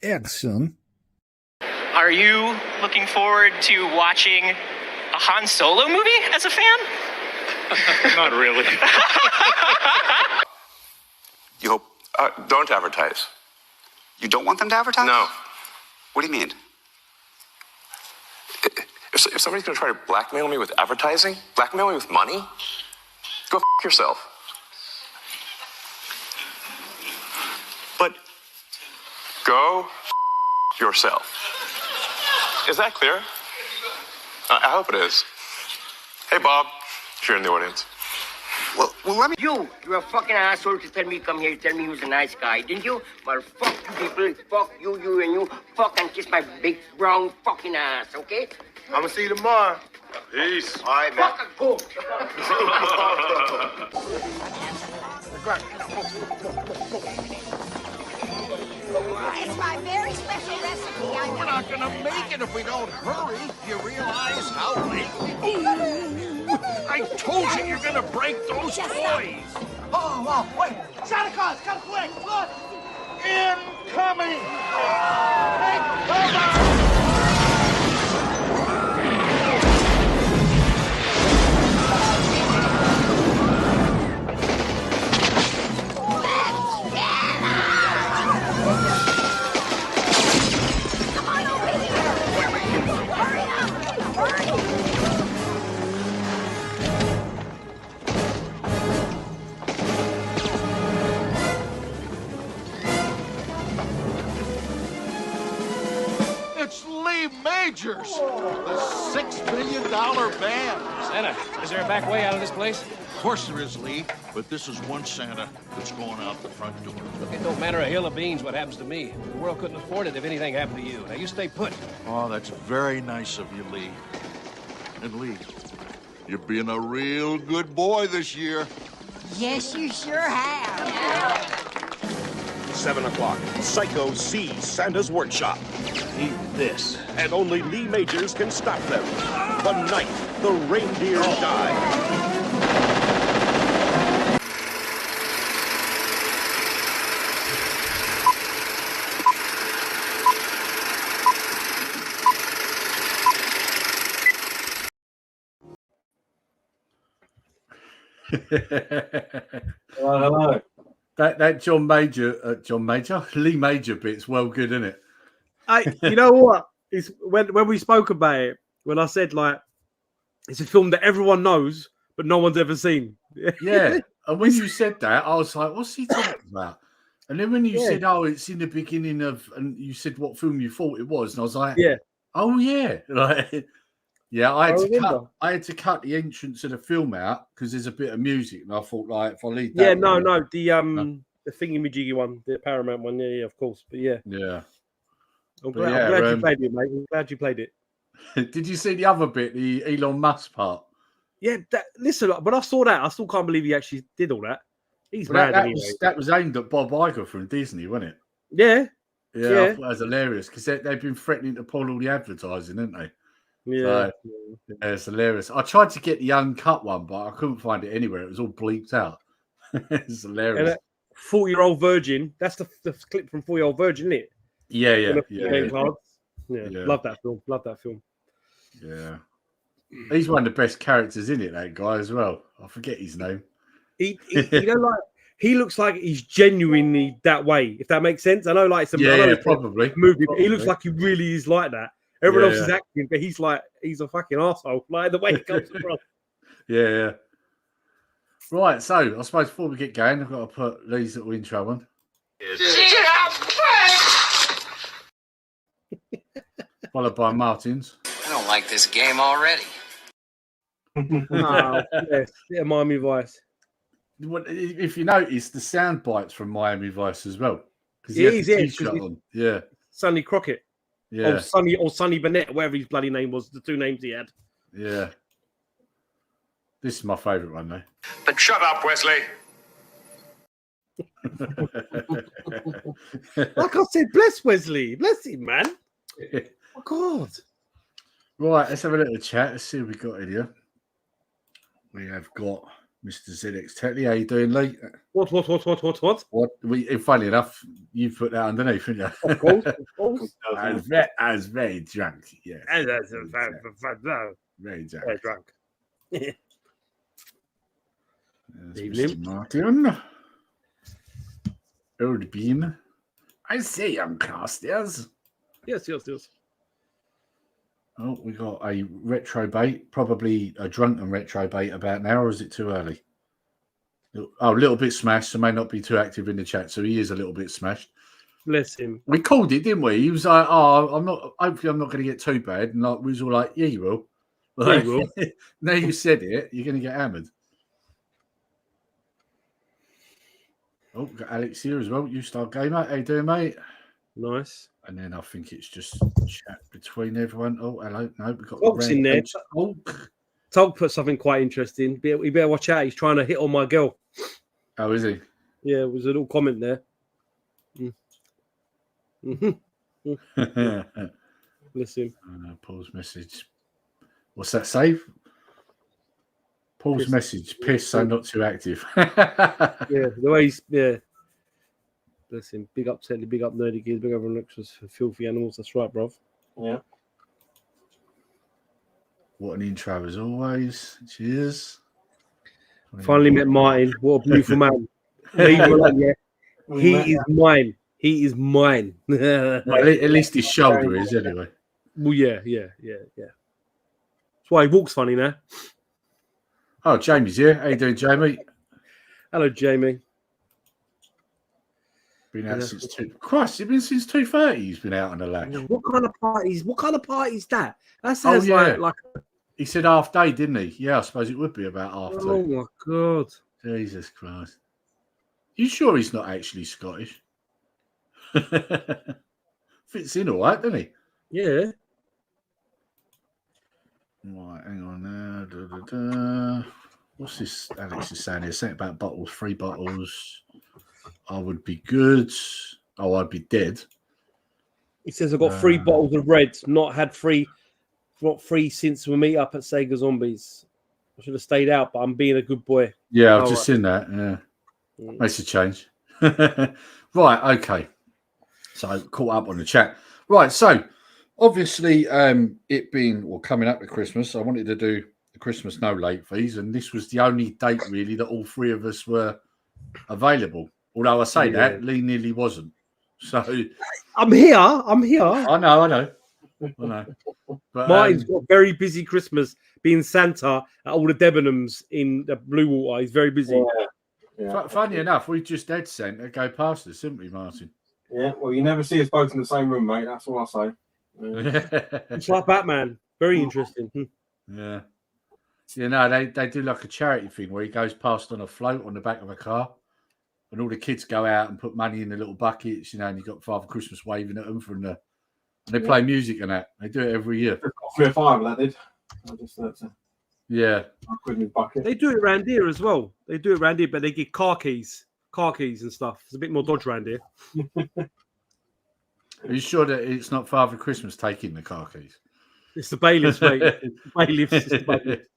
Action. Are you looking forward to watching a Han Solo movie as a fan? Not really. You hope... don't advertise. You don't want them to advertise? No. What do you mean? If somebody's going to try to blackmail me with advertising, blackmail me with money, go f*** yourself. But go f*** yourself. Is that clear? I hope it is. Hey, Bob, if you're in the audience. Well, let me... You're a fucking asshole to tell me come here, tell me he was a nice guy, didn't you? Well, fuck you people, fuck you, and you, fuck and kiss my big brown fucking ass, okay? I'm gonna see you tomorrow. Peace. All right, man. Fucking go. It's my very special recipe. We're not gonna make it if we don't hurry. You realize how late we I told you you're gonna break those toys. Oh, wait. Santa Claus, come quick, look. Incoming. Take cover. It's Lee Majors, the $6 million band. Santa, is there a back way out of this place? Of course there is, Lee, but this is one Santa that's going out the front door. Look, it don't matter a hill of beans what happens to me. The world couldn't afford it if anything happened to you. Now, you stay put. Oh, that's very nice of you, Lee. And Lee, you're being a real good boy this year. Yes, you sure have. 7 o'clock. Psycho sees Santa's workshop. Eat this. And only Lee Majors can stop them. The night the reindeer died. Hello. That Lee Major bit's well good, isn't it? You know what? It's when we spoke about it, when I said like it's a film that everyone knows but no one's ever seen. Yeah. And when you said that, I was like, what's he talking about? And then when you said, oh, it's in the beginning of, and you said what film you thought it was, and I was like, yeah, oh yeah, like, yeah. I had to cut the entrance of the film out because there's a bit of music, and I thought, like, if I leave that, the thingy-majiggy one, the Paramount one, yeah, of course, but yeah. I'm glad you played it, mate. I'm glad you played it. Did you see the other bit, the Elon Musk part? Yeah, listen, when I saw that, I still can't believe he actually did all that. He's mad anyway. That was aimed at Bob Iger from Disney, wasn't it? Yeah. Yeah, I thought that was hilarious because they've been threatening to pull all the advertising, haven't they? Yeah. So, yeah, it's hilarious. I tried to get the uncut one, but I couldn't find it anywhere. It was all bleeped out. It's hilarious. And 40-Year-Old Virgin, that's the clip from 40-Year-Old Virgin, isn't it? Yeah. Love that film. Yeah. He's one of the best characters in it, that guy as well. I forget his name. He looks like he's genuinely that way, if that makes sense. I know, like, probably movie, but he looks like he really is like that. Everyone else is acting, but he's a fucking arsehole, like the way he comes across. Yeah. Right, so I suppose before we get going, I've got to put Lee's little intro on. Followed by Martin's. I don't like this game already. Oh, yes. Yeah, Miami Vice. If you notice, the sound bites from Miami Vice as well. Yeah. Sonny Crockett. Yeah. Or Sonny Burnett, whatever his bloody name was, the two names he had. Yeah. This is my favourite one, though. But shut up, Wesley. Like I said, bless Wesley. Bless him, man. Oh, God. Right, let's have a little chat. Let's see what we got in here. We have got Mr. ZX Tetley, how you doing, Lee? What? What? Funny enough, you put that underneath, didn't you? Of course. I was very drunk. Yes. Very drunk. There's Mr. Martin. Old Bean. I say, young Carstairs. Yes. Oh, we got a retro bait, probably a drunken retro bait about now, or is it too early? Oh, a little bit smashed, so may not be too active in the chat, so he is a little bit smashed. Bless him. We called it, didn't we? He was like, "Oh, hopefully I'm not going to get too bad," and like we was all like, "Yeah, you will." Like, Yeah, you will. Now you said it, you're going to get hammered. Oh, got Alex here as well. You Star Gamer, how you doing, mate? Nice. And then I think it's just chat between everyone. Oh, hello. No, we've got Talk's in there. Talk put something quite interesting. You better watch out. He's trying to hit on my girl. Oh, is he? Yeah, there was a little comment there. Bless him. Paul's message. What's that say? Paul's message. Piss, so not too active. Yeah, the way he's Bless him. Big up Tetley, big up Nerdy Kids, big up Lectures for Filthy Animals. That's right, bruv. Yeah. What an intro as always. Cheers. Finally met Martin. What a beautiful man. Leave him alone, yeah. He is mine. He is mine. Well, at least his shoulder is anyway. Well, yeah. That's why he walks funny now. Oh, Jamie's here. How you doing, Jamie? Hello, Jamie. Been out since Christ, he's been since 2:30. He's been out on the latch. What kind of parties? What kind of party is that? That Oh, sounds yeah. like. He said half day, didn't he? Yeah, I suppose it would be about half day. Oh my god! Jesus Christ! You sure he's not actually Scottish? Fits in all right, doesn't he? Yeah. Right, hang on now. What's this Alex is saying here? Something about bottles, 3 bottles. I would be good. Oh, I'd be dead. He says I've got 3 bottles of red. Not 3 since we meet up at Sega Zombies. I should have stayed out, but I'm being a good boy. Yeah, I've just seen that. Yeah. Makes a change. Right, okay. So caught up on the chat. Right, so obviously it being coming up to Christmas, I wanted to do the Christmas no late fees, and this was the only date really that all 3 of us were available. Although I say that, Lee nearly wasn't. So I'm here. I know. But, Martin's got a very busy Christmas being Santa at all the Debenhams in the Blue Water. He's very busy. Yeah. Funny enough, we just had Santa go past us, didn't we, Martin? Yeah, well, you never see us both in the same room, mate. That's all I say. It's like Batman. Very interesting. Yeah. You know, they do like a charity thing where he goes past on a float on the back of a car, and all the kids go out and put money in the little buckets, you know, and you've got Father Christmas waving at them from the. And they play music and that. They do it every year. 3 or 5 that did. Yeah. They do it around here as well. They do it around here, but they get car keys and stuff. It's a bit more dodge around here. Are you sure that it's not Father Christmas taking the car keys? It's the bailiffs, mate. It's the bailiffs.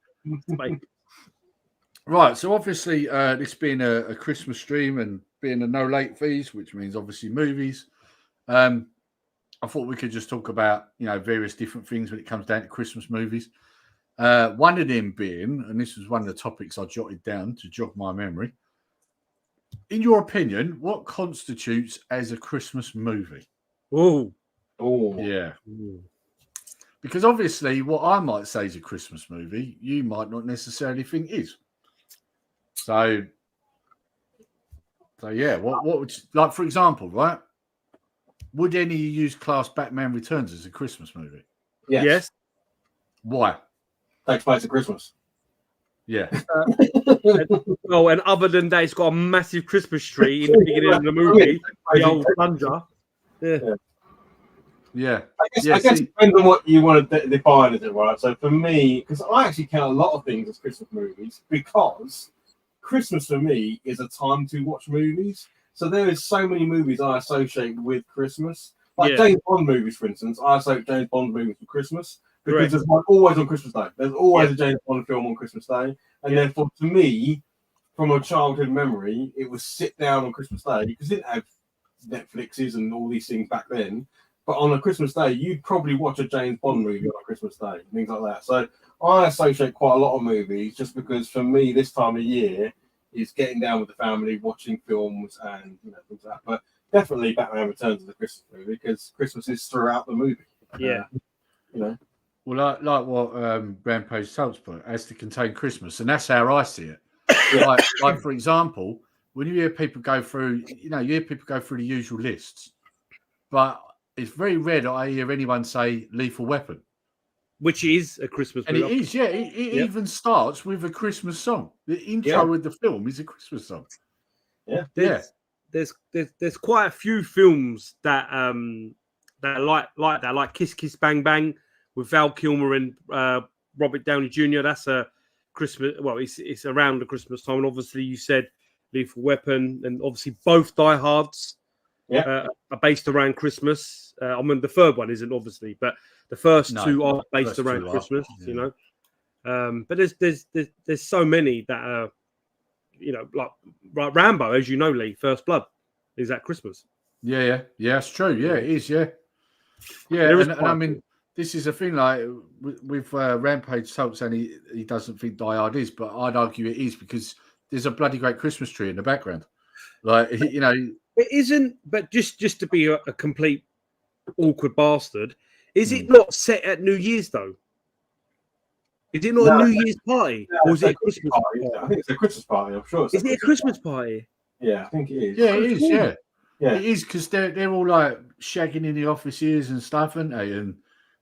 Right, so obviously this being a Christmas stream and being a no late fees, which means obviously movies, I thought we could just talk about, you know, various different things when it comes down to Christmas movies. One of them being, and this was one of the topics I jotted down to jog my memory. In your opinion, what constitutes as a Christmas movie? Oh, yeah. Because obviously, what I might say is a Christmas movie, you might not necessarily think is. So yeah. What would you, like, for example, right? Would any of you use class Batman Returns as a Christmas movie? Yes. Why? Takes place at Christmas. Yeah. And other than that, it's got a massive Christmas tree in the beginning of the movie. The old plunger. Yeah. I guess it depends on what you want to define as it, right? So for me, because I actually count a lot of things as Christmas movies, because Christmas for me is a time to watch movies. So there is so many movies I associate with Christmas. Like James Bond movies, for instance. I associate James Bond movies with Christmas because there's one always on Christmas Day. There's always a James Bond film on Christmas Day. And therefore, to me, from a childhood memory, it was sit down on Christmas Day because it didn't have Netflixes and all these things back then. But on a Christmas Day, you'd probably watch a James Bond movie on a Christmas Day, things like that. So I associate quite a lot of movies just because for me, this time of year is getting down with the family, watching films and things like that. But definitely Batman Returns is a Christmas movie because Christmas is throughout the movie. Yeah. Well, like what Rampage Salts put, has to contain Christmas, and that's how I see it. Like for example, when you hear people go through, you hear people go through the usual lists, but it's very rare that I hear anyone say Lethal Weapon, which is a Christmas movie. movie. It is, yeah. It even starts with a Christmas song. The intro of the film is a Christmas song. Yeah, There's quite a few films that that like that, like Kiss Kiss Bang Bang with Val Kilmer and Robert Downey Jr. That's a Christmas. Well, it's around the Christmas time, and obviously you said Lethal Weapon, and obviously both Die Hards are based around Christmas. I mean, the third one isn't obviously, but the first two are based around Christmas. But there's so many that are, like Rambo, as you know, Lee, First Blood is at Christmas. Yeah, it's true. Yeah, it is. Yeah, and I mean, this is a thing like with Rampage Salts, and he doesn't think Die Hard is, but I'd argue it is because there's a bloody great Christmas tree in the background. Like, it isn't. But just to be a complete awkward bastard, is it not set at New Year's though? Is it not a New Year's party, or is it a Christmas party? I think it's a Christmas party. I'm sure. Is it a Christmas party? Yeah, I think it is. Yeah, it is. Yeah, it is because they're all like shagging in the offices and stuff, aren't they? And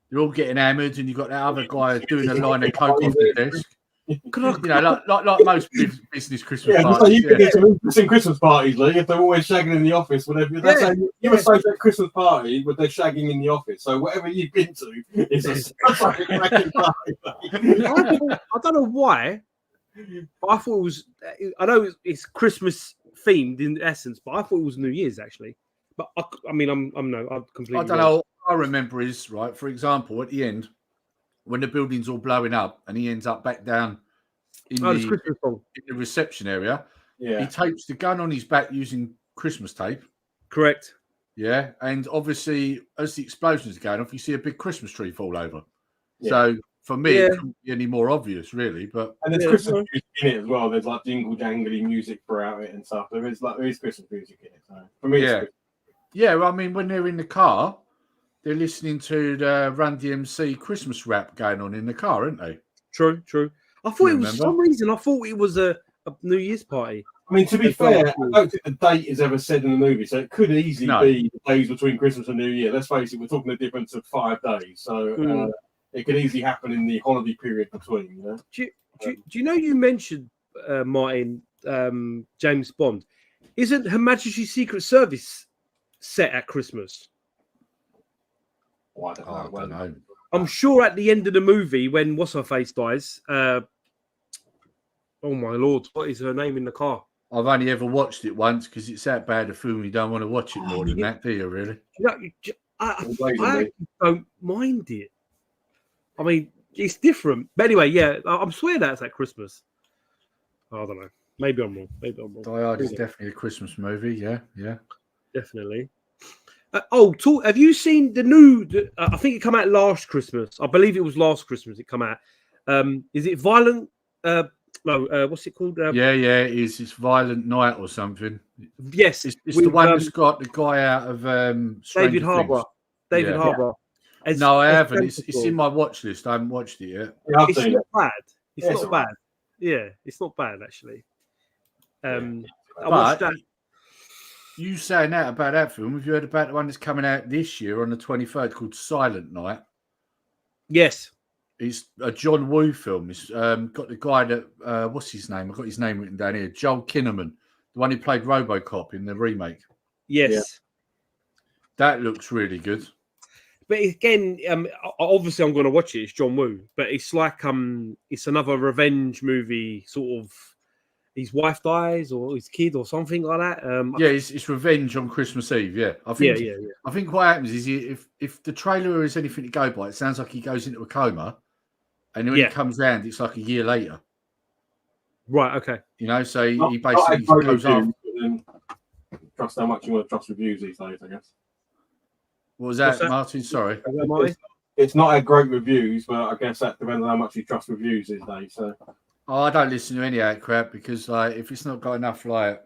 they're all getting hammered, and you've got that other guy doing a line of coke off the desk. Like most business Christmas parties. So you can get some interesting Christmas parties, Lee, if they're always shagging in the office. Whatever you associate Christmas party with they're shagging in the office. So whatever you've been to is a cracking party. I don't know why, but I thought it was. I know it's Christmas themed in essence, but I thought it was New Year's actually. But I'm completely. I don't know. I remember is right. For example, at the end, when the building's all blowing up and he ends up back down in the reception area, he tapes the gun on his back using Christmas tape. Correct. Yeah, and obviously as the explosions are going off, you see a big Christmas tree fall over. Yeah. So for me, it couldn't be any more obvious, really. But and there's Christmas music in it as well. There's like jingle jangly music throughout it and stuff. There is Christmas music in it. So for me, well, I mean, when they're in the car, they're listening to the Run DMC Christmas rap going on in the car, aren't they? True. I thought for some reason, I thought it was a New Year's party. I mean, to be fair, I don't think the date is ever said in the movie, so it could easily be the days between Christmas and New Year. Let's face it, we're talking a difference of 5 days, so it could easily happen in the holiday period between. Do you know you mentioned Martin James Bond? Isn't Her Majesty's Secret Service set at Christmas? I don't know. I'm sure at the end of the movie, when what's her face dies. Oh my lord, what is her name in the car? I've only ever watched it once because it's that bad a film. You don't want to watch it more than that, do you? Really? I don't mind it. I mean, it's different. But anyway, I'm swear that's at Christmas. I don't know. Maybe I'm wrong. Die Hard is definitely a Christmas movie. Yeah, definitely. Have you seen the new? I think it came out last Christmas. I believe it was last Christmas. It came out. Is it Violent? What's it called? It is. It's Violent Night or something. Yes, it's the one that's got the guy out of David Harbour. David Harbour. No, I haven't. It's in my watch list. I haven't watched it yet. It's not bad. It's not bad. Yeah, it's not bad actually. I watched that. You saying that about that film? Have you heard about the one that's coming out this year on the 23rd called Silent Night? Yes. It's a John Woo film. It's got the guy that, what's his name? I've got his name written down here. Joel Kinnaman, the one who played RoboCop in the remake. Yes. Yeah. That looks really good. But again, obviously I'm going to watch it. It's John Woo. But it's like, it's another revenge movie, sort of. His wife dies, or his kid, or something like that. It's revenge on Christmas Eve. Yeah, I think what happens is if the trailer is anything to go by, it sounds like he goes into a coma, and then when he comes round, it's like a year later. Right. Okay. You know, so Not- he not basically a great goes review, off. but then trust how much you want to trust reviews these days, I guess. What was What's that, that? Martin? Sorry. Is that Marty? It's not a great reviews, but I guess that depends on how much you trust reviews these days. So Oh, I don't listen to any of that crap because, like, if it's not got enough like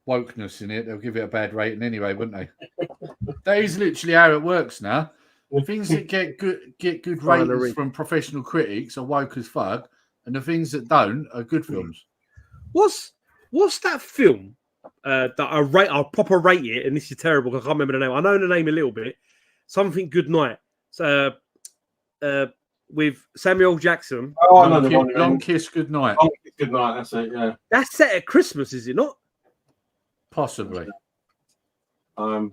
wokeness in it, they'll give it a bad rating anyway, wouldn't they? That is literally how it works now. Things that get good ratings from professional critics are woke as fuck, and the things that don't are good films. What's that film that I'll proper rate it, and this is terrible because I can't remember the name. I know the name a little bit. Something Good Night. So with Samuel Jackson. Oh, Long Kiss Good Night. Long Kiss Good Night, that's it, yeah. That's set at Christmas, is it not? Possibly.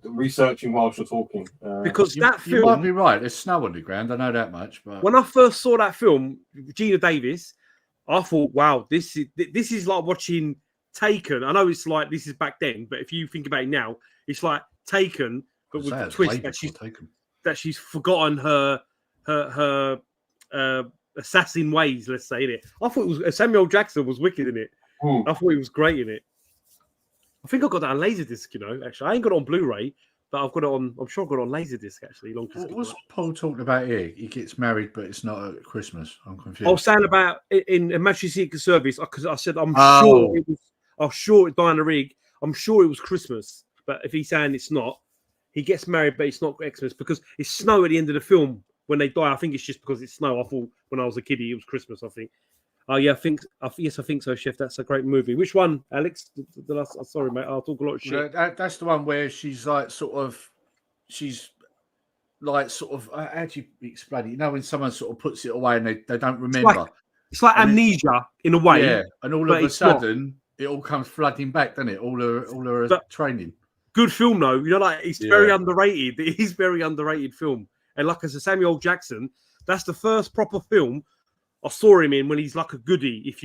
Researching whilst you're talking. Because that film... You might be right. There's snow on the ground. I know that much. But when I first saw that film, Gina Davis, I thought, wow, this is like watching Taken. I know it's like this is back then, but if you think about it now, it's like Taken, but with the twist that she's forgotten her assassin ways. Let's say in it. I thought it was Samuel Jackson was wicked in it. I thought he was great in it. I think I got that on Laserdisc. You know, actually, I ain't got it on Blu-ray, but I've got it on. I'm sure I got it on Laserdisc actually. What's Paul talking about here? He gets married, but it's not at Christmas. I'm confused. I was saying about in Emergency Secret Service because I said I'm sure Diana Rigg. I'm sure it was Christmas, but if he's saying it's not, he gets married, but it's not Xmas because it's snow at the end of the film when they die. I think it's just because it's snow. I thought when I was a kiddie it was Christmas. I think. Oh yeah, I think so, Chef. That's a great movie. Which one, Alex? Sorry, mate. I'll talk a lot of shit. That's the one where she's like how do you explain it? You know, when someone sort of puts it away and they don't remember. It's like amnesia in a way. Yeah, and all of a sudden it all comes flooding back, doesn't it? All her training. Good film though. You know, like it's very underrated. It is very underrated film. And like as a Samuel Jackson, that's the first proper film I saw him in when he's like a goodie, a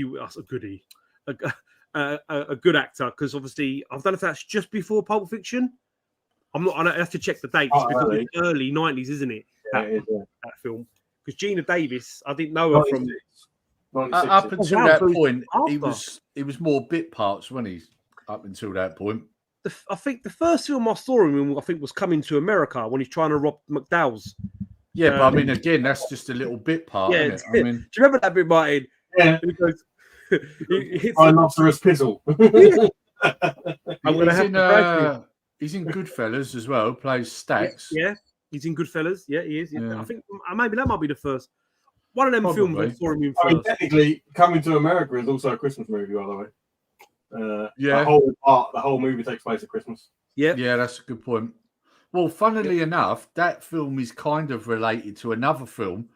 good actor. Because obviously, I don't know if that's just before Pulp Fiction. I have to check the dates because it's early 90s, isn't it? That film. Because Gina Davis, I didn't know her from. Up until that point, he was more bit parts, wasn't he? Up until that point. I think the first film I saw him in, was Coming to America when he's trying to rob McDowell's. Yeah, but I mean, again, that's just a little bit part. Yeah, isn't it? I mean, do you remember that bit, Martin? Yeah. He goes, he hits Rhinoceros Pizzle. He's in Goodfellas as well. Plays Stax. Yeah, he's in Goodfellas. Yeah, he is. Yeah. I think maybe that might be the first. One of them films I saw him in first. I mean, technically, Coming to America is also a Christmas movie, by the way. Yeah, the whole movie takes place at Christmas. Yeah, that's a good point. Well, funnily enough, that film is kind of related to another film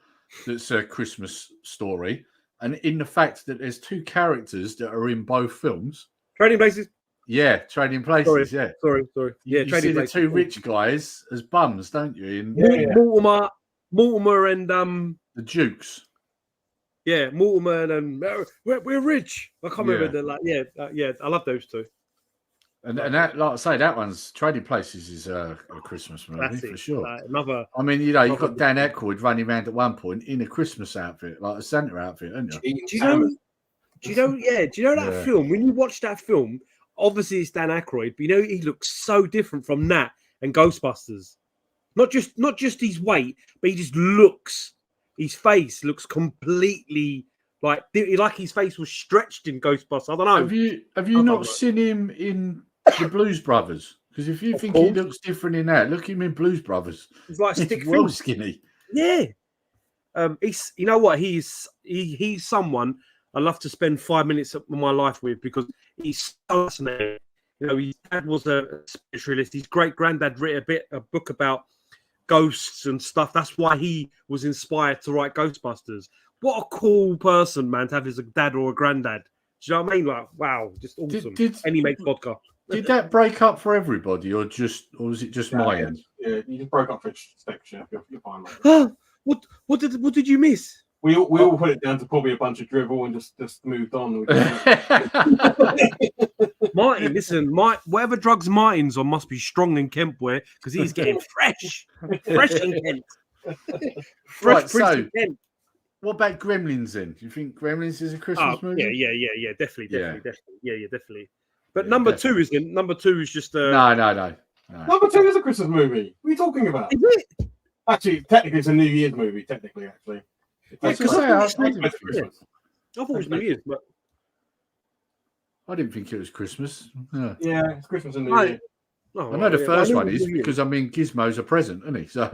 that's a Christmas story, and in the fact that there's two characters that are in both films. Trading Places. Yeah, Trading Places. Sorry. Yeah, you see the two rich guys as bums, don't you? Mortimer and the Dukes. Yeah, Mortimer and we're rich. I can't remember I love those two. And that, like I say, that one's Trading Places is a Christmas movie for sure. I mean, you know, you've got Dan Aykroyd running around at one point in a Christmas outfit, like a Santa outfit, haven't you? Do you know that film? When you watch that film, obviously it's Dan Aykroyd, but you know he looks so different from that and Ghostbusters. Not just his weight, but he just looks. His face looks completely like his face was stretched in Ghostbusters. I don't know. Have you not seen him in the Blues Brothers? Because if you think he looks different in that, look at him in Blues Brothers. He's like stick well skinny. Yeah. He's you know what he's someone I love to spend 5 minutes of my life with because he's so fascinating. You know, his dad was a spiritualist. His great granddad wrote a book about ghosts and stuff. That's why he was inspired to write Ghostbusters. What a cool person, man, to have as a dad or a granddad. Do you know what I mean? Like, wow, just awesome. And he makes vodka. Did that break up for everybody, or was it just my end? Yeah, you just broke up for section. You're fine. What did you miss? We all put it down to probably a bunch of drivel and just moved on. Martin, listen, whatever drugs Martin's on must be strong in Kent wear because he's getting fresh in Kent. Right, so Kent. What about Gremlins then? Do you think Gremlins is a Christmas movie? Yeah, definitely. Definitely. But Yeah, number definitely. 2 isn't. Number 2 is just No. Number 2 is a Christmas movie. What are you talking about? Is it? Actually, technically, it's a New Year's movie. Technically, actually. I It's Christmas. I thought it was New Year's, but I didn't think it was Christmas. Yeah, it's Christmas and New Year. I know the first one is because Gizmo's a present, isn't he? So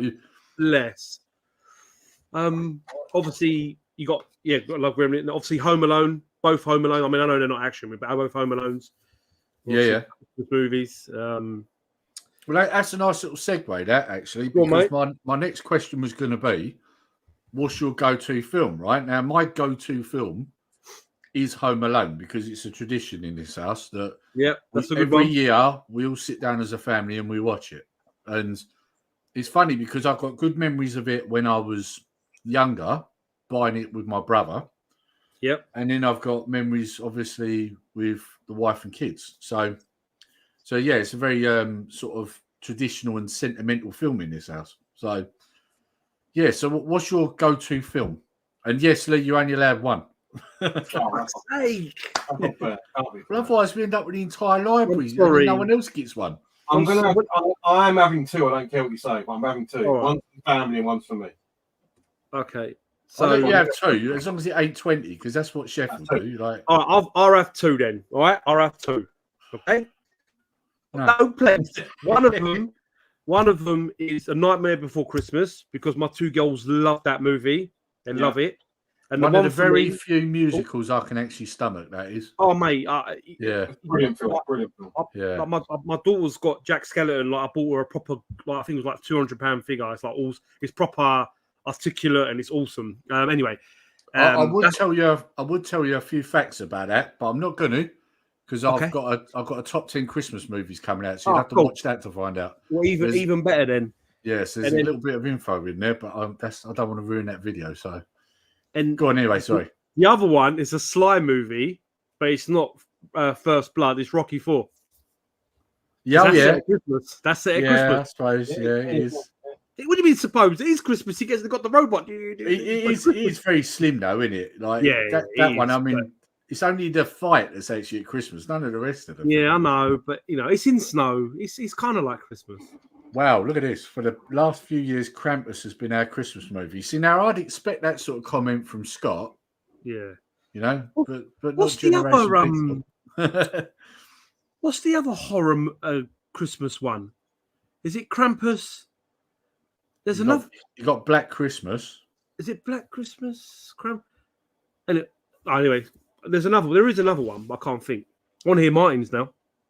less. Obviously you got Love Gremlin. Obviously Home Alone, both Home Alone. I mean, I know they're not action, but both Home Alones. Yeah. Movies. Well, that's a nice little segue, that actually, because my next question was going to be, what's your go-to film? Right now, my go-to film is Home Alone because it's a tradition in this house that every year we all sit down as a family and we watch it. And it's funny because I've got good memories of it when I was younger, buying it with my brother. Yep. And then I've got memories, obviously, with the wife and kids. So yeah, it's a very sort of traditional and sentimental film in this house. So yeah, so what's your go-to film? And yes, Lee, you only allowed one. Well, otherwise we end up with the entire library and no one else gets one. I'm having 2. I don't care what you say, but I'm having 2. Right. One's for the family and one's for me. Okay. So you have 2, as long as it ain't 20, because that's what Chef will do. Like, all right, I'll have 2 then. All right, I'll have 2. Okay. No plans. One of them is A Nightmare Before Christmas because my 2 girls love that movie and love it. And one of the very few musicals I can actually stomach. That is. Oh mate, brilliant film. Yeah. Like my daughter's got Jack Skellington. Like I bought her a proper, like I think it was like £200 figure. It's like it's proper articulate and it's awesome. Anyway, I would tell you a few facts about that, but I'm not going to. Because I've got a top 10 Christmas movies coming out, so you have to watch that to find out. Well, even better then. Yes, there's a little bit of info in there, but I don't want to ruin that video. So, go on anyway. Sorry. The other one is a Sly movie, but it's not First Blood. It's Rocky 4. Yeah, Set at Christmas. That's set at Christmas. I suppose. Yeah, it is. What do you mean? Suppose it is Christmas. He got the robot. It is very slim though, isn't it? Like that one. I mean. It's only the fight that's actually at Christmas, none of the rest of them. Yeah, I know, but it's in snow. It's kind of like Christmas. Wow, look at this. For the last few years, Krampus has been our Christmas movie. See, now I'd expect that sort of comment from Scott. Yeah. You know, but what's the other what's the other horror Christmas one? Is it Krampus? There's another. You got Black Christmas. Is it Black Christmas? Anyway. There is another one, but I can't think. I want to hear Martin's now.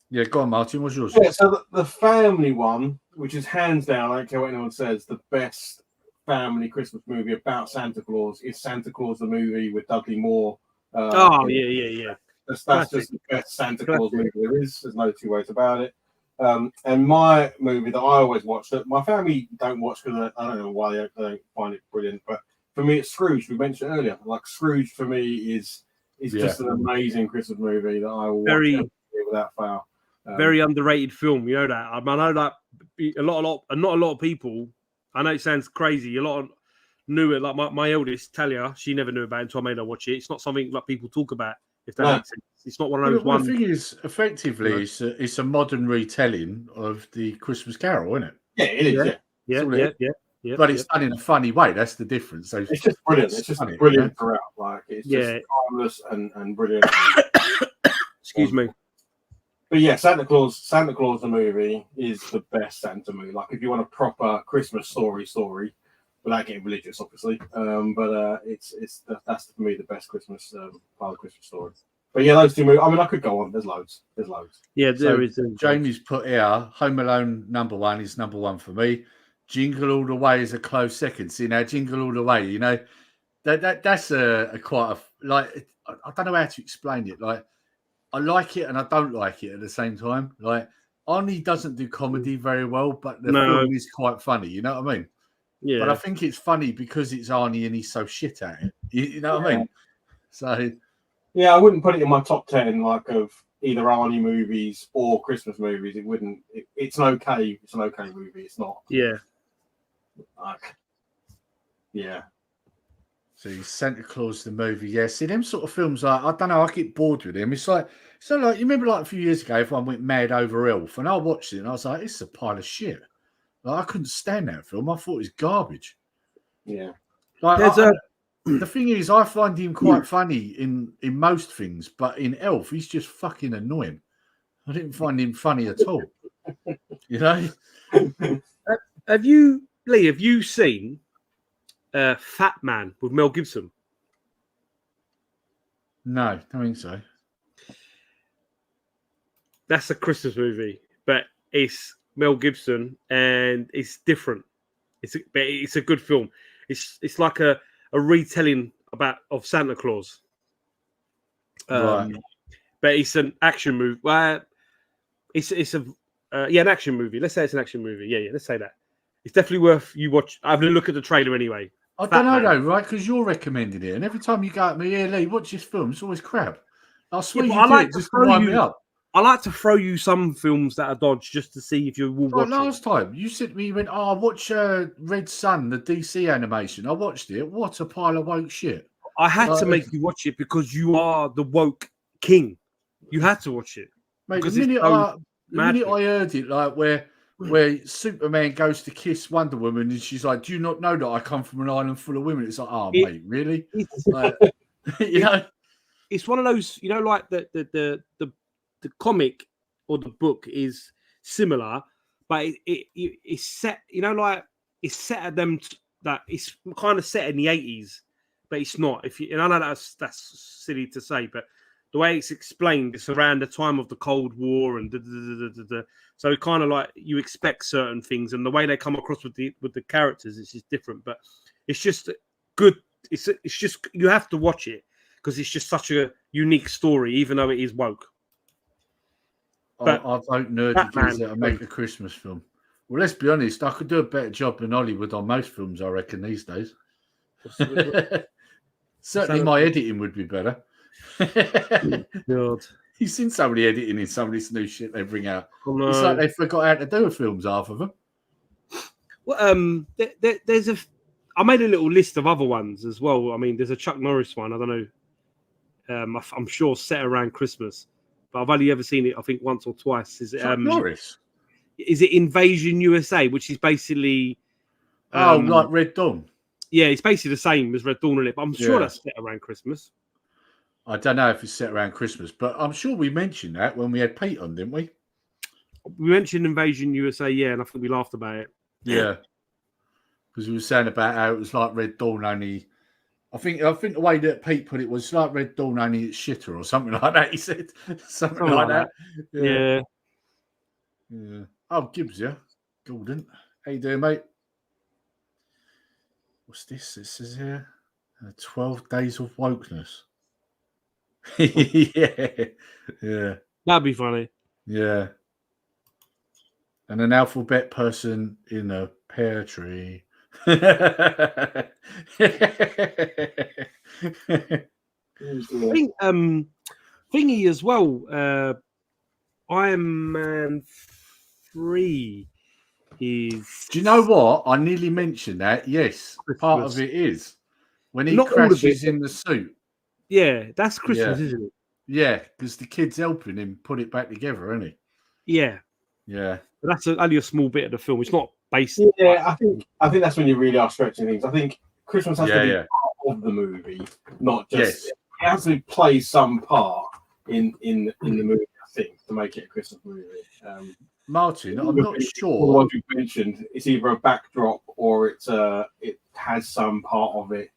Yeah, go on, Martin. What's yours? Yeah, so the family one, which is hands down, I don't care what anyone says, the best family Christmas movie about Santa Claus is Santa Claus the movie with Dudley Moore. Yeah. That's just the best Santa Claus movie there is. There's no 2 ways about it. And my movie that I always watch, that my family don't watch because I don't know why they don't find it brilliant, but for me it's Scrooge. We mentioned earlier, like Scrooge for me is just an amazing Christmas movie that I will watch without fail. Very underrated film, you know that. I know that not a lot of people. I know it sounds crazy. A lot knew it. Like my eldest Talia, she never knew about it until I made her watch it. It's not something like people talk about. If that makes sense, it's not one of those ones. The thing is, effectively, it's a modern retelling of the Christmas Carol, isn't it? Yeah, it is. Yeah. But it's done in a funny way. That's the difference. So it's just brilliant. It's just funny, brilliant throughout. Like it's just timeless and brilliant. Excuse me. But yeah, Santa Claus the movie is the best Santa movie. Like if you want a proper Christmas story, without getting religious, obviously. That's for me the best Christmas part of the Christmas story. But yeah, those 2 movies. I mean, I could go on. There's loads. Yeah, there is. Jamie's put here Home Alone #1 is #1 for me. Jingle All the Way is a close second. See now, Jingle All the Way, you know, that's a quite a like. I don't know how to explain it. Like, I like it and I don't like it at the same time. Like, Arnie doesn't do comedy very well, but the film is quite funny. You know what I mean? Yeah. But I think it's funny because it's Arnie and he's so shit at it. You know what I mean? So. Yeah, I wouldn't put it in my top 10 like of either Arnie movies or Christmas movies. It wouldn't. It's an okay movie. It's not. Yeah. Like, yeah. See, Santa Claus the movie. Yeah, see them sort of films. Like, I don't know. I get bored with them. It's like so. Like you remember, like a few years ago, everyone went mad over Elf, and I watched it, and I was like, "It's a pile of shit." Like I couldn't stand that film. I thought it was garbage. Yeah. Like There's the thing is, I find him quite funny in most things, but in Elf, he's just fucking annoying. I didn't find him funny at all. You know? Have you, Lee? Have you seen Fat Man with Mel Gibson? No, I don't think so. That's a Christmas movie, but it's Mel Gibson and it's different. It's a good film. It's like a retelling of Santa Claus. Right. But it's an action movie. Well, it's an action movie. Let's say it's an action movie. Yeah, let's say that. It's definitely worth you watch. Having a look at the trailer anyway. I don't know though, right? Because you're recommending it, and every time you go at me, yeah, Lee, watch this film. It's always crap. I swear you do it just to wind me up. I like to throw you some films that are dodge just to see if you will watch last time you said to me, you went, "Oh, watch Red Sun, the DC animation." I watched it. What a pile of woke shit! I had to make you watch it because you are the woke king. You had to watch it. Mate, the minute I heard it, like where Superman goes to kiss Wonder Woman, and she's like, "Do you not know that I come from an island full of women?" It's like, "Oh, mate, really?" Like, you know, it's one of those. You know, like the comic or the book is similar, but it's set. You know, like it's set at them that it's kind of set in the 80s, but it's not. And I know that's silly to say, but the way it's explained, it's around the time of the Cold War, and so it kind of like you expect certain things, and the way they come across with the characters is just different. But it's just good. It's just you have to watch it because it's just such a unique story, even though it is woke. I vote nerdy kids that make a Christmas film. Well, let's be honest. I could do a better job than Hollywood on most films, I reckon, these days. Certainly, my editing would be better. God. You've seen somebody editing in some of this new shit they bring out. Oh, no. It's like they forgot how to do films, half of them. Well, there's I made a little list of other ones as well. I mean, there's a Chuck Norris one. I don't know. I'm sure set around Christmas, but I've only ever seen it, I think, once or twice. Is it Chuck Norris? Is it Invasion USA, which is basically like Red Dawn? Yeah, it's basically the same as Red Dawn in it, but I'm sure that's set around Christmas. I don't know if it's set around Christmas, but I'm sure we mentioned that when we had Pete on, didn't we? We mentioned Invasion USA, yeah, and I think we laughed about it. Yeah, because we were saying about how it was like Red Dawn, only I think the way that Pete put it was like Red Dawn, only it's shitter or something like that. He said something like that. Yeah. Oh, Gibbs, yeah, Gordon, how you doing, mate? What's this? This is here 12 Days of Wokeness. yeah. That'd be funny. Yeah. And an alphabet person in a pear tree. I think thingy as well. Iron Man 3 is. Do you know what? I nearly mentioned that. Yes, part of it is when he crashes in the suit. Yeah, that's Christmas, isn't it? Yeah, because the kid's helping him put it back together, isn't he? Yeah. Yeah. But that's only a small bit of the film. It's not based. Yeah, I think that's when you really are stretching things. I think Christmas has to be part of the movie, not just. It has to play some part in the movie. I think to make it a Christmas movie. Martin, I'm not sure. The ones you mentioned, it's either a backdrop or it has some part of it.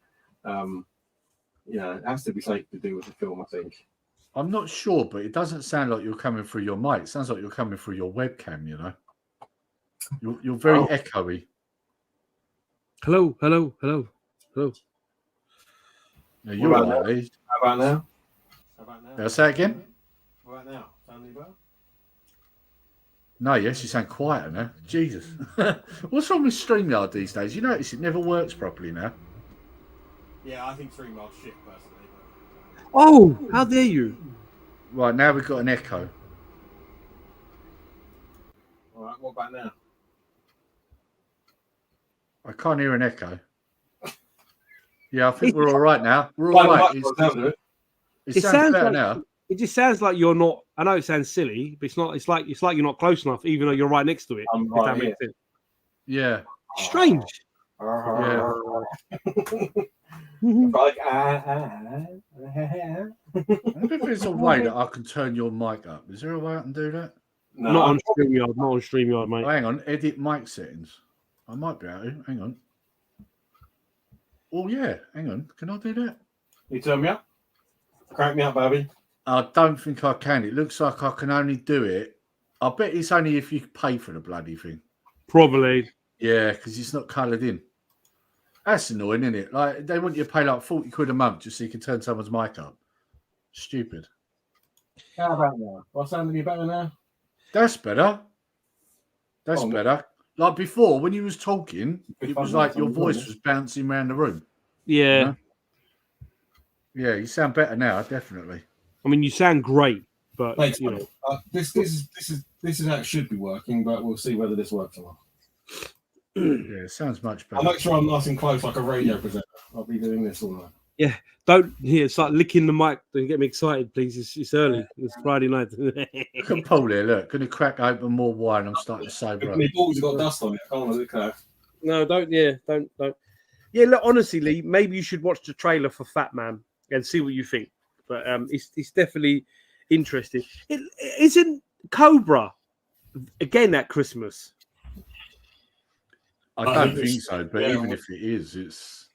It has to be something to do with the film, I think. I'm not sure, but it doesn't sound like you're coming through your mic. It sounds like you're coming through your webcam, you know. You're very echoey. Hello. Yeah, you're all right. How about now? Can I say it again? How about now? Sound any better? No, yes, you sound quieter now. Jesus. What's wrong with StreamYard these days? You notice it never works properly now. Yeah, I think StreamYard's shit, personally. Oh, how dare you? Right, now we've got an echo. All right, what about now? I can't hear an echo. Yeah, I think we're all right now. We're all right. It sounds better like, now. It just sounds like you're not. I know it sounds silly, but it's not. It's like you're not close enough, even though you're right next to it. If that makes sense. Yeah. Strange. Yeah. Like, I wonder if there's a way that I can turn your mic up. Is there a way I can do that? No, not on StreamYard. Not on StreamYard, mate. Oh, hang on. Edit mic settings. I might be able to. Hang on. Oh, yeah. Hang on. Can I do that? You turn me up? Crank me up, baby. I don't think I can. It looks like I can only do it. I bet it's only if you pay for the bloody thing. Probably. Yeah, because it's not coloured in. That's annoying, isn't it? Like, they want you to pay like 40 quid a month just so you can turn someone's mic up. Stupid. How about now? What's sounding you better now? That's better. That's better. Like before, when you was talking, it was like your voice was bouncing around the room. Yeah. You know? Yeah, you sound better now, definitely. I mean, you sound great, but Mate, you know, this is how it should be working, but we'll see whether this works or not. Yeah, it sounds much better. I'll make sure I'm nice and close like a radio presenter. I'll be doing this all night. yeah. Don't start licking the mic. Don't get me excited, please. It's early. It's Friday night. Look at Paul here. Look, going to crack open more wine. I'm starting to sober up. My balls have got dust on it. I can't look at that. No, don't. Yeah, don't. Yeah, look. Honestly, Lee, maybe you should watch the trailer for Fat Man and see what you think. But it's definitely interesting. It isn't Cobra again at Christmas. I don't think so, but even if it is, it's.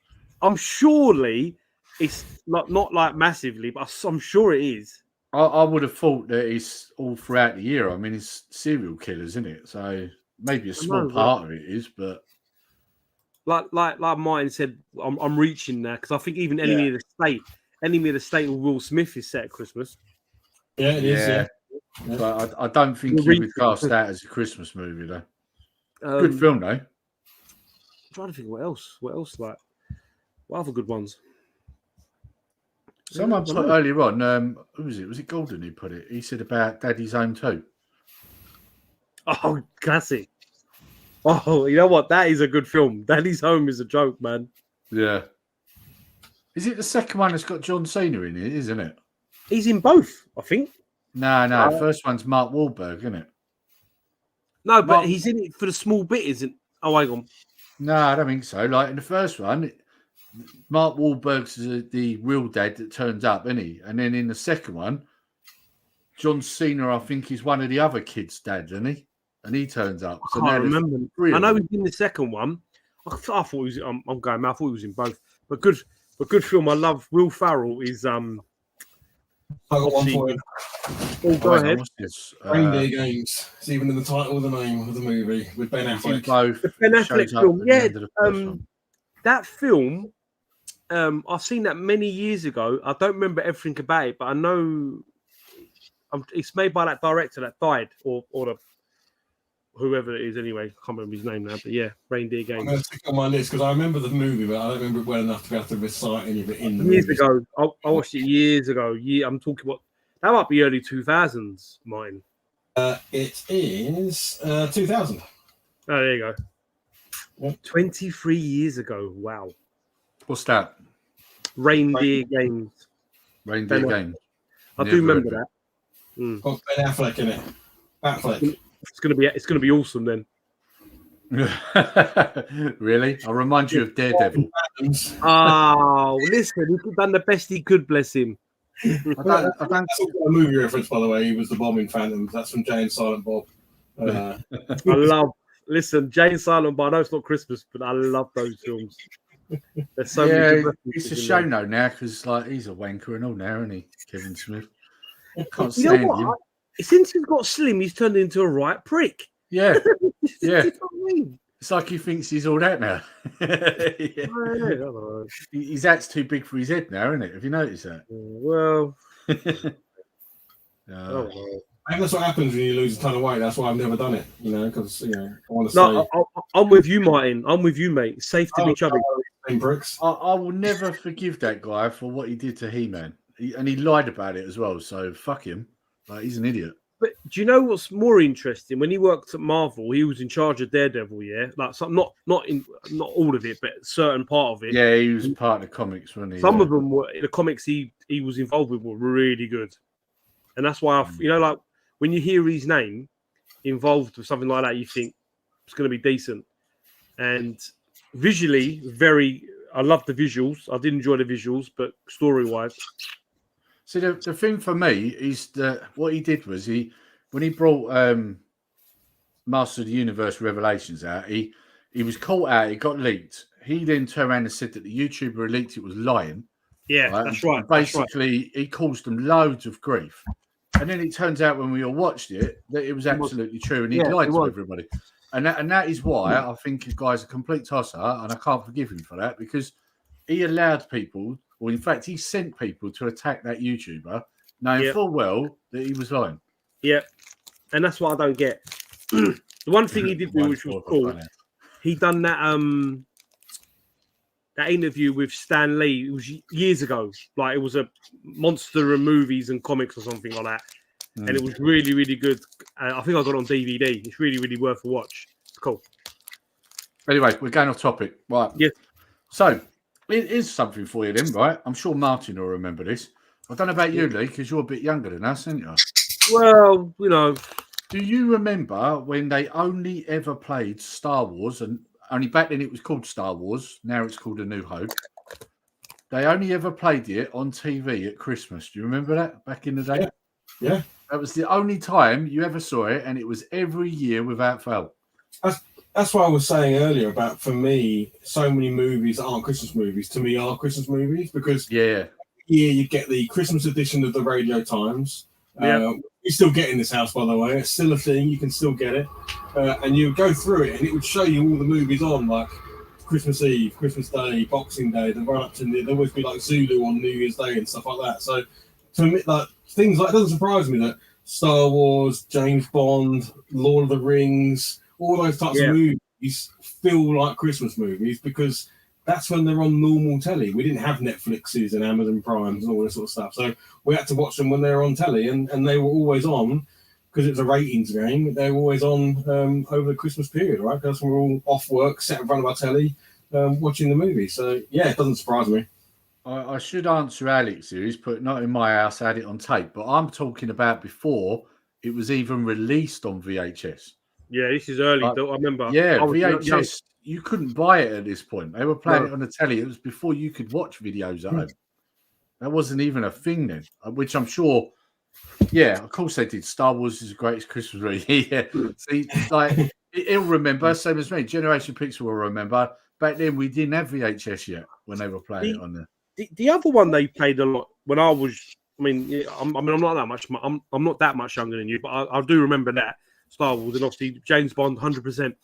I'm surely it's not like massively, but I'm sure it is. I would have thought that it's all throughout the year. I mean, it's serial killers, isn't it? So maybe a small part of it is, but like Martin said, I'm reaching now because I think even Enemy of the State with Will Smith is set at Christmas. Yeah, it is. Yeah. But I don't think you would cast that as a Christmas movie, though. Good film, though. I'm trying to think what else. What other good ones? Someone put earlier on, who was it? Was it Golden who put it? He said about Daddy's Home too. Oh, classic. Oh, you know what? That is a good film. Daddy's Home is a joke, man. Yeah. Is it the second one that's got John Cena in it, isn't it? He's in both, I think. No. First one's Mark Wahlberg, isn't it? No, but he's in it for the small bit, isn't? Oh, hang on. No, I don't think so. Like in the first one, Mark Wahlberg's the real dad that turns up, isn't he? And then in the second one, John Cena, I think, is one of the other kids' dads, isn't he? And he turns up. So I can't remember. I know he's in the second one. I thought he was. I'm going. I thought he was in both. But good film. I love Will Ferrell. Is I got one for you. Oh, go ahead. Reindeer Games. It's even in the title of the name of the movie with Ben Affleck. Both. The Ben Affleck film. Yeah. That film. I've seen that many years ago. I don't remember everything about it, but I know it's made by that director that died, or the whoever it is. Anyway, I can't remember his name now. But yeah, Reindeer Games. I'm going to stick on my list because I remember the movie, but I don't remember it well enough to be able to recite any of it in the years movie. ago. I watched it years ago. I'm talking about that might be early 2000s. Mine. It is 2000. Oh, there you go. Yep. 23 years ago. Wow. What's that? Reindeer Games. Reindeer Games. I do remember that. Got Ben Affleck in it. Affleck. It's gonna be awesome then. Really? I'll remind you of Daredevil. Oh, listen, he's done the best he could, bless him. That's a movie reference, by the way. He was the bomb in Phantoms. That's from Jay and Silent Bob. Listen, Jay and Silent Bob. I know it's not Christmas, but I love those films. There's so many. It's a shame though now because like he's a wanker and all now, isn't he? Kevin Smith. Can't stand him. Since he's got slim, he's turned into a right prick. Yeah, yeah. It's like he thinks he's all that now. His hat's too big for his head now, isn't it? Have you noticed that? Well, I think that's what happens when you lose a ton of weight. That's why I've never done it, because I want to say. I'm with you, Martin. I'm with you, mate. It's safe to be chubby. I will never forgive that guy for what he did to He-Man. And he lied about it as well, so fuck him. Like, he's an idiot. But do you know what's more interesting? When he worked at Marvel, he was in charge of Daredevil. Yeah, like some, not all of it, but a certain part of it. Yeah, he was part of the comics, wasn't he? Some of them were the comics he was involved with were really good, and that's why like when you hear his name involved with something like that, you think it's going to be decent. And visually, I love the visuals. I did enjoy the visuals, but story-wise. See, the thing for me is that what he did was when he brought Master of the Universe Revelations out, he was caught out, it got leaked. He then turned around and said that the YouTuber who leaked it was lying. Yeah, that's right. And basically, he caused them loads of grief. And then it turns out when we all watched it that it was absolutely true, and he lied to everybody. And that is why I think the guy's a complete tosser, and I can't forgive him for that, because he allowed people, or in fact, he sent people to attack that YouTuber, knowing full well that he was lying. Yeah, and that's what I don't get. The one thing he did do, which was cool, he done that that interview with Stan Lee. It was years ago, like it was a monster of movies and comics or something like that, and it was really, really good. I think I got it on DVD. It's really, really worth a watch. It's cool. Anyway, we're going off topic, right? Yeah. So it is something for you then, right? I'm sure Martin will remember this. I don't know about you, Lee, because you're a bit younger than us, aren't you? Well, you know. Do you remember when they only ever played Star Wars, and only back then it was called Star Wars, now it's called A New Hope. They only ever played it on TV at Christmas. Do you remember that back in the day? Yeah. That was the only time you ever saw it, and it was every year without fail. That's what I was saying earlier about, for me, so many movies that aren't Christmas movies, to me, are Christmas movies, because every year you get the Christmas edition of the Radio Times. You still get in this house, by the way. It's still a thing. You can still get it. And you would go through it, and it would show you all the movies on, like Christmas Eve, Christmas Day, Boxing Day, the run up to there'd always be like Zulu on New Year's Day and stuff like that. So to me, like things like, it doesn't surprise me that Star Wars, James Bond, Lord of the Rings, all those types of movies feel like Christmas movies, because that's when they're on normal telly. We didn't have Netflixes and Amazon Primes and all this sort of stuff. So we had to watch them when they were on telly, and they were always on, because it was a ratings game. They were always on over the Christmas period, right? Because we're all off work, sat in front of our telly, watching the movie. So, yeah, it doesn't surprise me. I should answer Alex here. He's put, not in my house, I had it on tape, but I'm talking about before it was even released on VHS. Yeah, this is early, though. I remember. Yeah, VHS, you couldn't buy it at this point. They were playing it on the telly. It was before you could watch videos at home. That wasn't even a thing then, which I'm sure, of course they did. Star Wars is the greatest Christmas movie. See, like, he'll remember, same as me. Generation Pixel will remember. Back then, we didn't have VHS yet when they were playing it on there. The other one they played a lot when I was, I'm not that much. I'm not that much younger than you, but I do remember that Star Wars, and obviously James Bond, 100%.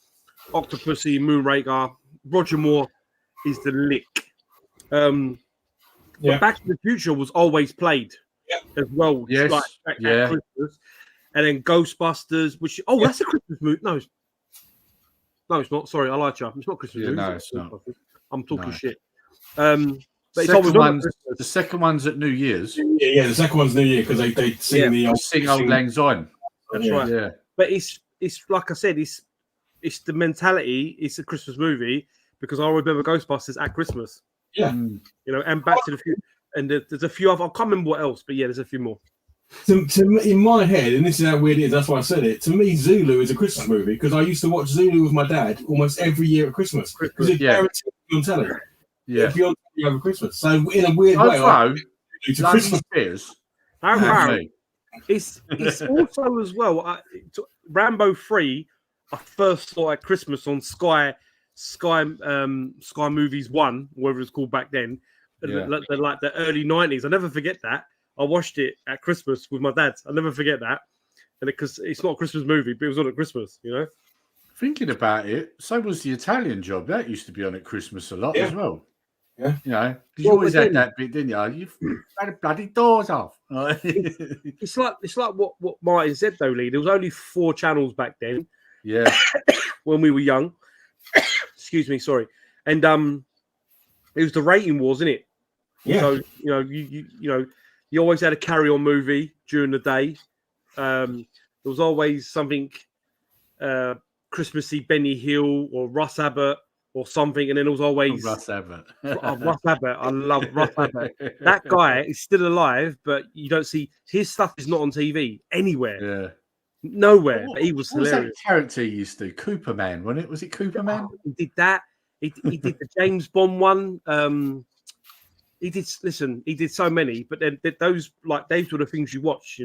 Octopussy, Moonraker, Roger Moore is the lick. But Back to the Future was always played as well. Yes, like at Christmas. And then Ghostbusters, which that's a Christmas movie. No, it's not. Sorry, I lied to you. It's not Christmas movie. No, it's not. I'm talking shit. But the second one's at New Year's. Yeah, the second one's New Year, because they sing Old Lang Syne. That's right. Yeah. But it's like I said, it's the mentality. It's a Christmas movie, because I remember Ghostbusters at Christmas. Yeah, and Back to the Future, and there's a few other. I can't remember what else, but there's a few more. To me, in my head, and this is how weird it is, that's why I said it. To me, Zulu is a Christmas movie, because I used to watch Zulu with my dad almost every year at Christmas, because it's guaranteed to be on telly. Yeah, it'd be on telly over Christmas. So in a weird way, Christmas beers. It's also as well. Rambo 3, I first saw at Christmas on Sky Movies 1, whatever it's called back then, like the early 90s. I never forget that. I watched it at Christmas with my dad. I never forget that, and because it's not a Christmas movie, but it was on at Christmas. Thinking about it, so was the Italian Job. That used to be on at Christmas a lot as well. Yeah, because you always had that bit, didn't you? You've had the bloody doors off. It's like what Martin said though, Lee. There was only 4 channels back then. Yeah, when we were young. Excuse me, sorry. And it was the rating wars, isn't it? Yeah. So you always had a Carry On movie during the day. there was always something Christmassy, Benny Hill or Russ Abbott or something, and then there was always Russ Abbott. Russ Abbott. I love Russ Abbott. That guy is still alive, but you don't see his stuff is not on TV anywhere. Yeah. Nowhere. But he was hilarious. What was that character he used to do? Cooper Man, wasn't it? Was it Cooper Man? He did that. He did the James Bond one. He did so many, but then those those were the things you watch,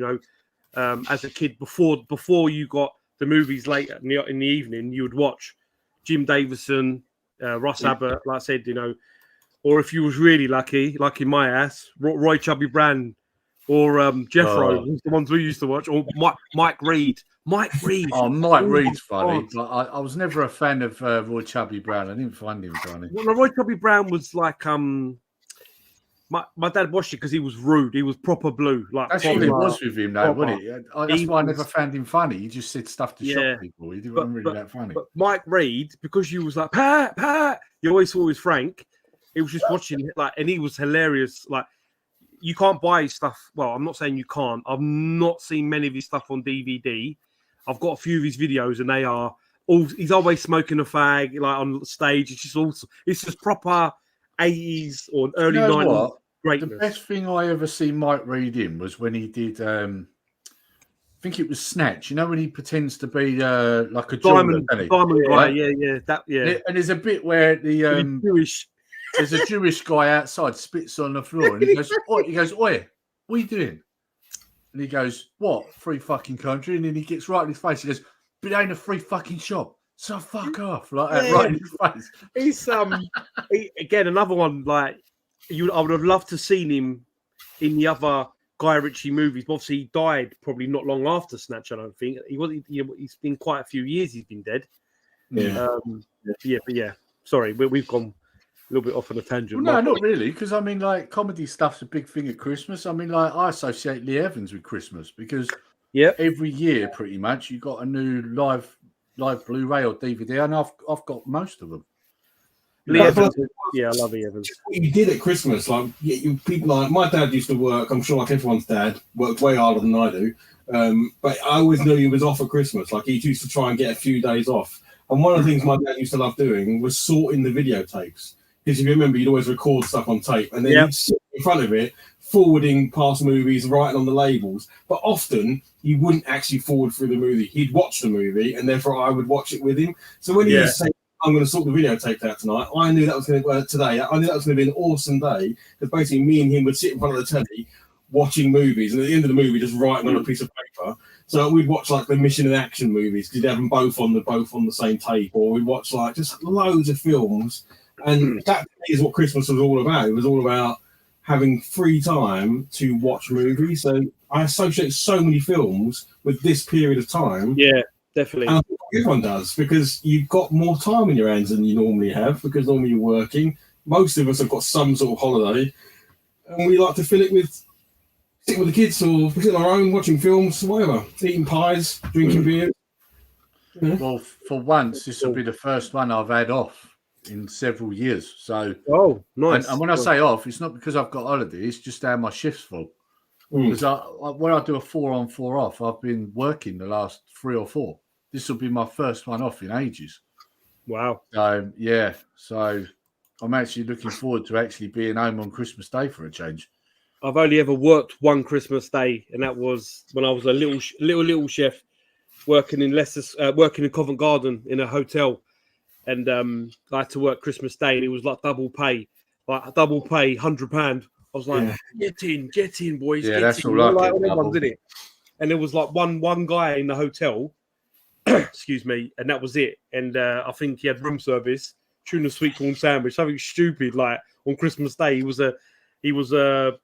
as a kid before you got the movies later in the evening. You would watch Jim Davison, Russ Abbott, like I said, or if you was really lucky, like in my ass, Roy Chubby Brand, or Jeffro, the ones we used to watch, or Mike Reed. Mike Reed. Oh, Mike Reed's funny. I was never a fan of Roy Chubby Brown. I didn't find him funny. Well, Roy Chubby Brown was like my dad watched it because he was rude. He was proper blue. That's what it was with him, though, wasn't it? That's why I never found him funny. He just said stuff to shock people. He wasn't really that funny. But Mike Reed, because you was like Pat, you always thought it was Frank. He was just watching it, and he was hilarious. Like, you can't buy his stuff. Well, I'm not saying you can't. I've not seen many of his stuff on DVD. I've got a few of his videos, and they are all. He's always smoking a fag, like on stage. It's just awesome. It's just proper 80s or early 90s. Greatness. The best thing I ever seen Mike Reed in was when he did. I think it was Snatch. When he pretends to be like a diamond guy. Right? Yeah. And there's a bit where the Jewish. There's a Jewish guy outside, spits on the floor, and he goes, "Oi, what are you doing?" And he goes, "What? Free fucking country?" And then he gets right in his face. He goes, "But it ain't a free fucking shop. So fuck off!" Like that, right in his face. He's again another one I would have loved to seen him in the other Guy Ritchie movies. But obviously, he died probably not long after Snatch. I don't think he's been quite a few years. He's been dead. Yeah. Sorry, we've gone a little bit off on a tangent. Well, no, not really, because comedy stuff's a big thing at Christmas. I associate Lee Evans with Christmas because every year pretty much you got a new live Blu-ray or DVD, and I've got most of them. Lee Evans, I love Lee Evans. What you did at Christmas, people like my dad used to work. I'm sure like everyone's dad worked way harder than I do, but I always knew he was off at Christmas. Like he used to try and get a few days off. And one of the things my dad used to love doing was sorting the videotapes. Because if you remember, you'd always record stuff on tape, and then you'd sit in front of it, forwarding past movies, writing on the labels. But often, he wouldn't actually forward through the movie. He'd watch the movie, and therefore I would watch it with him. So when he was saying, "I'm going to sort the videotape out tonight," I knew that was going to today. I knew that was going to be an awesome day because basically me and him would sit in front of the telly watching movies, and at the end of the movie, just writing on a piece of paper. So we'd watch like the Mission and Action movies because you'd have them both on the same tape, or we'd watch like just loads of films. And that is what Christmas was all about. It was all about having free time to watch movies. So I associate so many films with this period of time. Yeah, definitely. And I think everyone does because you've got more time in your hands than you normally have because normally you're working. Most of us have got some sort of holiday, and we like to fill it with sitting with the kids or sitting on our own, watching films, whatever, eating pies, drinking beer. Yeah. Well, for once, this will be the first one I've had off in several years. So, nice. And when I say off, it's not because I've got holiday. It's just how my shifts fall. Because when I do a 4-on-4 off, I've been working the last 3 or 4. This will be my first one off in ages. Wow. So I'm actually looking forward to actually being home on Christmas Day for a change. I've only ever worked one Christmas Day, and that was when I was a little chef working in Covent Garden in a hotel. And I had to work Christmas Day, and it was like double pay, £100. I was like, get in, boys. Yeah, get that's in. all I Like, everyone did it. And there was like one guy in the hotel, excuse me, and that was it. And I think he had room service, tuna sweet corn sandwich, something stupid like on Christmas Day. He was a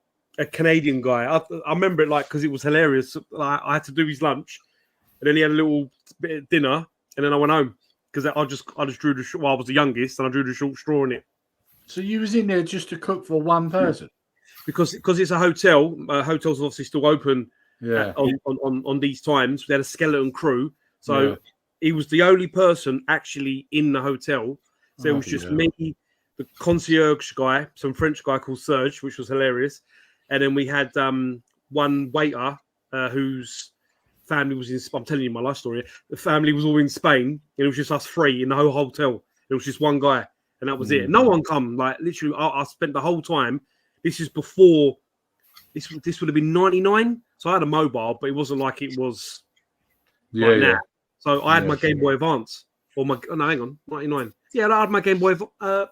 Canadian guy. I remember it because it was hilarious. I had to do his lunch, and then he had a little bit of dinner, and then I went home. Because I just drew the short. Well, I was the youngest, and I drew the short straw in it. So you was in there just to cook for one person? Because it's a hotel. Hotels are obviously still open. On these times, we had a skeleton crew, so he was the only person actually in the hotel. So it was just me, the concierge guy, some French guy called Serge, which was hilarious, and then we had one waiter who's family was in. I'm telling you my life story. The family was all in Spain, and it was just us three in the whole hotel. It was just one guy, and that was it. No one come. Like literally, I spent the whole time. This is before. This would have been 99. So I had a mobile, but it wasn't like it was. Now. So I had my Game Boy Advance, or my no, hang on, 99. Yeah, I had my Game Boy. A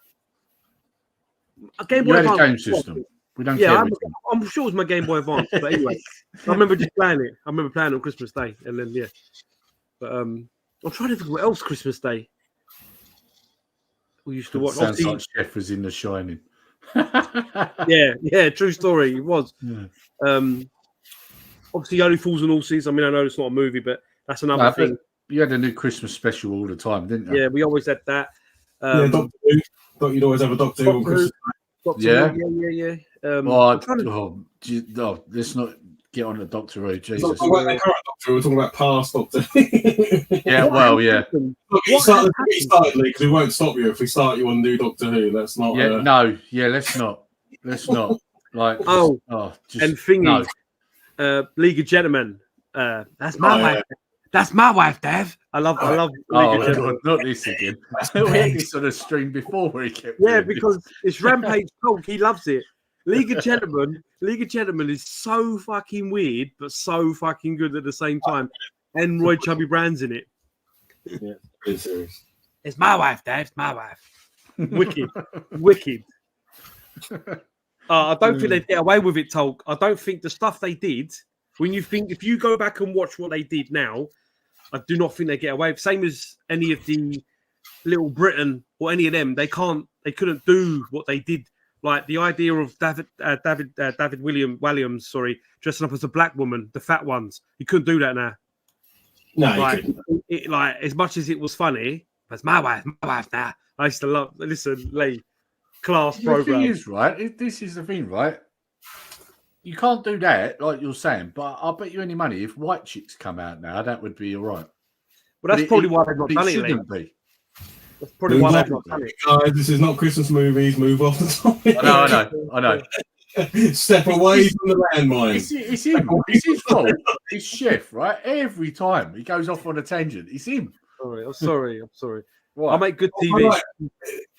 Game Boy Advance. A game system. We don't care. I'm sure it was my Game Boy Advance, but anyway, I remember just playing it. I remember playing it on Christmas Day, and then but I'm trying to think what else Christmas Day we used to watch. Sounds like Chef was in The Shining. yeah, true story. It was. Yeah. Obviously, Only Fools and Horses. I mean, I know it's not a movie, but that's another thing. You had a new Christmas special all the time, didn't you? Yeah, we always had that. Doctor Who. Thought you'd always have a Doctor Who on Christmas. Yeah. Yeah. Let's not get on to Doctor Who. Jesus. We're talking about the current Doctor Who. We're talking about past Doctor Who. Yeah, well, yeah. Look, you started, because we won't stop you if we start you on new Doctor Who. That's not. Let's not. Let's not. Like, and thingy, League of Gentlemen. That's my wife. That's my wife, Dave. I love League of Gentlemen. Not this again. We had this on a stream before where he kept. Because it's Rampage Talk. He loves it. League of Gentlemen is so fucking weird, but so fucking good at the same time. And Roy Chubby Brown's in it. Yeah, pretty serious. It's my wife, Dave. It's my wife. Wicked. I don't think they'd get away with it, Talk. I don't think the stuff they did. If you go back and watch what they did now, I do not think they get away. Same as any of the Little Britain or any of them, they couldn't do what they did. Like the idea of David Williams, dressing up as a black woman, the fat ones. You couldn't do that now. No, like as much as it was funny, that's my wife now. I used to listen, Lee, class program. The thing is, right? This is the thing, right? You can't do that, like you're saying, but I'll bet you any money if White Chicks come out now, that would be all right. Well, that's probably why they've not done it. Shouldn't be. That's probably why they've not done it. Guys, this is not Christmas movies. Move off the topic. I know. Step away from the landmine. It's him. It's his fault. It's Chef, right? Every time he goes off on a tangent, it's him. I'm sorry. Right. I make good TV. Right.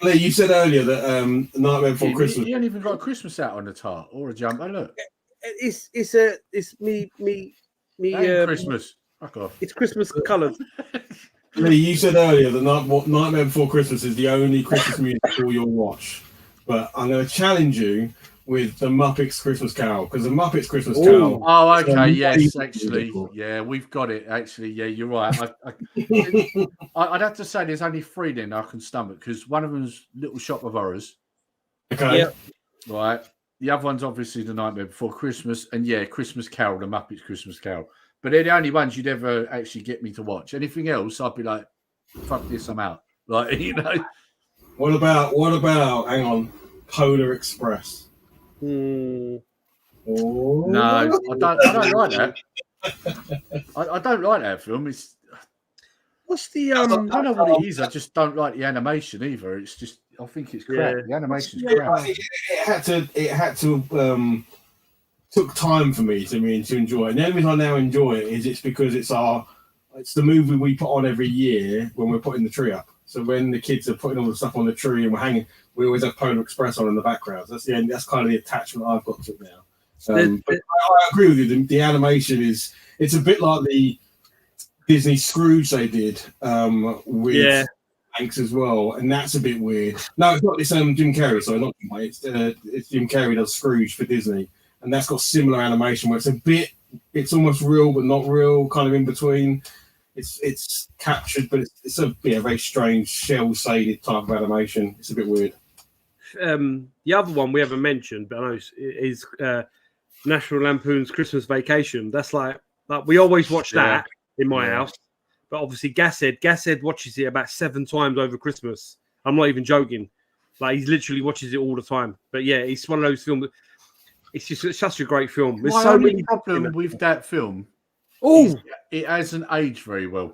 Lee, you said earlier that Nightmare Before Christmas. He ain't even got a Christmas hat on the tart or a jumper. Look, it's me. Christmas. Fuck off. It's Christmas coloured. Lee, you said earlier that Nightmare Before Christmas is the only Christmas musical you'll watch, but I'm going to challenge you with the Muppets Christmas Carol, because the Muppets Christmas Carol. Oh, okay, yes, actually, yeah, we've got it. Actually, yeah, you're right. I'd have to say there's only 3 then I can stomach, because one of them's Little Shop of Horrors. Okay. Yep. Right. The other one's obviously The Nightmare Before Christmas, and Christmas Carol, the Muppets Christmas Carol. But they're the only ones you'd ever actually get me to watch. Anything else, I'd be like, fuck this, I'm out. Like, you know. What about? Hang on, Polar Express. No, I don't like that. I don't like that film. It's what's the I don't know what it is. I just don't like the animation either. It's just I think it's crap. The animation's crap. It had to took time for me to enjoy it. And the only reason I now enjoy it is it's because it's the movie we put on every year when we're putting the tree up. So when the kids are putting all the stuff on the tree and we're hanging, we always have Polar Express on in the background. That's kind of the attachment I've got to it now. But I agree with you. The animation it's a bit like the Disney Scrooge they did with Hanks as well, and that's a bit weird. No, it's not. It's Jim Carrey. Sorry, not Jim Carrey. It's Jim Carrey does Scrooge for Disney, and that's got similar animation where it's almost real but not real, kind of in between. It's captured, but it's a very strange shell-shaded type of animation. It's a bit weird. The other one we haven't mentioned, but I know is National Lampoon's Christmas Vacation. That's like we always watch that in my house. But obviously, Gashead watches it about 7 times over Christmas. I'm not even joking. Like he literally watches it all the time. But yeah, it's one of those films. It's such a great film. There's so many problems with that film. It hasn't aged very well.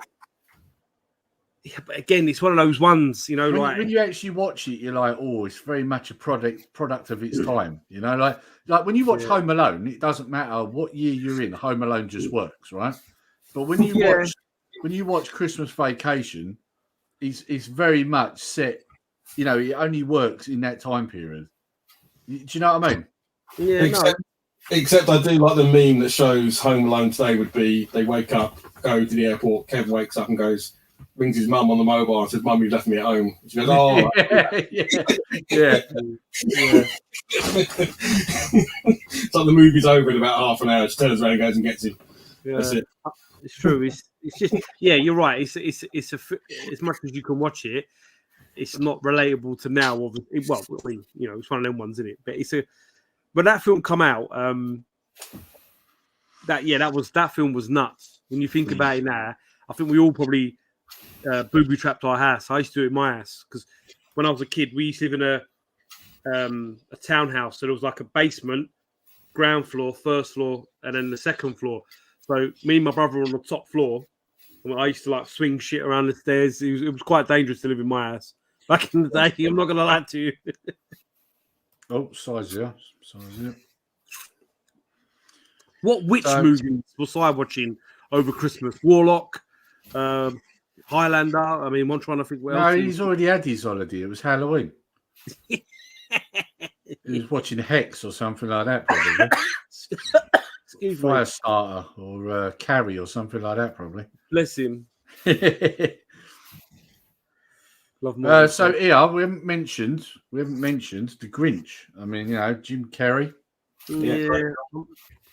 Yeah, but again, it's one of those ones, when you actually watch it, you're like, it's very much a product of its time. Like when you watch Home Alone, it doesn't matter what year you're in. Home Alone just works, right? But when you watch Christmas Vacation, it's very much set. You know, it only works in that time period. Do you know what I mean? Yeah, Except I do like the meme that shows Home Alone today would be they wake up, go to the airport, Kev wakes up and rings his mum on the mobile and says, "Mum, you left me at home." She goes, "Oh, yeah. It's like the movie's over in about half an hour. She turns around and goes and gets him. Yeah. That's it. It's true. It's just you're right. It's as much as you can watch it, it's not relatable to now. Well, it's one of them ones, isn't it? But when that film come out, that film was nuts. When you think about it now, I think we all probably booby trapped our house. I used to do it in my house because when I was a kid, we used to live in a townhouse. So there was like a basement, ground floor, first floor, and then the second floor. So me and my brother were on the top floor. And I used to like swing shit around the stairs. It was quite dangerous to live in my house back in the day. I'm not gonna lie to you. Oh, size, yeah. What movies was I watching over Christmas? Warlock, Highlander. I mean, I'm trying to think. No, he's already had his holiday. It was Halloween. He was watching Hex or something like that, probably. Excuse me. Firestarter or Carrie or something like that, probably. Bless him. Love so here we haven't mentioned the Grinch. I mean, Jim Carrey. Yeah,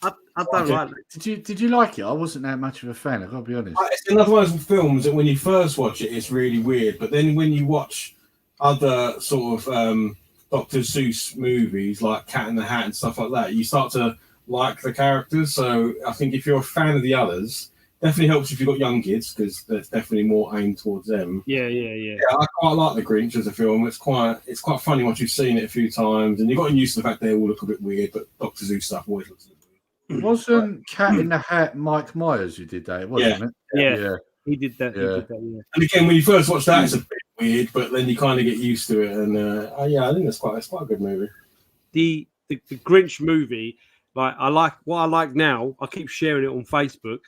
I don't like it. Did you like it? I wasn't that much of a fan. I gotta be honest. It's another one of those films that when you first watch it, it's really weird, but then when you watch other sort of Dr. Seuss movies like Cat in the Hat and stuff like that, you start to like the characters. So I think if you're a fan of the others, definitely helps if you've got young kids because there's definitely more aimed towards them. Yeah. I quite like The Grinch as a film. It's quite funny once you've seen it a few times, and you've gotten used to the fact they all look a bit weird. But Dr. Seuss stuff always looks a bit weird. Wasn't Cat in the Hat Mike Myers who did that? Wasn't it? Yeah. He did that. Yeah. And again, when you first watch that, it's a bit weird, but then you kind of get used to it. And I think it's quite a good movie. The Grinch movie, what I like now. I keep sharing it on Facebook.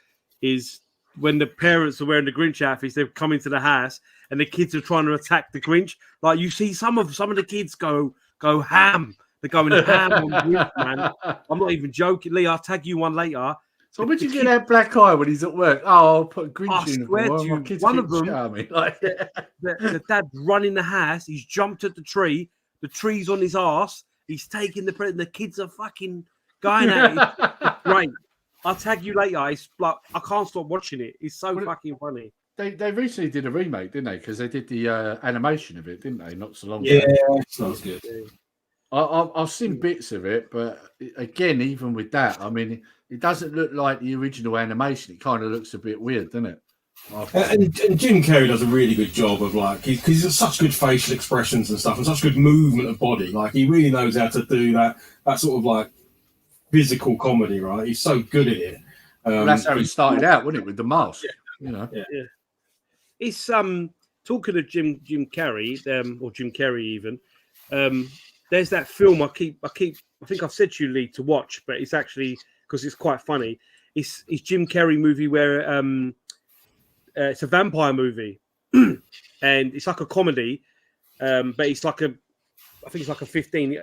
Is when the parents are wearing the Grinch outfits, they've come into the house and the kids are trying to attack the Grinch. Like you see some of the kids go ham. They're going ham on Grinch, man. I'm not even joking. Lee, I'll tag you one later. So where'd you get that black eye when he's at work? Oh, I'll put a Grinch uniform. My kids one of them, like the dad running the house. He's jumped at the tree. The tree's on his ass. He's taking the present. The kids are fucking going at it. Right. I'll tag you later. It's like I can't stop watching it. It's so fucking funny. They recently did a remake, didn't they? Because they did the animation of it, didn't they? Not so long ago. Yeah, sounds good. I've seen bits of it, but again, even with that, I mean, it doesn't look like the original animation. It kind of looks a bit weird, doesn't it? And Jim Carrey does a really good job of because he's got such good facial expressions and stuff, and such good movement of body. Like he really knows how to do that sort of like physical comedy, right? He's so good at it. That's how he started out, wasn't it, with the mask? Yeah. It's talking of Jim Carrey, or Jim Carrey even. There's that film I think I've said to you, Lee, to watch, but it's actually because it's quite funny. It's Jim Carrey movie where it's a vampire movie, and it's like a comedy, but it's like I think it's like a 15.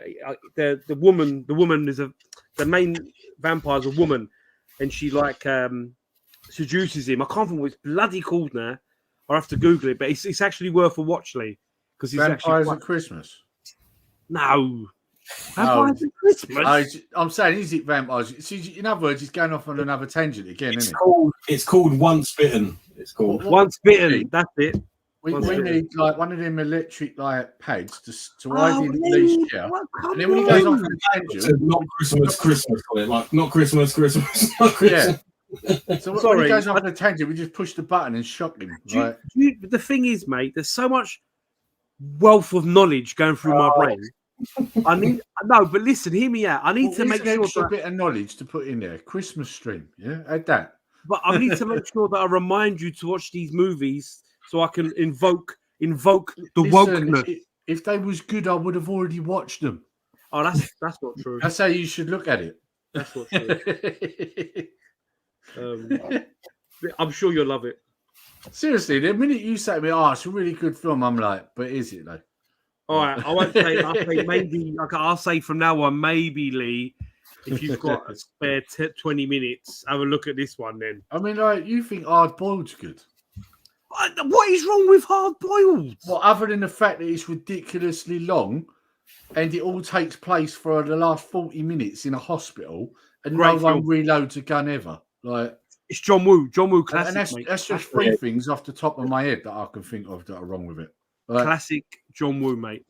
The woman is the main vampire is a woman, and she seduces him. I can't think what it's bloody called now. I'll have to Google it, but it's actually worth a watch, Lee, because it's Vampires at Christmas. No, Vampires at Christmas. I'm saying, is it vampires? See, in other words, he's going off on another tangent again, isn't it? It's called Once Bitten. It's called Once Bitten. That's it. We need like one of them electric pads to ride in the chair. And then when he goes off on a tangent, not Christmas, like not Christmas, not Christmas. Yeah. So when he goes off on a tangent, we just push the button and shock him. Right? The thing is, mate, there's so much wealth of knowledge going through my brain. But listen, hear me out. I need to make sure extra bit of knowledge to put in there. Christmas stream, yeah, add that. But I need to make sure that I remind you to watch these movies so I can invoke the wokeness. If they was good, I would have already watched them. Oh, that's not true. That's how you should look at it. That's not true. I'm sure you'll love it. Seriously, the minute you say to me, "Oh, it's a really good film," I'm like, "But is it though?" All right, I won't say. I'll say maybe. Like, I'll say from now on, maybe Lee, if you've got a spare 20 minutes, have a look at this one. Then I mean, like, you think Hard Boiled's good? What is wrong with Hard Boiled? Well, other than the fact that it's ridiculously long, and it all takes place for the last 40 minutes in a hospital, and Great no one film. reloads a gun ever. Like, it's John Woo classic, and that's, mate. that's just three things off the top of my head that I can think of that are wrong with it. Like, classic John Woo, mate.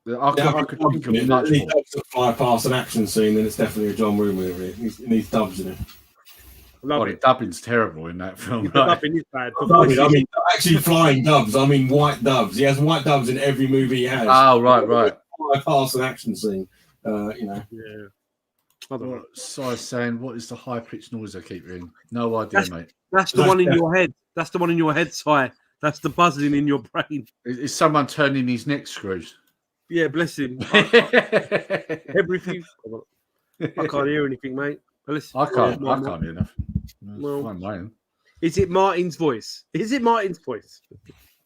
I could think of much He more. does fly past an action scene, then it's definitely a John Woo movie. He needs dubs in it. The dubbing's terrible in that film. The dubbing is bad. I mean, actually flying doves. I mean, white doves. He has white doves in every movie he has. Oh, right. Fly past an action scene. Yeah. So I was saying, what is the high pitched noise I keep hearing? No idea, mate. That's the one in your head. That's the one in your head, Si. That's the buzzing in your brain. Is someone turning his neck screws? Yeah, bless him. Everything. I can't hear anything, mate. Listen, I can't hear nothing. Well, fine, mate. Is it Martin's voice? Is it Martin's voice?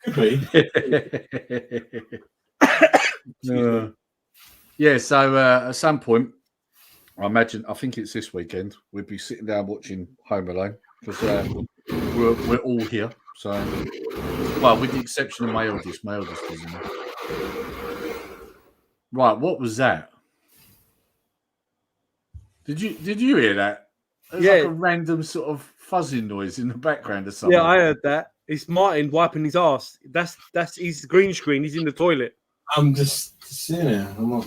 Could be. Yeah, so at some point, I think it's this weekend, we'd be sitting down watching Home Alone because we're all here. So, well, with the exception of my eldest isn't there. Right, what was that? Did you hear that? There's like a random sort of fuzzing noise in the background or something. Yeah, I heard that. It's Martin wiping his ass. That's his green screen. He's in the toilet. I'm just sitting there. I'm not.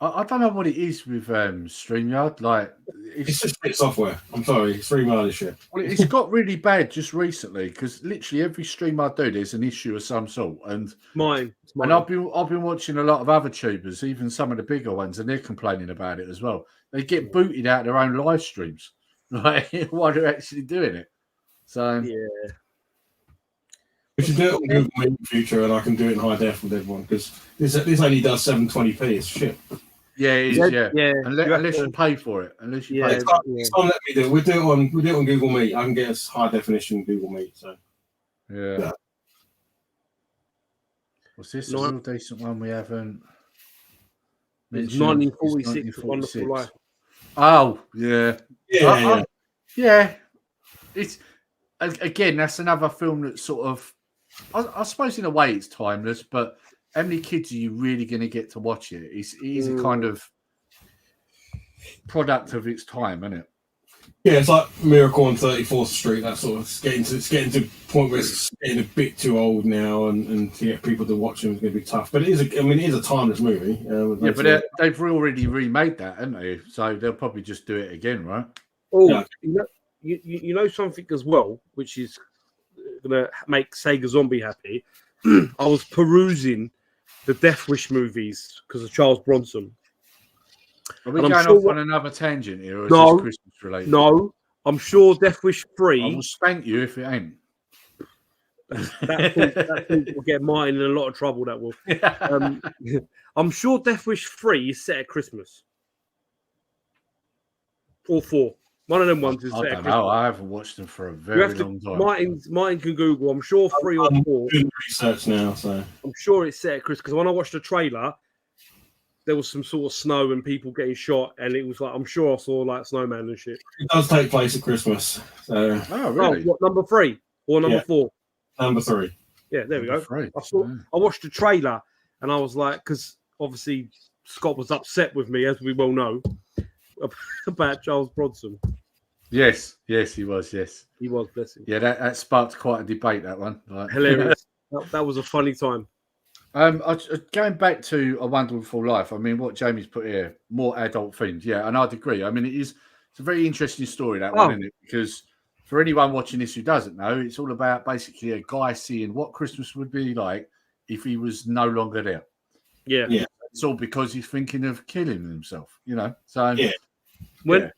I don't know what it is with StreamYard. Like, it's just shit software. I'm sorry, StreamYard is shit. Well, it's got really bad just recently because literally every stream I do, there's an issue of some sort. And mine. And I've been watching a lot of other tubers, even some of the bigger ones, and they're complaining about it as well. They get booted out their own live streams, like while they're actually doing it. So yeah. We should do it on Google Meet in the future, and I can do it in high def with everyone because this only does 720p. It's shit. Yeah, it is. Yeah. Unless you you pay for it. Unless you pay. It's let me do it. We'll do it on Google Meet. I can get us high definition Google Meet. So yeah. What's this? A real decent one we haven't. It's 1946. Wonderful Life. Oh yeah. Yeah. It's again. That's another film that sort of. I suppose in a way it's timeless, but how many kids are you really going to get to watch it? It is a kind of product of its time, isn't it? Yeah, it's like Miracle on 34th Street. That sort of it's getting to the point where it's getting a bit too old now, and to get people to watch them is going to be tough. But it is a timeless movie. Yeah, but they've already remade that, haven't they? So they'll probably just do it again, right? Oh, yeah. You know something as well, which is going to make Sega Zombie happy. I was perusing the Death Wish movies because of Charles Bronson. Are we going off on another tangent here, or is this Christmas related? No, I'm sure Death Wish 3. I will spank you if it ain't. That will get Martin in a lot of trouble. That will. I'm sure Death Wish 3 is set at Christmas. Or 4. One of them ones is set at Christmas. I haven't watched them for a very long time. Martin can Google. I'm sure 3 or 4. Doing research now, so I'm sure it's set at Christmas because when I watched the trailer, there was some sort of snow and people getting shot, and it was like I'm sure I saw like snowman and shit. It does take place at Christmas. So. Oh, really? What, number 3 or number 4? Number 3. Yeah, there we go. 3. I watched the trailer and I was like, because obviously Scott was upset with me, as we well know, about Charles Bronson. Yes, he was. Yes, he was. Bless him. Yeah, that sparked quite a debate. That one, like, hilarious. That was a funny time. Going back to A Wonderful Life, I mean, what Jamie's put here, more adult themes. Yeah, and I'd agree. I mean, it's a very interesting story, that one, isn't it? Because for anyone watching this who doesn't know, it's all about basically a guy seeing what Christmas would be like if he was no longer there. Yeah. It's all because he's thinking of killing himself, you know? So, When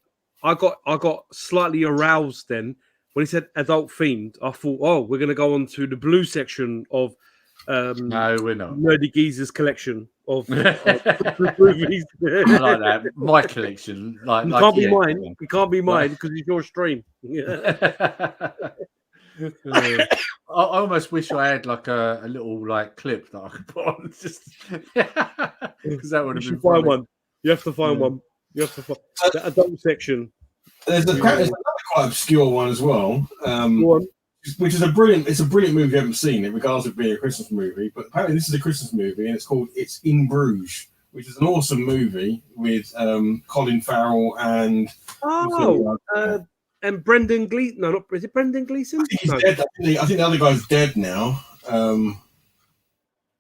I got slightly aroused then, when he said adult themed, I thought, oh, we're going to go on to the blue section of no, we're not. Nerdy Geezer's collection of movies. I like that. My collection. It can't be mine. It can't be mine because it's your stream. I almost wish I had like a little like clip that I could put on, just because that would have been find funny. one. You have to find one. You have to find the adult section. There's another quite obscure one as well, which is a brilliant. It's a brilliant movie if you haven't seen it, regardless of being a Christmas movie. But apparently, this is a Christmas movie, and it's called "It's in Bruges," which is an awesome movie with Colin Farrell and and Brendan Gleeson. No, not is it Brendan Gleeson? I think he's dead. I think the other guy's dead now.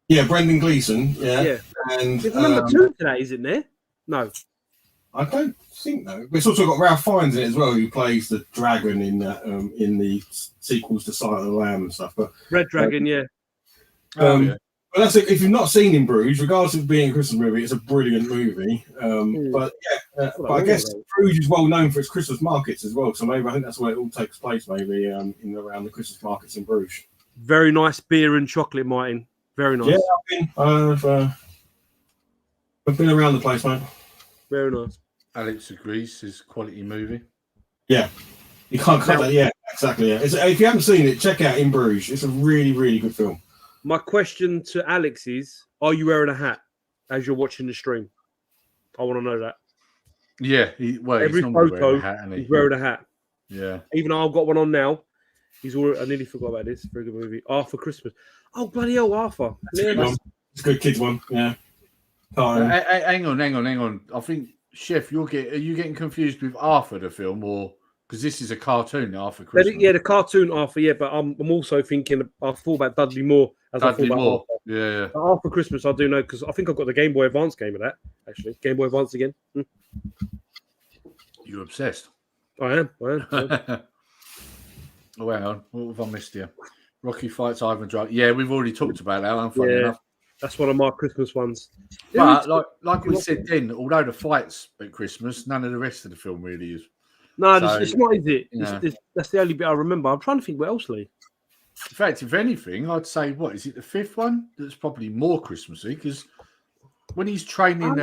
Yeah, Brendan Gleeson. Yeah. And it's number 2 today, isn't there? No. I don't think though. But it's also got Ralph Fiennes in it as well, who plays the dragon in the sequels to Silence of the Lamb and stuff. But Red Dragon, yeah. But that's it. If you've not seen In Bruges, regardless of being a Christmas movie, it's a brilliant movie. But but I guess Bruges is well known for its Christmas markets as well. So maybe I think that's where it all takes place. Maybe in around the Christmas markets in Bruges. Very nice beer and chocolate, Martin. Very nice. Yeah, I've been around the place, mate. Very nice. Alex agrees. It's a quality movie. Yeah, you can't cut that. Yeah, exactly. Yeah, if you haven't seen it, check out In Bruges. It's a really, really good film. My question to Alex is: are you wearing a hat as you're watching the stream? I want to know that. Yeah, every photo he's wearing a hat. Yeah, even though I've got one on now. He's already. I nearly forgot about this. Very good movie. Arthur Christmas. Oh bloody hell, Arthur! It's a good kids one. Yeah. Hang on. I think Chef, are you getting confused with Arthur the film, or because this is a cartoon Arthur Christmas? Yeah, the cartoon Arthur. Yeah, but I'm also thinking. I thought about Dudley Moore as I thought about Arthur. Yeah. Arthur Christmas, I do know because I think I've got the Game Boy Advance game of that. Actually, Game Boy Advance again. You're obsessed. I am. Oh, hang on. What have I missed here? Rocky fights Ivan Drago. Yeah, we've already talked about that. Funny enough. That's one of my Christmas ones. But like we said then, although the fights at Christmas, none of the rest of the film really is. No, it's not, is it? That's the only bit I remember. I'm trying to think what else, Lee. In fact, if anything, I'd say, what, is it the 5th one? That's probably more Christmassy, because when he's training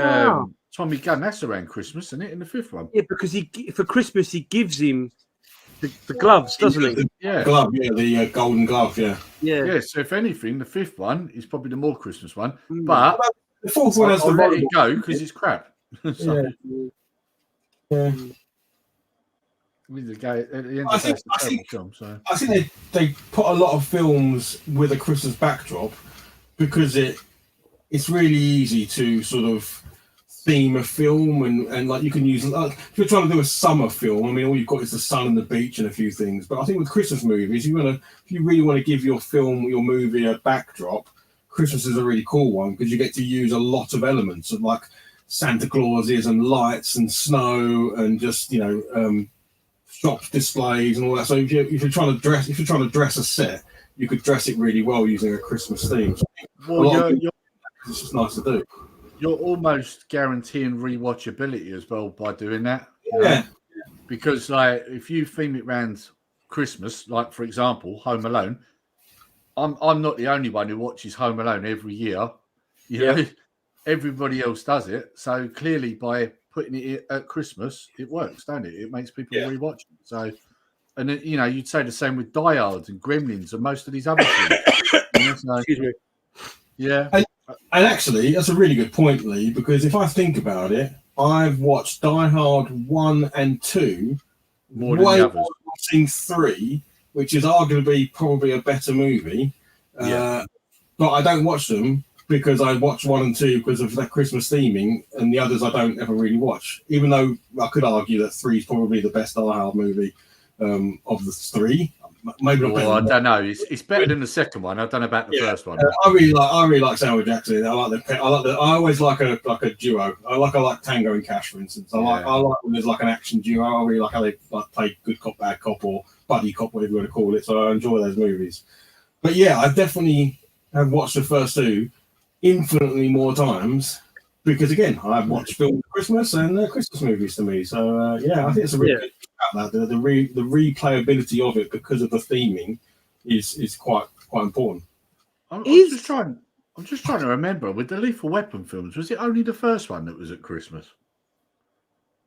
Tommy Gunn, that's around Christmas, isn't it, in the 5th one? Yeah, because for Christmas, he gives him the gloves, doesn't he? Yeah. Glove, the golden glove, yeah. Yeah, so if anything, the 5th one is probably the more Christmas one. But the 4th one has I'll let it go because it's crap. Yeah. With the guy, at the end of the day, it's a terrible film. So I think they put a lot of films with a Christmas backdrop because it's really easy to sort of theme a film and like you can use if you're trying to do a summer film. I mean, all you've got is the sun and the beach and a few things. But I think with Christmas movies, if you really want to give your movie a backdrop, Christmas is a really cool one because you get to use a lot of elements of like Santa Clauses and lights and snow and just shop displays and all that. So if you're trying to dress a set, you could dress it really well using a Christmas theme. So it's just nice to do. You're almost guaranteeing rewatchability as well by doing that. Yeah. Because like if you theme it around Christmas, like for example, Home Alone, I'm not the only one who watches Home Alone every year. You know, everybody else does it. So clearly by putting it at Christmas, it works, don't it? It makes people rewatch it. So, and then, you'd say the same with Die Hard and Gremlins and most of these other things. Excuse me. Yeah. And actually, that's a really good point, Lee, because if I think about it, I've watched Die Hard 1 and 2 more than the others. Watching 3, which is arguably probably a better movie. But I don't watch them because I watch 1 and 2 because of that Christmas theming, and the others I don't ever really watch. Even though I could argue that 3 is probably the best Die Hard movie of the 3. Maybe not. I don't know. It's better than the second one. I don't know about the first one. I really like Samuel Jackson. I always like a duo. I like Tango and Cash, for instance. I like when there's like an action duo. I really like how they play good cop, bad cop, or buddy cop, whatever you want to call it. So I enjoy those movies. But yeah, I definitely have watched the first 2 infinitely more times because again, I've watched films at Christmas and they're Christmas movies to me. So I think it's a really good about that. The replayability of it because of the theming is quite important. I'm just trying I'm just trying to remember with the Lethal Weapon films. Was it only the first one that was at Christmas?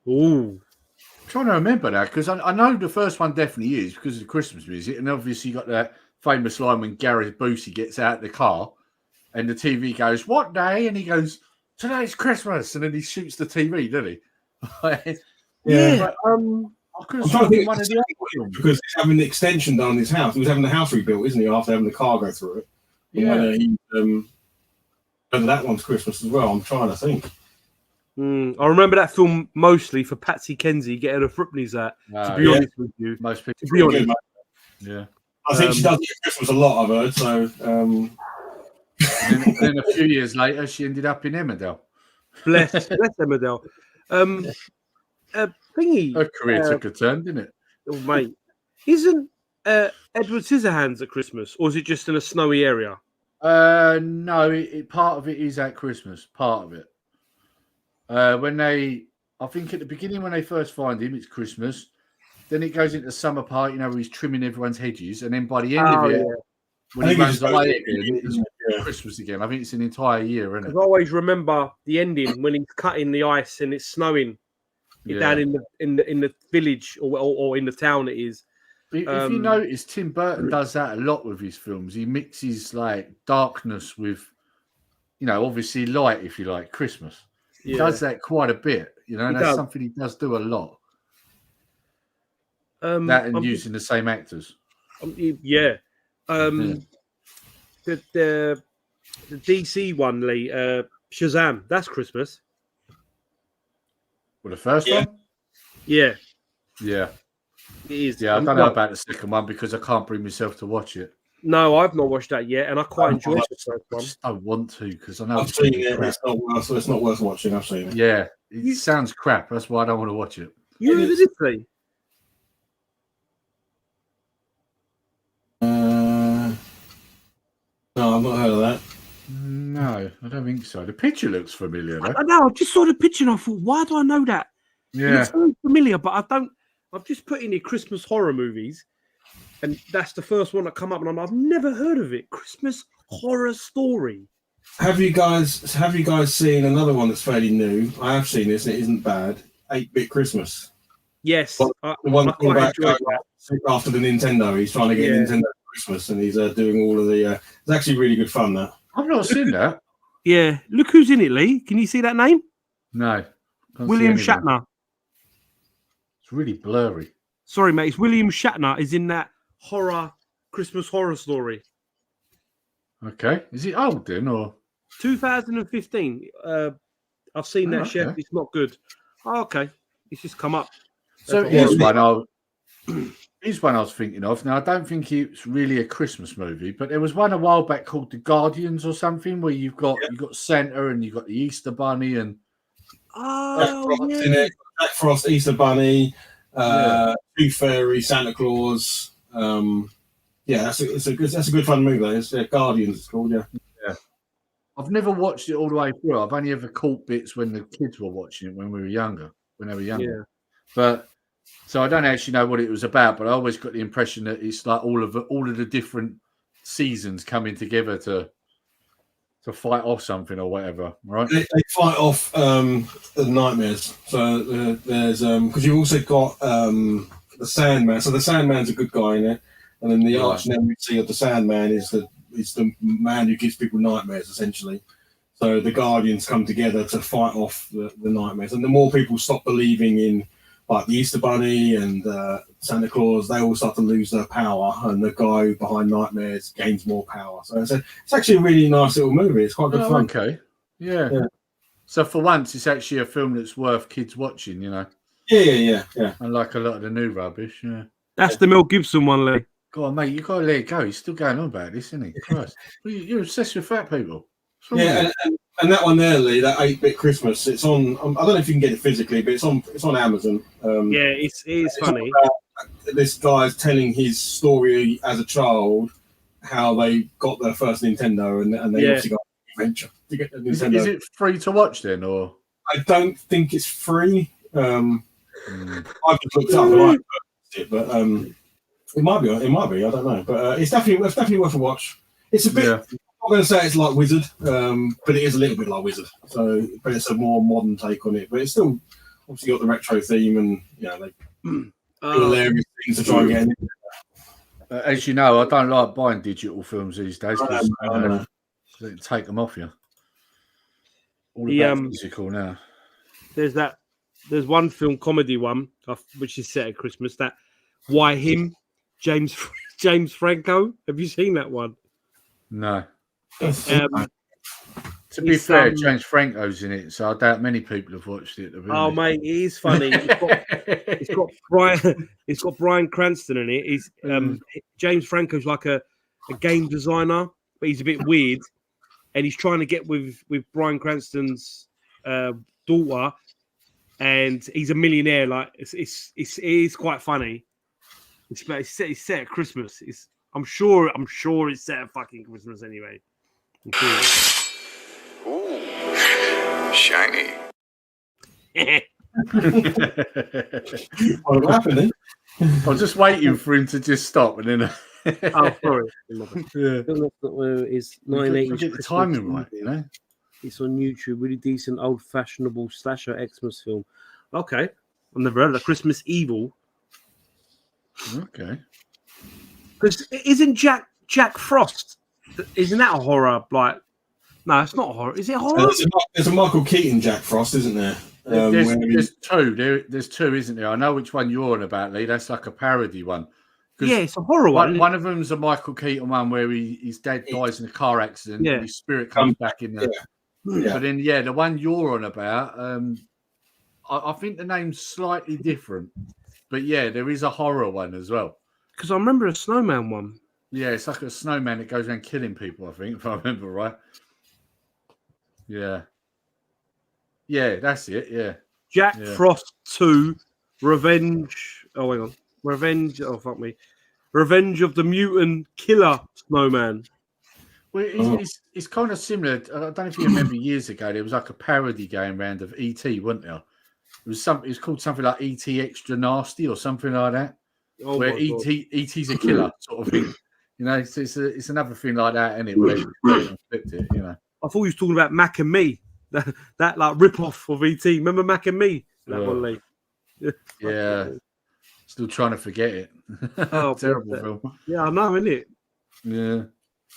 Ooh. I'm trying to remember that because I know the first one definitely is because of the Christmas music, and obviously you got that famous line when Gary Busey gets out of the car and the TV goes, "What day?" and he goes, "Today's Christmas," and then he shoots the TV, doesn't he? Yeah. But, I could I'm have trying to sworn think one of the other films. because he's having the extension done on his house. He was having the house rebuilt, isn't he? After having the car go through it. Yeah. And that one's Christmas as well. I'm trying to think. I remember that film mostly for Patsy Kenzie getting her Fripneys at. To be honest with you, most people. To be honest, yeah. I think she does get Christmas a lot, I've heard. So, and then a few years later, she ended up in Emmerdale. Bless Emmerdale. Thingy. Her career took a turn, didn't it? Oh, mate. Isn't Edward Scissorhands at Christmas, or is it just in a snowy area? No, part of it is at Christmas. Part of it. I think at the beginning when they first find him, it's Christmas. Then it goes into summer part, where he's trimming everyone's hedges, and then by the end of it, when he runs away again, it's Christmas again. I think it's an entire year, isn't it? I always remember the ending when he's cutting the ice and it's snowing down in the village or in the town. It is. If you notice, Tim Burton does that a lot with his films. He mixes like darkness with, obviously light, if you like, Christmas. He does that quite a bit. That's something he does do a lot. That and using the same actors. The DC one, Lee, Shazam, that's Christmas. Well, the first one? Yeah. Yeah. It is. Yeah, I don't know about the second one because I can't bring myself to watch it. No, I've not watched that yet, and I quite enjoyed the first one. I just don't want to because I know I've seen it. It's not worth watching. I've seen it. Yeah, it sounds crap. That's why I don't want to watch it. You heard of this? No, I've not heard of that. No, I don't think so. The picture looks familiar, though. I know. I just saw the picture and I thought, why do I know that? Yeah, it looks very familiar, but I don't. I've just put in the Christmas horror movies, and that's the first one that come up, and I've never heard of it. Christmas Horror Story. Have you guys seen another one that's fairly new? I have seen this, and it isn't bad. 8-Bit Christmas. Yes, the one after the Nintendo. He's trying to get Nintendo for Christmas, and he's doing all of the. It's actually really good fun. That I've not seen that. Yeah, look who's in it, Lee. Can you see that name? No, William Shatner. It's really blurry. Sorry, mate. It's William Shatner is in that Christmas Horror Story. Okay, is it old then or 2015? I've seen that, Chef. It's not good. Oh, okay, it's just come up. So here's one I was thinking of. Now I don't think it's really a Christmas movie, but there was one a while back called The Guardians or something, where you've got Santa and you've got the Easter Bunny and Jack Frost, Easter Bunny, Tooth Fairy, Santa Claus. That's a good fun movie. It's Guardians. It's called. Yeah. I've never watched it all the way through. I've only ever caught bits when the kids were watching it when they were younger. Yeah. But so I don't actually know what it was about, but I always got the impression that it's like all of the different seasons coming together to fight off something or whatever, right? They fight off the nightmares. So there's because you've also got the Sandman. So the Sandman's a good guy in it, and then the arch nemesis of the Sandman is the man who gives people nightmares, essentially. So the Guardians come together to fight off the nightmares, and the more people stop believing in like the Easter Bunny and Santa Claus, they all start to lose their power, and the guy behind nightmares gains more power. So it's actually a really nice little movie. It's quite good fun. Okay, yeah. So for once, it's actually a film that's worth kids watching. Yeah. Unlike a lot of the new rubbish. Yeah, that's the Mel Gibson one, Lee. Go on, mate. You got to let it go. He's still going on about this, isn't he? Christ, you're obsessed with fat people. Yeah, and that one there, Lee, that 8-Bit Christmas, it's on. I don't know if you can get it physically, but it's on Amazon. It is funny. This guy's telling his story as a child, how they got their first Nintendo, and they obviously got an adventure to get the Nintendo. Is it free to watch then, or? I don't think it's free. I've just looked up and I purchased it, but it might be. I don't know, but it's definitely worth a watch. It's a bit. I'm going to say it's like Wizard, but it is a little bit like Wizard. So, but it's a more modern take on it. But it's still obviously got the retro theme, and they do hilarious things to try and get in. As you know, I don't like buying digital films these days because they take them off you. All about physical now. There's one film, comedy one, which is set at Christmas. That Why Him, James Franco. Have you seen that one? No. To be fair, James Franco's in it, so I doubt many people have watched it. Oh, mate, it is funny. It's got Bryan Cranston in it. He's James Franco's like a game designer, but he's a bit weird, and he's trying to get with Bryan Cranston's daughter, and he's a millionaire. Like it is quite funny. It's set at Christmas. I'm sure it's set at fucking Christmas anyway. Ooh, shiny. What happened? I was just waiting for him to just stop, and then. Oh, sorry. Yeah. It's 1980s. Get the timing right, you know. It's on YouTube. Really decent, old-fashionable slasher Xmas film. Okay, I've never heard of Christmas Evil. Okay. Because isn't Jack Frost? Isn't that a horror? Like, no, it's not horror. Is it horror? There's a Michael Keaton Jack Frost, isn't there? There's two. There's two, isn't there? I know which one you're on about, Lee. That's like a parody one. Yeah, it's a horror one. One of them's a Michael Keaton one where his dad dies in a car accident. Yeah. And his spirit comes back in there. Yeah. But then, the one you're on about, I think the name's slightly different. But yeah, there is a horror one as well. Because I remember a snowman one. Yeah, it's like a snowman that goes around killing people, I think, if I remember right. Yeah. Yeah, that's it, yeah. Jack Frost 2, Revenge. Oh, hang on. Revenge. Oh, fuck me. Revenge of the Mutant Killer Snowman. Well, it's kind of similar. I don't know if you remember years ago, there was like a parody going around of E.T., wasn't there? It was called something like E.T. Extra Nasty or something like that. Oh, where E.T.'s a killer sort of thing. You know, it's another thing like that, isn't it? Where they flipped it, you know. I thought he was talking about Mac and Me. That like rip-off of E.T. Remember Mac and Me? That one, Lee. Yeah. Still trying to forget it. Oh, terrible film. Yeah, I know, isn't it? Yeah.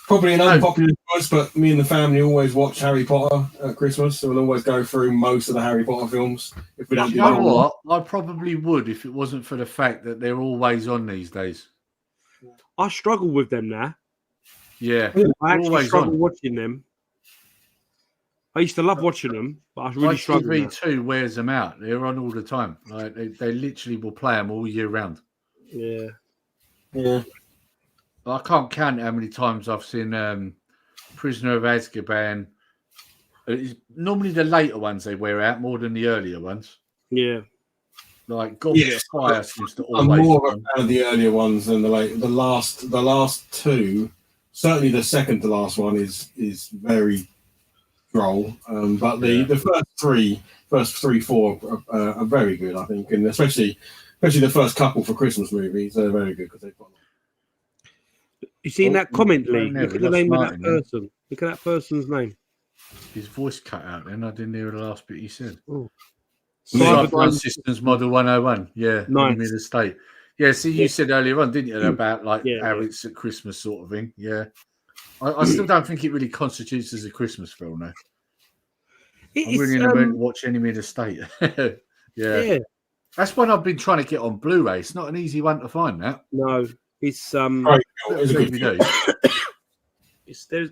Probably an unpopular choice, but me and the family always watch Harry Potter at Christmas, so we'll always go through most of the Harry Potter films. If we don't You know what? I probably would if it wasn't for the fact that they're always on these days. I struggle with them now. Yeah. I actually always struggle on. watching them. I used to love watching them, but I really struggle. TV2 wears them out. They're on all the time. Like they literally will play them all year round. Yeah. Yeah. I can't count how many times I've seen Prisoner of Azkaban. It's normally the later ones they wear out more than the earlier ones. Yeah. Like Goblet of Fire seems to always. I'm more of a fan of the earlier ones than the late. The last two, certainly the second to last one is very droll. But the first three, four are very good, I think, and especially the first couple for Christmas movies, they're very good because they've got. You seen that comment, Lee? no, Look at we the name of lost that Martin, person. Look at that person's name. His voice cut out then. I didn't hear the last bit he said. Oh. Cyberdyne Systems Model 101. Yeah. Nice. Mid estate. Yeah, see, you said earlier on, didn't you, about like how yeah. it's at Christmas sort of thing. Yeah. I still don't think it really constitutes as a Christmas film, though. I'm really in the mood to watch Enemy of the State. Yeah. That's one I've been trying to get on Blu-ray. It's not an easy one to find, that. No, it's it's there's,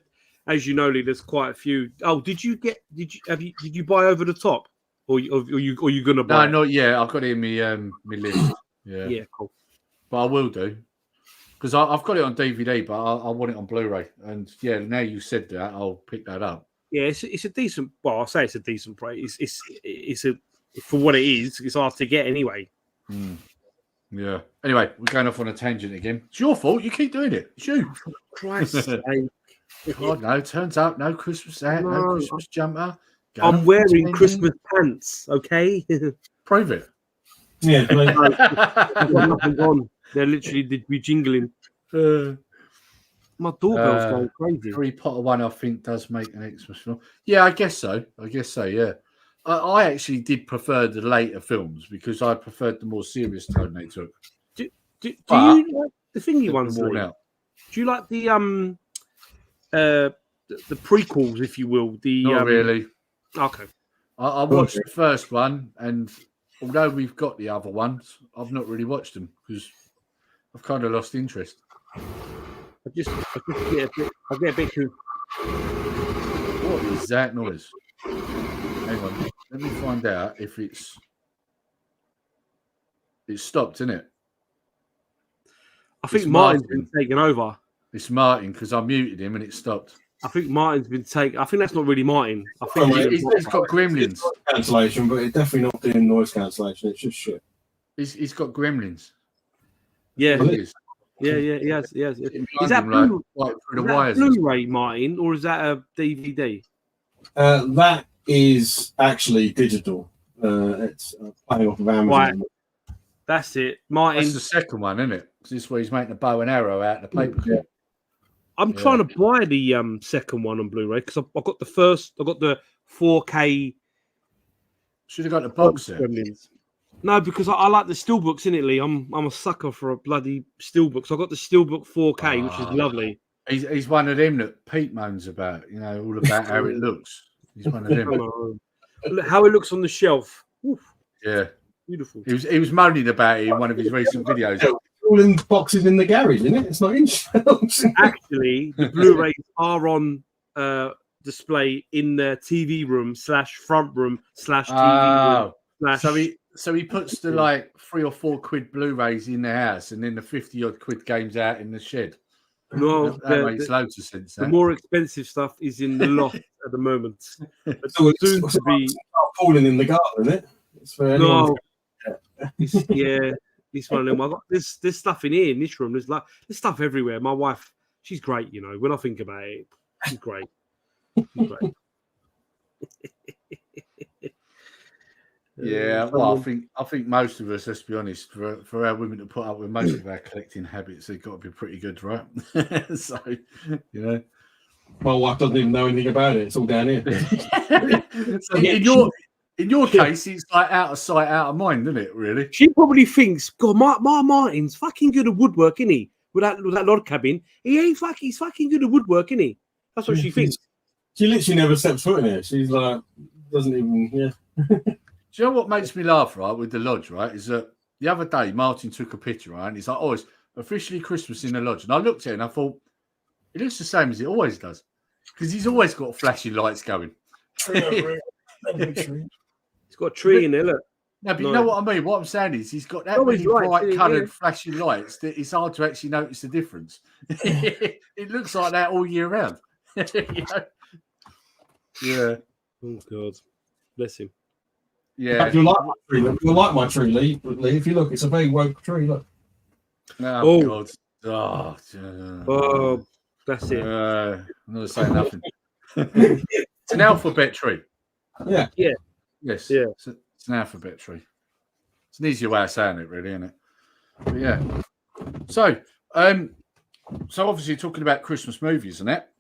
as you know, Lee, there's quite a few. Oh, did you buy Over the Top, or you gonna buy? No, not yet. I've got it in my list. Yeah, cool. But I will do because I've got it on DVD, but I want it on Blu-ray. And yeah, now you said that, I'll pick that up. Yeah, it's a decent. Well, I'll say it's a decent price. It's a for what it is. It's hard to get anyway. Yeah. Anyway, we're going off on a tangent again. It's your fault. You keep doing it. It's you. For Christ's sake. God, no. Turns out no Christmas hat, no Christmas jumper. I'm wearing Christmas pants. Okay. Prove it. Yeah. I've got nothing on. They're literally be jingling. My doorbell's going crazy. Harry Potter one, I think, does make an Xmas film. Yeah, I guess so. Yeah. I actually did prefer the later films because I preferred the more serious tone they took. Do you like the thingy ones? Out. Do you like the prequels, if you will? Not really. Okay. I watched the first one, and although we've got the other ones, I've not really watched them because I've kind of lost interest. I get a bit too. What is that noise? Hang on, let me find out if it's stopped, isn't it? I think Martin's been taken over. It's Martin because I muted him and it stopped. I think Martin's been taken. I think that's not really Martin. I think he's got gremlins. Cancellation, but it's definitely not doing noise cancellation. It's just shit. He's got gremlins. Yeah, he has. Is that Blu-ray, Martin, or is that a DVD? That is actually digital. It's playing off of Amazon. Right. That's it, Martin. That's the second one, isn't it? This is where he's making a bow and arrow out of the paperclip. I'm trying to buy the second one on Blu-ray because I got the first. I got the 4K. Should have got the box set. No, because I like the steelbooks, innit, Lee? I'm a sucker for a bloody steelbook. So I got the steelbook 4K, which is lovely. He's one of them that Pete moans about. All about how it looks. He's one of them. Look how it looks on the shelf. Oof. Yeah, beautiful. He was moaning about it in one of his recent videos. All in boxes in the garage, isn't it? It's not in shelves. Actually, the Blu-rays are on display in the TV room / front room / TV room. So he puts the like £3 or £4 Blu-rays in the house, and then the 50-odd quid games out in the shed. No, that makes loads of sense. The more expensive stuff is in the loft at the moment. It's soon to be falling in the garden, isn't it? It's for It's one of them. I got this stuff in here in this room. There's stuff everywhere. My wife, she's great. When I think about it, she's great. Yeah, well, I think most of us, let's be honest, for our women to put up with most of our collecting habits, they've got to be pretty good, right? So, my wife doesn't even know anything about it. It's all down here. So in your case, it's like out of sight, out of mind, isn't it? Really? She probably thinks, God, Martin's fucking good at woodwork, isn't he? With that log cabin, he's fucking good at woodwork, isn't he? That's what she thinks. She literally never steps foot in it. She's like, doesn't even, Do you know what makes me laugh, right, with the lodge, right, is that the other day Martin took a picture, right, and he's like, oh, it's officially Christmas in the lodge. And I looked at it and I thought, it looks the same as it always does. Because he's always got flashing lights going. He's got a tree in there, look. No, but you know what I mean? What I'm saying is he's got that many bright coloured flashing lights that it's hard to actually notice the difference. It looks like that all year round. Yeah. Oh, God. Bless him. Yeah. If you like my tree, Lee, if you look, it's a very woke tree, look. Oh, God. Oh, that's it. I'm not saying nothing. It's an alphabet tree. Yeah. Yes. Yeah. It's an alphabet tree. It's an easier way of saying it, really, isn't it? But yeah. So obviously talking about Christmas movies and that.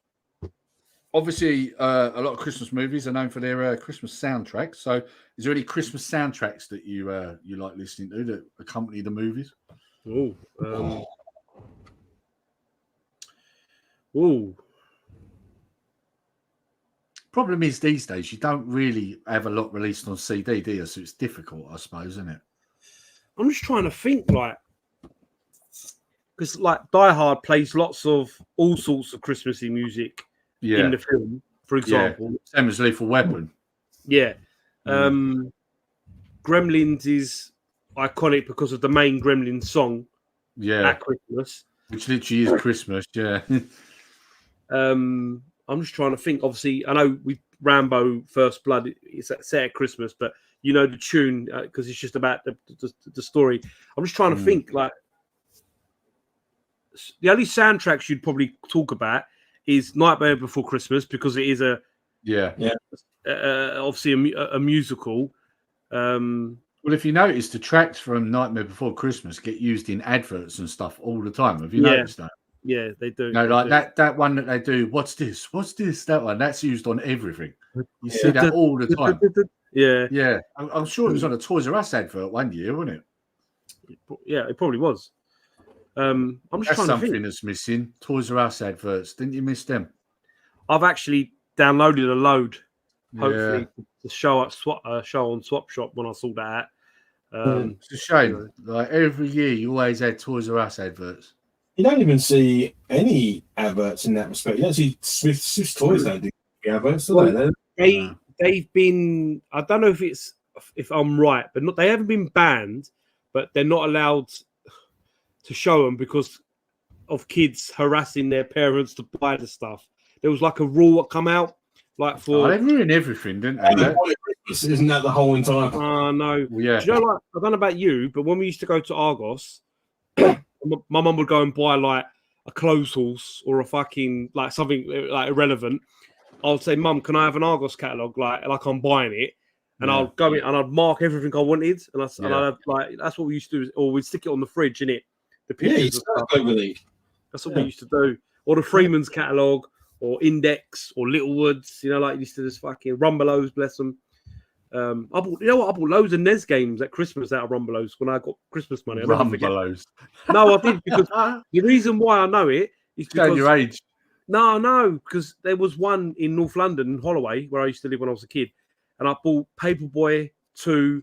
Obviously, a lot of Christmas movies are known for their Christmas soundtracks. So, is there any Christmas soundtracks that you like listening to that accompany the movies? Problem is these days you don't really have a lot released on CD, do you? So it's difficult, I suppose, isn't it? I'm just trying to think, because Die Hard plays lots of all sorts of Christmassy music. Yeah. In the film, for example. Same as Lethal Weapon. Yeah. Gremlins is iconic because of the main Gremlins song. Yeah. At Christmas. Which literally is Christmas, yeah. I'm just trying to think. Obviously, I know with Rambo First Blood, it's set at Christmas, but you know the tune because it's just about the story. I'm just trying to think, the only soundtracks you'd probably talk about is Nightmare Before Christmas because it is obviously a musical. Well, if you notice, the tracks from Nightmare Before Christmas get used in adverts and stuff all the time. Have you noticed that? Yeah, they do. No, they like do. that one that they do. What's this? What's this? That one. That's used on everything. You see that all the time. Yeah, yeah. I'm sure it was on a Toys R Us advert one year, wasn't it? Yeah, it probably was. I'm just That's trying to something think. that's missing. Toys R Us adverts. Didn't you miss them? I've actually downloaded a load, Yeah. hopefully, to show at show on Swap Shop when I saw that. It's a shame. Like every year, you always had Toys R Us adverts. You don't even see any adverts in that respect. You don't see Smith's Toys don't do adverts, do they? They've been. I don't know if I'm right, but they haven't been banned, but they're not allowed to show them because of kids harassing their parents to buy the stuff. There was like a rule that come out, like for they ruin everything, didn't they? Isn't that the whole entire? No. Well, yeah. Do you know, like, I don't know about you, but when we used to go to Argos, my mum would go and buy like a clothes horse or a fucking like something like irrelevant. I would say, Mum, can I have an Argos catalogue? Like I'm buying it. And I'll go in and I'd mark everything I wanted. And I'd have, like, that's what we used to do. Or we'd stick it on the fridge, innit? The pictures and stuff. That's what we used to do. Or the Freeman's catalogue, or Index, or Littlewoods. You know, like used to just fucking Rumbelows, bless them. I bought loads of NES games at Christmas out of Rumbelows when I got Christmas money. Rumbelows. No, I did, because the reason why I know it is because your age. No, because there was one in North London, in Holloway, where I used to live when I was a kid, and I bought Paperboy 2,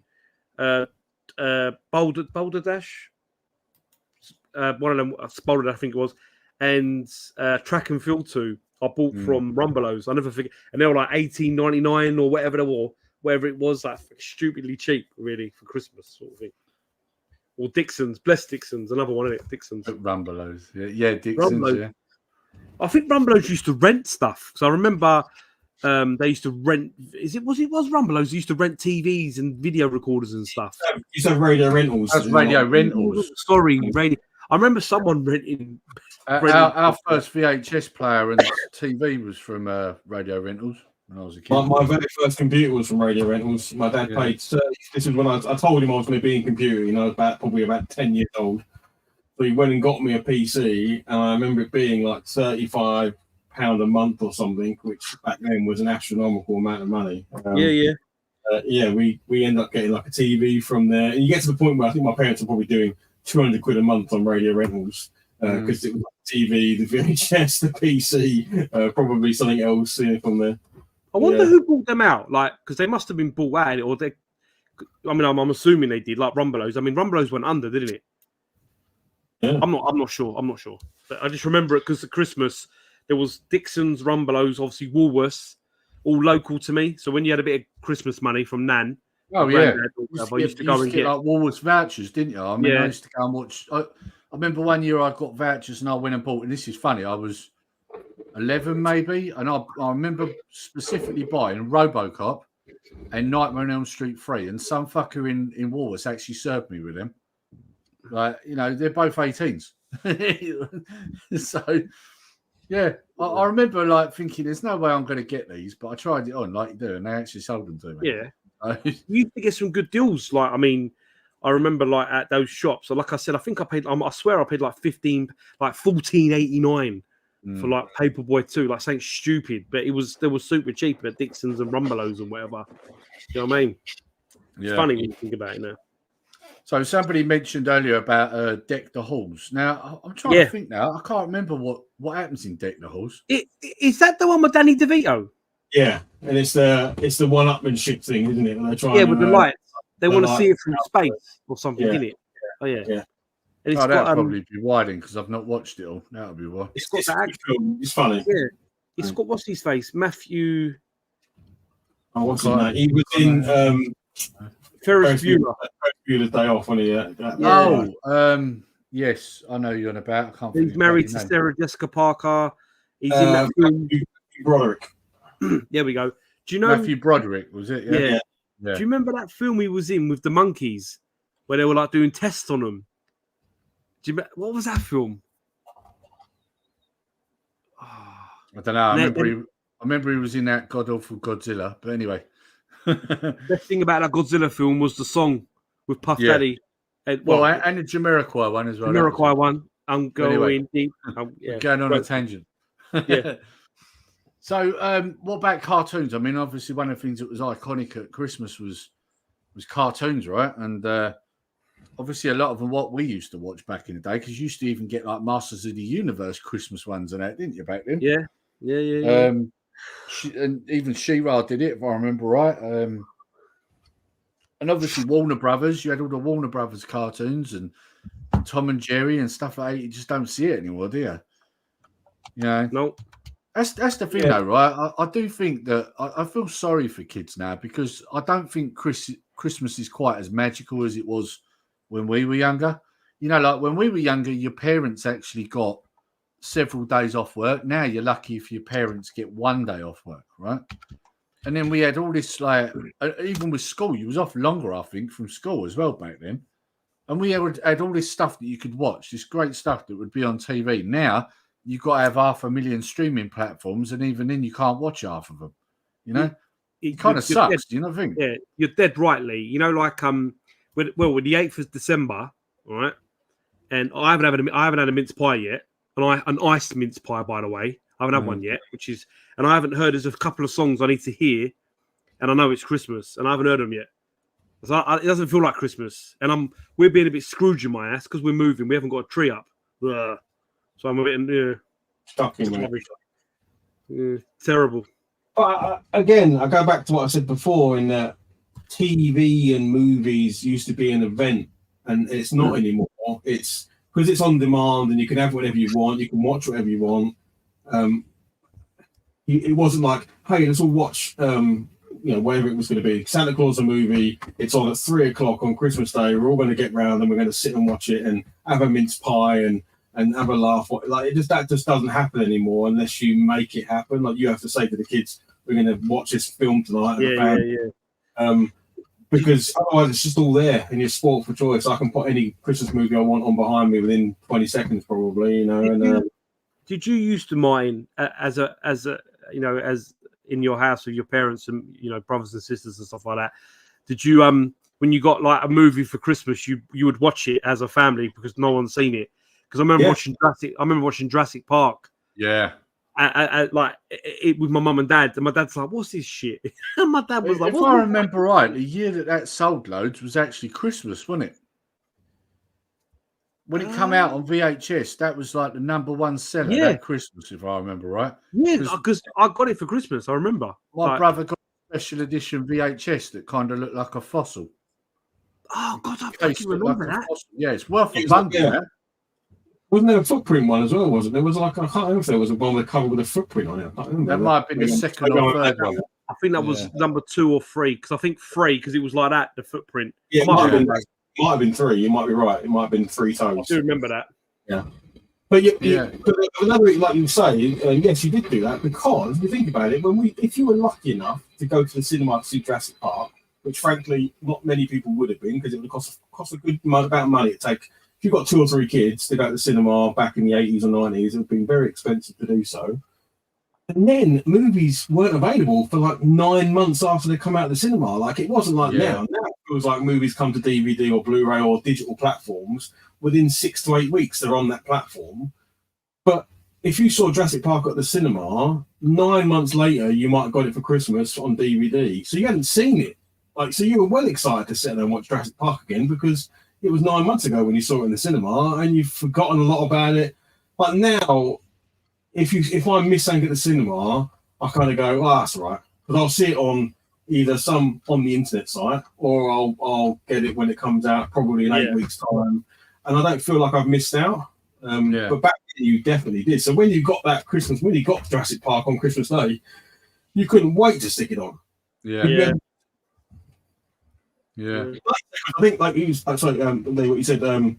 Boulder Dash, one of them, Boulder, I think it was, and Track and Field 2. I bought from Rumbelows. I never forget, and they were like $18.99 or whatever they were. Wherever it was, like stupidly cheap, really, for Christmas sort of thing. Or Dixon's, Bless Dixon's, another one of it, Dixon's. Rumbelows, yeah, Dixon's, Rumbelows. yeah. I think Rumbelows used to rent stuff. So I remember they used to rent. Was Rumbelows used to rent TVs and video recorders and stuff. You used to have radio rentals. That's radio rentals. Sorry, radio. I remember someone renting. Our first VHS player and TV was from radio rentals. When I was a kid. My very first computer was from radio rentals. My dad paid. This is when I told him I was going to be in computing. I was probably about 10 years old. So he went and got me a PC, and I remember it being like £35 a month or something, which back then was an astronomical amount of money. We ended up getting like a TV from there. And you get to the point where I think my parents were probably doing £200 a month on radio rentals because it was like the TV, the VHS, the PC, probably something else from there. I wonder who bought them out, like, because they must have been bought out, or they. I mean, I'm assuming they did, like Rumbelows. I mean, Rumbelows went under, didn't it? Yeah. I'm not sure. But I just remember it because at Christmas there was Dixon's, Rumbelows, obviously Woolworths, all local to me. So when you had a bit of Christmas money from Nan, I used to go and get like Woolworths vouchers, didn't you? I mean, Yeah. I used to go and watch. I remember one year I got vouchers and I went and bought. And this is funny. I was 11 maybe, and I remember specifically buying RoboCop and Nightmare on Elm Street 3, and some fucker in Woolworths actually served me with them. Like, you know, they're both 18s. So, yeah, I remember like thinking, there's no way I'm going to get these, but I tried it on like you do, and they actually sold them to me. Yeah. You used to get some good deals. Like, I mean, I remember like at those shops. So like I said, I think I paid, I swear I paid like $14.89 for like Paperboy 2, like something stupid, but they were super cheap at Dixon's and Rumbelows and whatever. You know what I mean? Yeah. It's funny when you think about it now. So somebody mentioned earlier about Deck the Halls. Now I'm trying to think now. I can't remember what happens in Deck the Halls. Is that the one with Danny DeVito? Yeah, and it's the one-upmanship thing, isn't it? When they're trying with the lights. They want to see it from space or something, isn't it? Oh yeah. Yeah. And it's that'll probably be widen because I've not watched it all. That'll be why. It's got that. It's funny. Yeah. It's got what's his face, Matthew. Oh, what's his name? He was in Ferris Bueller. Bueller's Day Off, wasn't he? Yes, I know you're on about. I can't. He's married to Sarah Jessica Parker. He's in that film. Broderick. There we go. Do you know Matthew Broderick? Was it? Yeah. Do you remember that film he was in with the monkeys, where they were like doing tests on them? What was that film? I don't know. I remember he was in that God awful Godzilla. But anyway, the thing about that Godzilla film was the song with Puff Daddy. And the Jamiroquai one as well. Jamiroquai one. I'm going deep. We're going on a tangent. Yeah. So, what about cartoons? I mean, obviously, one of the things that was iconic at Christmas was cartoons, right? And obviously, a lot of them what we used to watch back in the day, because you used to even get like Masters of the Universe Christmas ones and that, didn't you, back then? Yeah. And even She-Ra did it, if I remember right. And obviously, Warner Brothers, you had all the Warner Brothers cartoons and Tom and Jerry and stuff like that. You just don't see it anymore, do you? You know? No. That's the thing, though, right? I do think that I feel sorry for kids now, because I don't think Christmas is quite as magical as it was when we were younger. You know, like when we were younger, your parents actually got several days off work. Now you're lucky if your parents get one day off work, right? And then we had all this, like, even with school, you was off longer, I think, from school as well back then. And we had all this stuff that you could watch, this great stuff that would be on TV. Now you've got to have 500,000 streaming platforms, and even then you can't watch half of them. You know, it kind of sucks. Do you not think? Yeah, you're dead rightly. You know, like with the 8th of December, all right, and I haven't had a mince pie yet, and an iced mince pie, by the way. I haven't had one yet, and I haven't heard. There's a couple of songs I need to hear, and I know it's Christmas, and I haven't heard them yet. So it doesn't feel like Christmas, and we're being a bit Scrooge in my ass because we're moving. We haven't got a tree up. Ugh. So I'm a bit stuck in it. Terrible. But again, I go back to what I said before, in that TV and movies used to be an event, and it's not anymore. It's because it's on demand, and you can have whatever you want. You can watch whatever you want. It wasn't like, hey, let's all watch, whatever it was going to be. Santa Claus, a movie. It's on at 3:00 on Christmas Day. We're all going to get round and we're going to sit and watch it and have a mince pie and have a laugh. Like that just doesn't happen anymore unless you make it happen. Like you have to say to the kids, we're going to watch this film tonight. Because otherwise it's just all there and you're spoiled for choice. I can put any Christmas movie I want on behind me within 20 seconds, probably. Did you used to mind as in your house with your parents and brothers and sisters and stuff like that? Did you when you got like a movie for Christmas, you would watch it as a family because no one's seen it? Because I remember watching Jurassic Park. Yeah. With my mum and dad, and my dad's like, "What's this shit?" And my dad was like, "If I remember right, the year that sold loads was actually Christmas, wasn't it? When it came out on VHS, that was like the #1 seller that Christmas, if I remember right. Yeah, because I got it for Christmas. I remember. My brother got a special edition VHS that kind of looked like a fossil. Oh God, I fucking remember that. Yeah, it's worth a bundle. Yeah. Wasn't there a footprint one as well? Wasn't there? Was like I can't remember if there was one with a cover with a footprint on it. That might have been the second or third one. I think that was number 2 or 3 because I think 3 because it was like that, the footprint. Yeah, it might have been 3. You might be right. It might have been 3 times. I do remember that. Yeah. But but another, like you say, yes, you did do that because if you think about it, if you were lucky enough to go to the cinema to see Jurassic Park, which frankly not many people would have been because it would cost a good amount of money to take. If you've got 2 or 3 kids to go to the cinema back in the 80s or 90s, it would have been very expensive to do so. And then movies weren't available for like 9 months after they come out of the cinema. Like it wasn't like now. Now it feels like movies come to DVD or Blu-ray or digital platforms within 6 to 8 weeks. They're on that platform. But if you saw Jurassic Park at the cinema, 9 months later you might have got it for Christmas on DVD. So you hadn't seen it. So you were well excited to sit there and watch Jurassic Park again because it was 9 months ago when you saw it in the cinema, and you've forgotten a lot about it. But now, if I miss something at the cinema, I kind of go, that's all right, because I'll see it on either on the internet site, or I'll get it when it comes out, probably in 8 weeks' time, and I don't feel like I've missed out. But back then, you definitely did. So when you got that Christmas, when you got Jurassic Park on Christmas Day, you couldn't wait to stick it on. Yeah. I think, like you what you said, a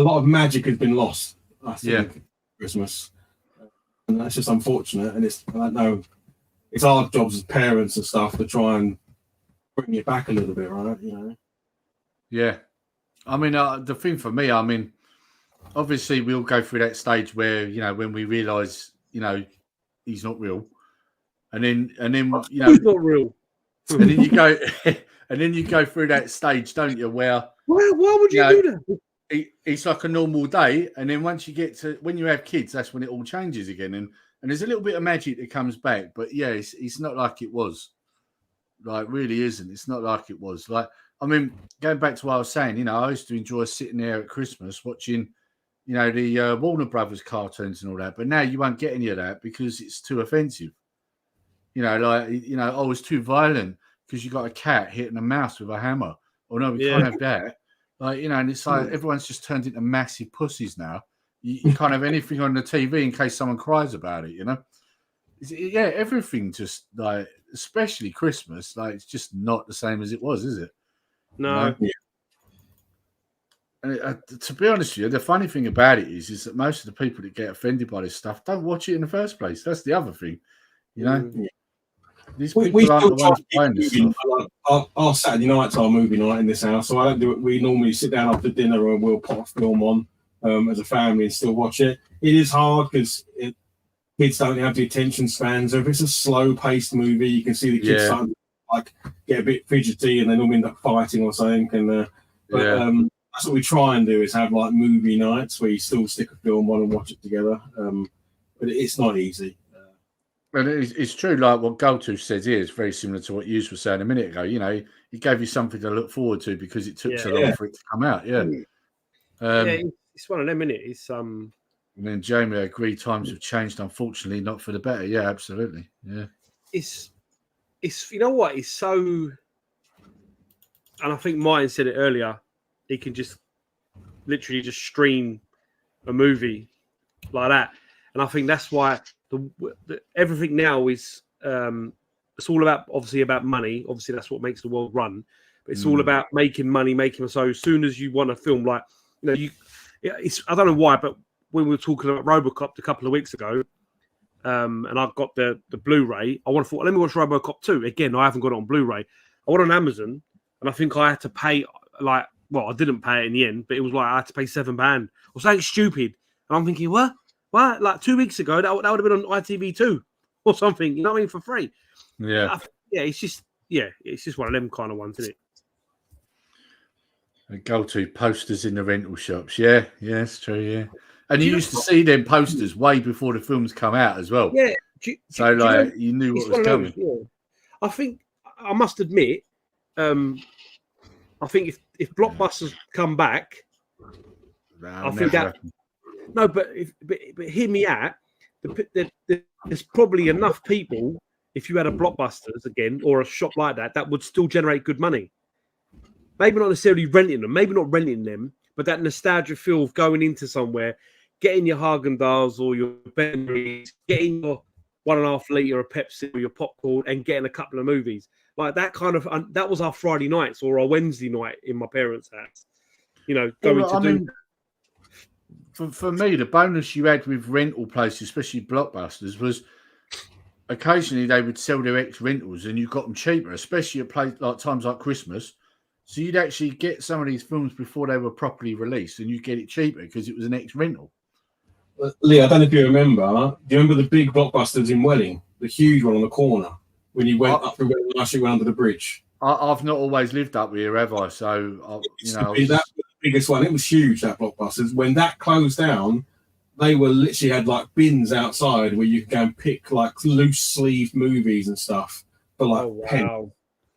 lot of magic has been lost. I think Christmas, and that's just unfortunate. And I don't know, it's our jobs as parents and stuff to try and bring it back a little bit, right? Yeah. I mean, the thing for me, I mean, obviously we'll go through that stage where when we realise he's not real, and then he's not real, and then you go. And then you go through that stage, don't you? Where why would you do that? it's like a normal day, and then once you get to when you have kids, that's when it all changes again, and there's a little bit of magic that comes back. But yeah, it's not like it was. Like, really isn't. It's not like it was. Like, I mean, going back to what I was saying, you know, I used to enjoy sitting there at Christmas watching, you know, the Warner Brothers cartoons and all that. But now you won't get any of that because it's too offensive. You know, like, you know, oh, it's too violent because you got a cat hitting a mouse with a hammer. Oh, no, we can't have that. Like, you know, and it's like everyone's just turned into massive pussies now. You can't have anything on the TV in case someone cries about it, you know? Yeah, everything just, like, especially Christmas, like, it's just not the same as it was, is it? No. You know? And to be honest with you, the funny thing about it is that most of the people that get offended by this stuff don't watch it in the first place. That's the other thing, you know? These people aren't the ones buying this stuff. Our Saturday night's our movie night in this house, so I don't do it. We normally sit down after dinner and we'll put a film on as a family and still watch it. It is hard because kids don't have the attention span. So if it's a slow-paced movie, you can see the kids starting to, like, get a bit fidgety and they normally end up fighting or something. And that's what we try and do, is have like movie nights where you still stick a film on and watch it together. But it's not easy. And it's true, like what GoTo says here is very similar to what you were saying a minute ago. You know, he gave you something to look forward to because it took so long for it to come out. Yeah. It's one of them, isn't it? It's And then Jamie, I agree, times have changed, unfortunately, not for the better. Yeah, absolutely. Yeah. It's you know what? It's so, and I think Martin said it earlier, he can just literally just stream a movie like that. And I think that's why everything now is it's all about, obviously, about money. Obviously, that's what makes the world run. But it's all about making money, so as soon as you want a film, like, you know, it's, I don't know why, but when we were talking about RoboCop a couple of weeks ago, and I've got the Blu-ray, I want to thought, let me watch RoboCop 2. Again, I haven't got it on Blu-ray. I went on Amazon, and I think I had to pay, like, well, I didn't pay it in the end, but it was like I had to pay £7 or something stupid. And I'm thinking, what? Like 2 weeks ago, that would have been on ITV2 or something, you know what I mean, for free. Yeah. It's just one of them kind of ones, isn't it? And GoTo posters in the rental shops. Yeah, it's true, yeah. And you used to see them posters way before the films come out as well. Yeah. You knew what was coming. I think, I must admit, I think if blockbusters come back, I think that happen. No, but hear me out. There's probably enough people, if you had a Blockbusters again or a shop like that would still generate good money. Maybe not necessarily renting them, maybe not renting them, but that nostalgia feel of going into somewhere, getting your Haagen-Dazs or your Benry's, getting your 1.5 litre of Pepsi or your popcorn, and getting a couple of movies. Like that kind of, that was our Friday nights or our Wednesday night in my parents' house. You know, going For me, the bonus you had with rental places, especially Blockbusters, was occasionally they would sell their ex-rentals and you got them cheaper, especially at like times like Christmas. So you'd actually get some of these films before they were properly released and you get it cheaper because it was an ex-rental. Lee, I don't know if you remember. Do you remember the big Blockbusters in Welling? The huge one on the corner when you went up through Welling last year, went under the bridge? I've not always lived up here, have I? So, that was the biggest one. It was huge, that Blockbusters. When that closed down, they were literally had like bins outside where you could go and pick like loose sleeved movies and stuff for like wow.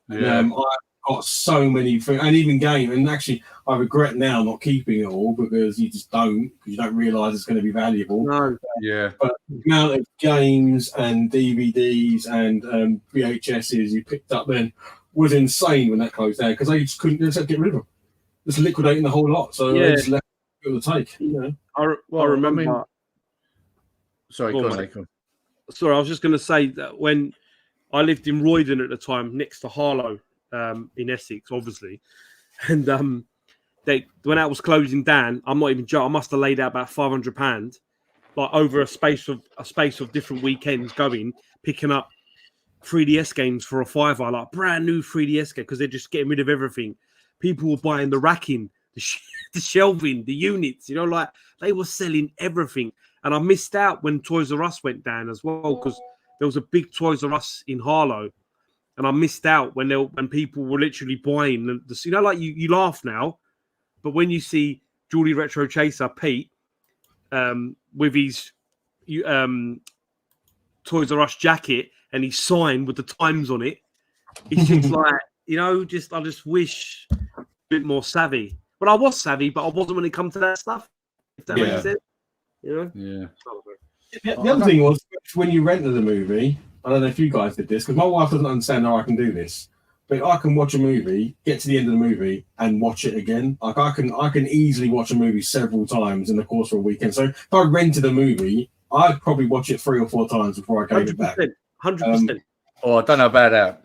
And, I got so many, and even game. And actually, I regret now not keeping it all because you just don't, because you don't realise it's going to be valuable. No, yeah. But the amount of games and DVDs and VHSs you picked up then was insane when that closed down because they just couldn't get rid of them, just liquidating the whole lot. So they just left it to take. You know, I remember. Sorry, go on. Sorry, I was just going to say that when I lived in Roydon at the time, next to Harlow, in Essex, obviously, and when that was closing down, I'm not even joking, I must have laid out about £500, like over a space of different weekends, going picking up 3DS games for a £5, like brand new 3DS game, because they're just getting rid of everything. People were buying the racking, the shelving, the units, you know, like they were selling everything. And I missed out when Toys R Us went down as well, because there was a big Toys R Us in Harlow. And I missed out when people were literally buying the, you know, like you laugh now, but when you see Geordie Retro Chaser Pete with his Toys R Us jacket, and he's signed with the times on it. It's just like, I just wish a bit more savvy. But I was savvy, but I wasn't when it comes to that stuff. If that makes sense, Yeah. The other thing was when you rented the movie. I don't know if you guys did this because my wife doesn't understand how I can do this. But I can watch a movie, get to the end of the movie, and watch it again. Like I can easily watch a movie several times in the course of a weekend. So if I rented a movie, I'd probably watch it 3 or 4 times before I gave it back. 100%. Oh, I don't know about that.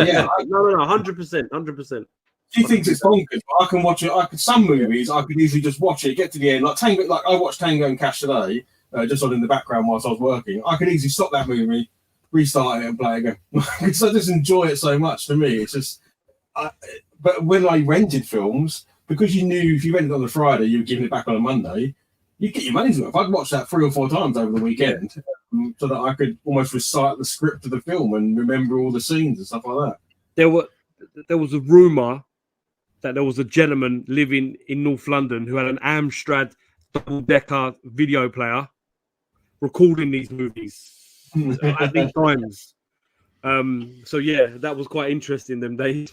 Yeah, no, 100%. She thinks it's bonkers, but I can watch it. Some movies I could easily just watch it, get to the end. Like Tango, like I watched Tango and Cash today, just on in the background whilst I was working. I could easily stop that movie, restart it, and play again. Because I just enjoy it so much. To me, it's just. But when I rented films, because you knew if you rented on a Friday, you were giving it back on a Monday. You get your money's worth. I'd watch that 3 or 4 times over the weekend, so that I could almost recite the script of the film and remember all the scenes and stuff like that. There was a rumor that there was a gentleman living in North London who had an Amstrad double-decker video player recording these movies at these times. So yeah, that was quite interesting them days.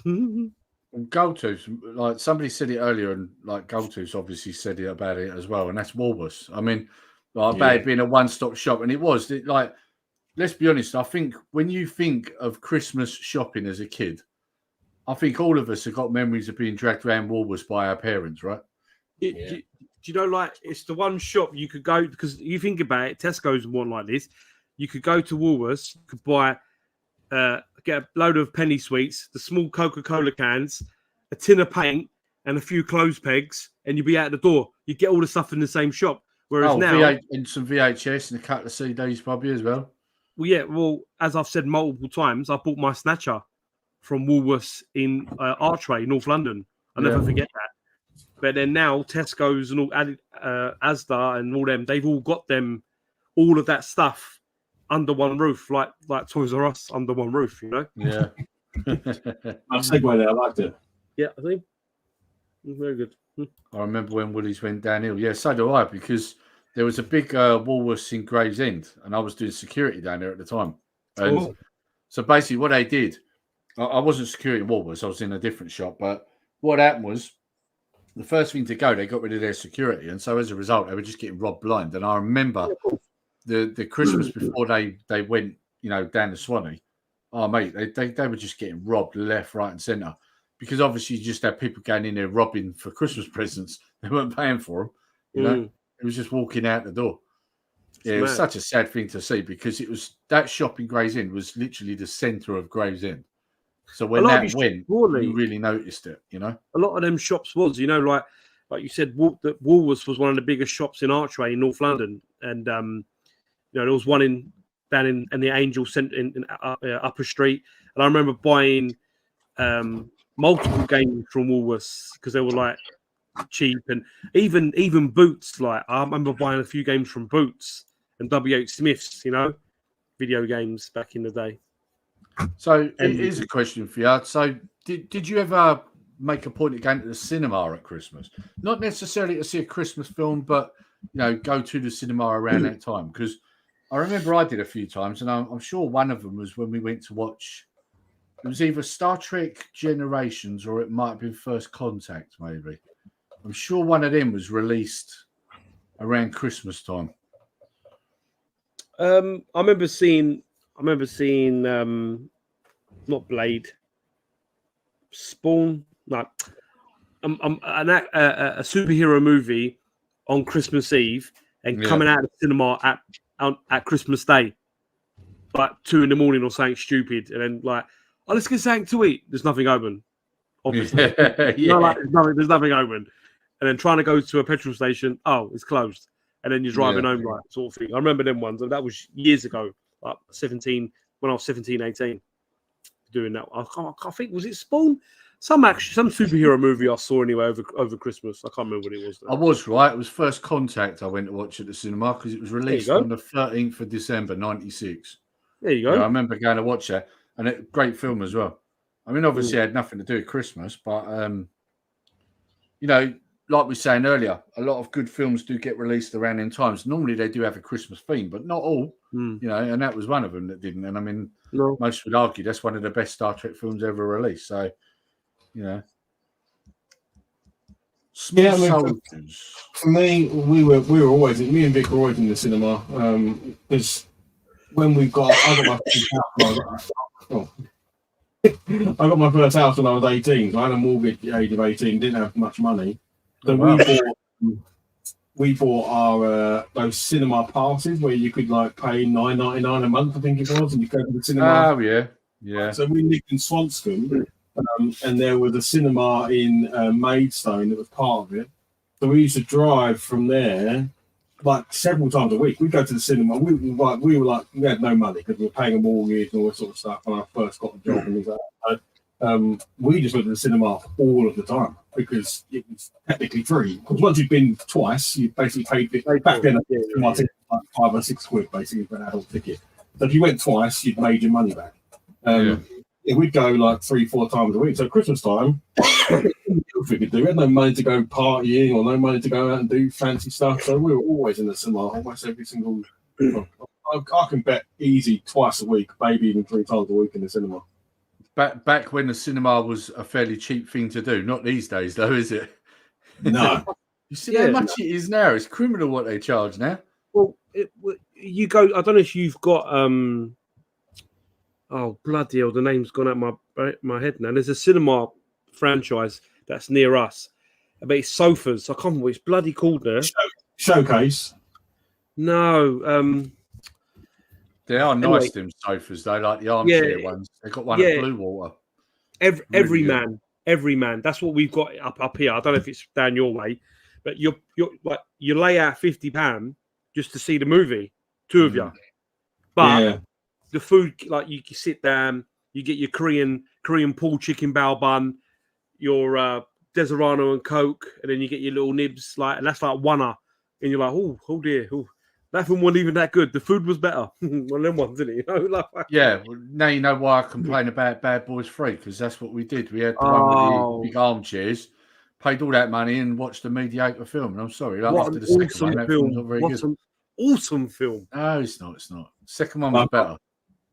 Go-To's, like somebody said it earlier, and like Go-To's obviously said it about it as well, and that's Woolworths. I mean, like, about it being a one-stop shop, and it was like, let's be honest. I think when you think of Christmas shopping as a kid, I think all of us have got memories of being dragged around Woolworths by our parents, right? Do you know, like, it's the one shop you could go, because you think about it, Tesco's one like this. You could go to Woolworths, you could buy, get a load of penny sweets, the small Coca-Cola cans, a tin of paint, and a few clothes pegs, and you'd be out the door. You get all the stuff in the same shop. Whereas now, and some VHS and a couple of CDs probably as well. Well, as I've said multiple times, I bought my Snatcher from Woolworths in Archway, North London. I'll never forget that. But then now Tesco's and all Asda and all them, they've all got them, all of that stuff under one roof, like Toys R Us under one roof, Yeah. I segue there. I liked it. Yeah, I think very good. I remember when Woolies went downhill. Yeah, so do I, because there was a big Woolworths in Gravesend, and I was doing security down there at the time. And so basically, what they did, I wasn't security at Woolworths. I was in a different shop. But what happened was, the first thing to go, they got rid of their security, and so as a result, they were just getting robbed blind. And I remember the Christmas before they went, down to Swanee. Oh mate, they were just getting robbed left, right, and centre, because obviously you just had people going in there robbing for Christmas presents. They weren't paying for them. It was just walking out the door. Yeah, it was such a sad thing to see, because it was that shop in Gravesend was literally the centre of Gravesend. So when that went, you really noticed it, A lot of them shops was, like you said, that Woolworths was one of the biggest shops in Archway in North London, and there was one down in the Angel Centre in Upper Street, and I remember buying multiple games from Woolworths because they were like cheap, and even Boots. Like I remember buying a few games from Boots and WH Smiths, video games back in the day. So here's a question for you. So did you ever make a point of going to the cinema at Christmas? Not necessarily to see a Christmas film, but go to the cinema around that time? Because I remember I did a few times, and I'm sure one of them was when we went to watch. It was either Star Trek Generations or it might have been First Contact, maybe. I'm sure one of them was released around Christmas time. I remember seeing not Blade, Spawn, like a superhero movie on Christmas Eve and coming out of the cinema at Christmas Day, like 2 a.m. or something stupid, and then like, let's get something to eat. There's nothing open, obviously. There's nothing open, and then trying to go to a petrol station, it's closed, and then you're driving home, like sort of thing. I remember them ones. That was years ago, like 17, when I was 17, 18, doing that. I think, was it Spawn? Some superhero movie I saw anyway over Christmas. I can't remember what it was. I was right. It was First Contact I went to watch at the cinema because it was released on the 13th of December, 96. There you go. I remember going to watch that, and a great film as well. I mean, obviously, it had nothing to do with Christmas, but like we were saying earlier, a lot of good films do get released around in times. Normally they do have a Christmas theme, but not all. You know, and that was one of them that didn't. And I mean, most would argue that's one of the best Star Trek films ever released. So, you know, yeah. For me, we were always me and Vic were always in the cinema. Because when I got my I got my first house when I was 18. So I had a mortgage at the age of 18. Didn't have much money, so we bought our those cinema passes where you could like pay $9.99 a month, I think it was, and you go to the cinema. Oh yeah. So we lived in Swanscombe, and there was a cinema in Maidstone that was part of it. So we used to drive from there like several times a week. We'd go to the cinema. We had no money because we were paying a mortgage and all that sort of stuff when I first got the job and things like that. We just went to the cinema all of the time because it was technically free. Because once you've been twice, you basically paid back then. Like £5 or £6 basically for an adult ticket. So if you went twice, you'd made your money back. We'd go like 3-4 times a week. So Christmas time, we could do. We had no money to go partying or no money to go out and do fancy stuff. So we were always in the cinema, almost every single. I can bet easy twice a week, maybe even 3 times a week in the cinema. Back when the cinema was a fairly cheap thing to do, not these days though, is it? No. You see how much it is now? It's criminal what they charge now. Well, you go. I don't know if you've got. Oh bloody hell! The name's gone out my head now. There's a cinema franchise that's near us, but it's sofas. I can't remember what it's bloody called now. Showcase. No. They are nice, them sofas, though, like the armchair ones. They've got one at Blue Water. Every man. That's what we've got up here. I don't know if it's down your way, but you lay out £50 just to see the movie, 2 of you. But the food, like you sit down, you get your Korean pulled chicken bao bun, your Deserano and Coke, and then you get your little nibs, and that's like one-er. And you're like, oh dear, that film wasn't even that good. The food was better. One of them ones, isn't it? Well, now you know why I complain about Bad Boys 3, because that's what we did. We had the one with the big armchairs, paid all that money and watched a mediocre film. And I'm sorry, after the second one, that film's not very good. An awesome film. No, it's not. Second one was better.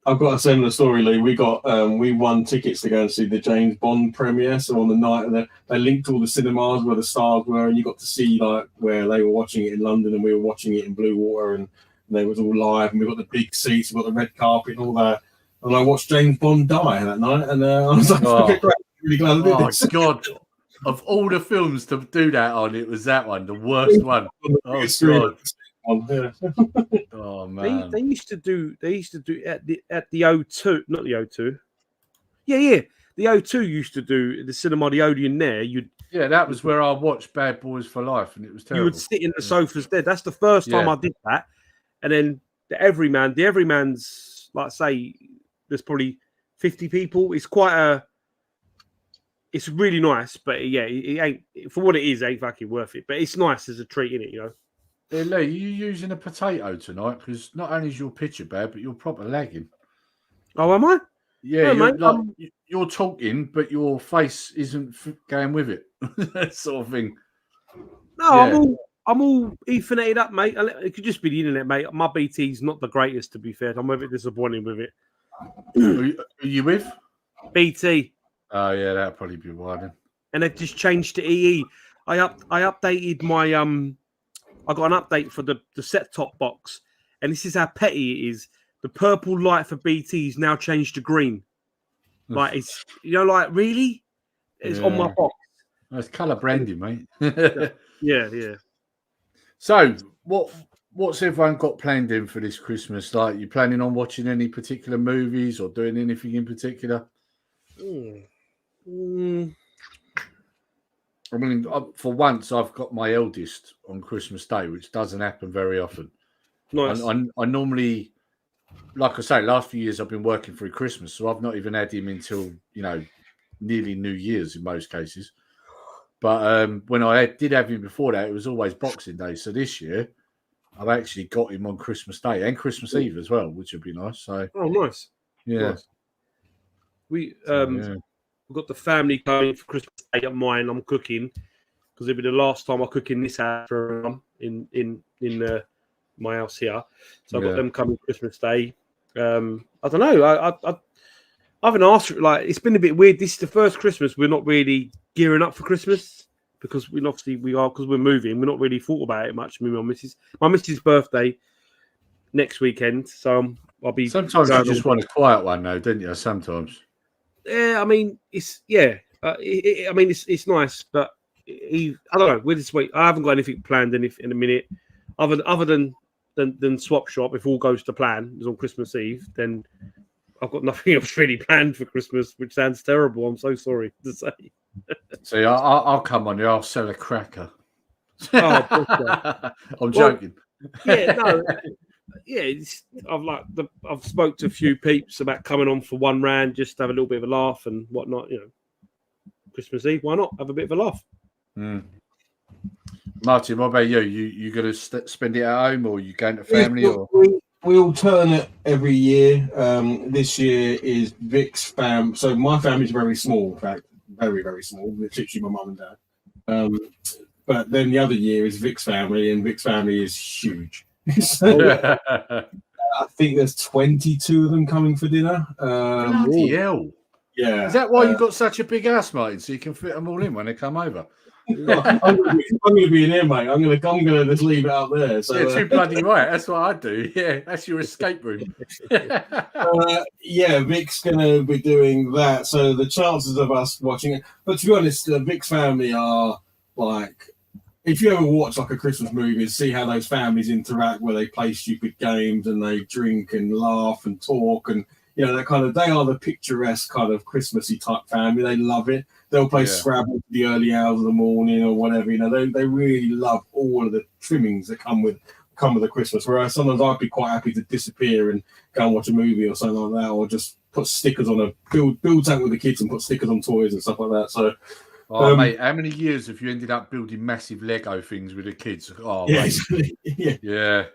I've got a similar story, Lee. We won tickets to go and see the James Bond premiere. So on the night, they linked all the cinemas where the stars were, and you got to see where they were watching it in London, and we were watching it in Blue Water, and they was all live, and we got the big seats, we got the red carpet, and all that. And I watched James Bond die that night, and I was like, great, really glad I did this. God! Of all the films to do that on, it was that one, the worst one. Oh God! Oh man! They used to do at the O2, not the O2. Yeah. The O2 used to do the cinema, the Odeon there. That was where I watched Bad Boys for Life, and it was terrible. You would sit in the sofas there. That's the first time I did that. And then the Everyman's, like say, there's probably 50 people. It's it's really nice, but it ain't, for what it is, ain't fucking worth it. But it's nice as a treat, innit, you know? Yeah, Lee, you using a potato tonight? Because not only is your picture bad, but you're proper lagging. Oh, am I? Yeah, you're talking, but your face isn't going with it. That sort of thing. No, I'm all Etherneted up, mate. It could just be the internet, mate. My BT's not the greatest, to be fair. I'm a bit disappointed with it. Are you with BT? Oh yeah, that'll probably be why then. And they've just changed to EE. I updated my I got an update for the set-top box, and this is how petty it is. The purple light for BT is now changed to green. Like it's really? It's on my box. It's colour branding, mate. Yeah. So what's everyone got planned in for this Christmas? Like, you planning on watching any particular movies or doing anything in particular? I mean, for once, I've got my eldest on Christmas Day, which doesn't happen very often. Nice. I normally, like I say, last few years I've been working through Christmas, so I've not even had him until, nearly New Year's in most cases. But when I did have him before that, it was always Boxing Day. So this year, I've actually got him on Christmas Day and Christmas Eve as well, which would be nice. So, nice. Yeah. Nice. We've got the family coming for Christmas Day at mine. I'm cooking because it'll be the last time I cook in this house for everyone in my house here. So I've got them coming Christmas Day. I don't know. I haven't asked. Like, it's been a bit weird. This is the first Christmas we're not really gearing up for Christmas because we are because we're moving. We're not really thought about it much. Me and my missus' birthday next weekend, so I'll be. Sometimes you just want a quiet one, though, don't you? Sometimes. Yeah, I mean it's it's nice, but I don't know. We're this week. I haven't got anything planned in a minute, other than swap shop. If all goes to plan, is on Christmas Eve, then I've got nothing else really planned for Christmas, which sounds terrible. I'm so sorry to say. See, I'll come on here. I'll sell a cracker. Oh, I'm joking. Yeah, no. Yeah, I've spoke to a few peeps about coming on for one round, just to have a little bit of a laugh and whatnot. You know, Christmas Eve, why not have a bit of a laugh? Martin, what about you? You going to spend it at home, or you going to family? We alternate every year. This year is Vic's fam. So my family's very small, in fact, very, very small. It's literally my mum and dad. But then the other year is Vic's family, and Vic's family is huge. So, I think there's 22 of them coming for dinner. Bloody hell. Yeah. Is that why you got such a big house, Martin? So you can fit them all in when they come over? I'm going to be in here, mate. I'm going to just leave it out there. So, yeah, too bloody right. That's what I do. Yeah, that's your escape room. Yeah, Vic's going to be doing that. So the chances of us watching it. But to be honest, Vic's family are like, if you ever watch like a Christmas movie and see how those families interact, where they play stupid games and they drink and laugh and talk and, you know, they are the picturesque kind of Christmassy type family. They love it. They'll play Scrabble to the early hours of the morning or whatever. You know, they really love all of the trimmings that come with the Christmas. Whereas sometimes I'd be quite happy to disappear and go and watch a movie or something like that, or just put stickers on build tank with the kids and put stickers on toys and stuff like that. So. Oh, mate, how many years have you ended up building massive Lego things with the kids? Oh, yeah, mate. exactly. Yeah.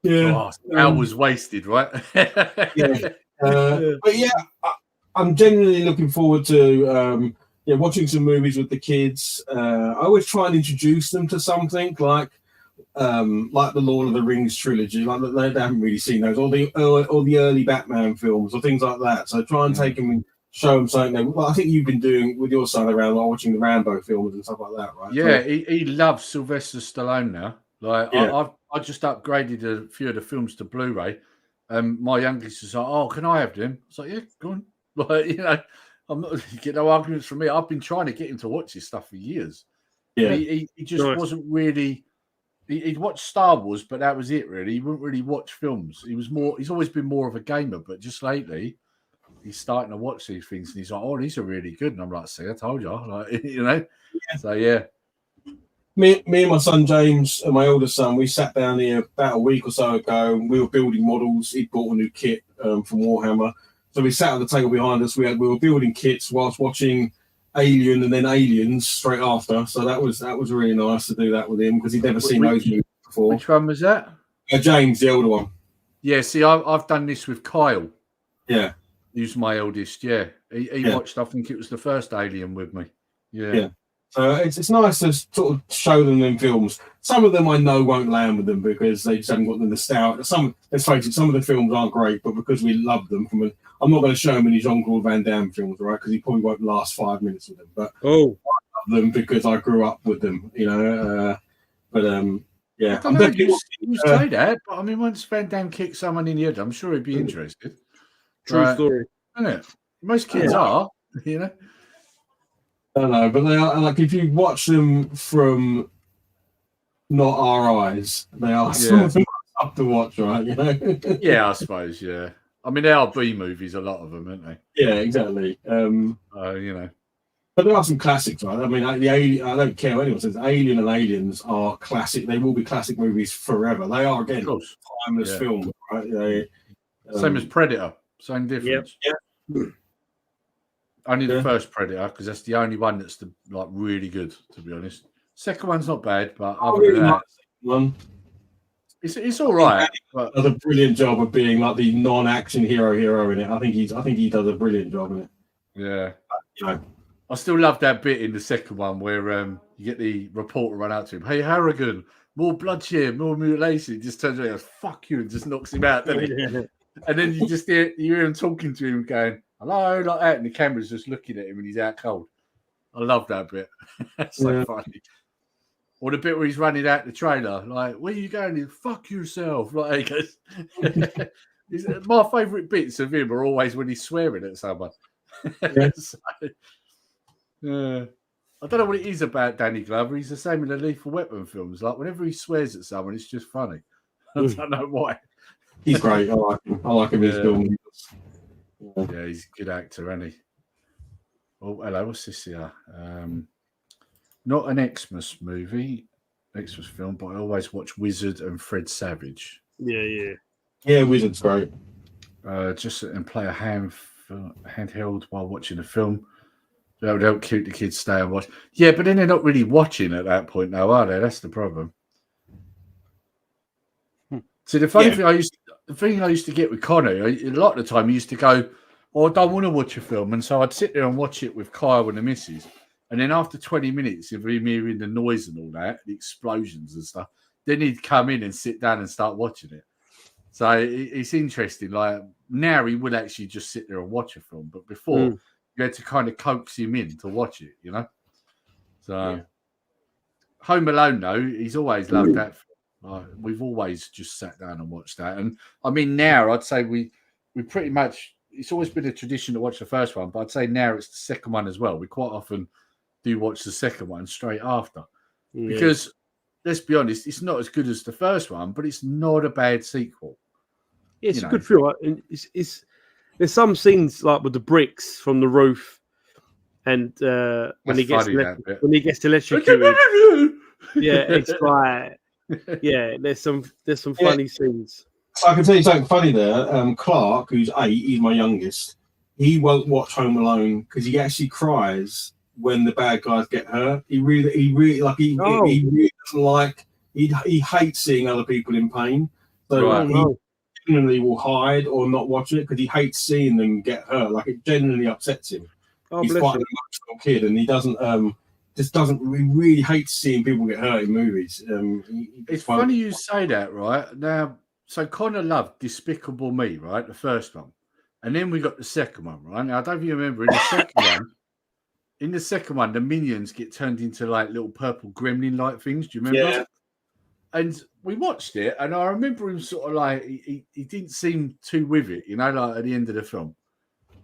Yeah. Hours wasted, right? Yeah. But yeah, I'm genuinely looking forward to watching some movies with the kids. I always try and introduce them to something like the Lord of the Rings trilogy. Like they haven't really seen those, or the early Batman films, or things like that. So try and take them and show them something. Well, I think you've been doing with your son around, like watching the Rambo films and stuff like that, right? Yeah, he loves Sylvester Stallone now. Like I just upgraded a few of the films to Blu-ray. My youngest is like, "Oh, can I have them?" I was like, "Yeah, go on." Like, you know, I'm not get no arguments from me. I've been trying to get him to watch this stuff for years. Yeah, he just wasn't really. He'd watch Star Wars, but that was it. Really, he wouldn't really watch films. He's always been more of a gamer, but just lately, he's starting to watch these things, and he's like, "Oh, these are really good." And I'm like, "See, I told you." Like, you know. Yeah. So yeah. Me and my son James and my oldest son, we sat down here about a week or so ago, and we were building models. He bought a new kit from Warhammer, so we sat at the table behind us. We were building kits whilst watching Alien and then Aliens straight after. So that was really nice to do that with him because he'd never seen those movies before. Which one was that? James, the older one. Yeah, see, I've done this with Kyle. Yeah. Who's my eldest? Yeah, he watched. I think it was the first Alien with me. Yeah. So it's nice to sort of show them in films. Some of them I know won't land with them because they just haven't got the nostalgia. Let's face it, some of the films aren't great, but because we love them, I'm not going to show them any Jean-Claude Van Damme films, right? Because he probably won't last 5 minutes with them. But I love them because I grew up with them, you know. Yeah. I don't know, you say that, but I mean, once Van Damme kicks someone in the head, I'm sure he'd be interested. True story. Isn't it? Most kids are, you know. I don't know, but they are like if you watch them from not our eyes, they are something tough to watch, right? You know? Yeah, I suppose. Yeah, I mean they are B movies, a lot of them, aren't they? Yeah, exactly. You know, but there are some classics, right? I mean, I don't care what anyone says. Alien and Aliens are classic. They will be classic movies forever. They are again timeless films, right? Same as Predator, same difference. Yeah. Only the first Predator, because that's the only one that's really good, to be honest. Second one's not bad, but other than that, one. It's all right. But does a brilliant job of being like the non-action hero in it. I think he does a brilliant job in it. Yeah. You know. I still love that bit in the second one where You get the reporter run out to him. Hey, Harrigan, more bloodshed, more mutilation. He just turns around and goes, fuck you, and just knocks him out, doesn't he? Yeah. And then you just hear him talking to him, going, hello, like that. And the camera's just looking at him and he's out cold. I love that bit. That's so funny. Or the bit where he's running out the trailer, like, where are you going? Fuck yourself. Like, he goes, my favourite bits of him are always when he's swearing at someone. Yeah. So, I don't know what it is about Danny Glover. He's the same in the Lethal Weapon films. Like, whenever he swears at someone, it's just funny. I don't know why. He's great. I like him. I like him in his films. Yeah, he's a good actor, isn't he? Oh, hello. What's this here? Not an Xmas movie, Xmas film, but I always watch Wizard and Fred Savage. Yeah. Yeah, Wizard's great. Just sit and play a handheld while watching a film. That would help keep the kids stay and watch. Yeah, but then they're not really watching at that point now, are they? That's the problem. See, the funny thing I used to get with Connor, a lot of the time he used to go, oh, I don't want to watch a film. And so I'd sit there and watch it with Kyle and the missus. And then after 20 minutes of him hearing the noise and all that, the explosions and stuff, then he'd come in and sit down and start watching it. So it's interesting. Like, now he would actually just sit there and watch a film. But before, you had to kind of coax him in to watch it, you know? So, Home Alone, though, he's always loved that film. We've always just sat down and watched that. And, I mean, now I'd say we pretty much, it's always been a tradition to watch the first one, but I'd say now it's the second one as well. We quite often do watch the second one straight after. Because, let's be honest, it's not as good as the first one, but it's not a bad sequel. Yeah, it's a good film. There's some scenes like with the bricks from the roof, and when he gets electrocuted. Yeah, it's like there's some funny scenes. I can tell you something funny there. Clark, who's 8, he's my youngest. He won't watch Home Alone because he actually cries when the bad guys get hurt. He really doesn't like. He hates seeing other people in pain. So he generally will hide or not watch it because he hates seeing them get hurt. Like, it genuinely upsets him. He's quite an emotional kid, and he doesn't really hates seeing people get hurt in movies. It's funny you say that, right? Now, so Connor loved Despicable Me, right? The first one. And then we got the second one, right? Now, I don't know if you remember, in the second one, the minions get turned into like little purple gremlin-like things. Do you remember? Yeah. And we watched it, and I remember him sort of like, he didn't seem too with it, you know, like at the end of the film.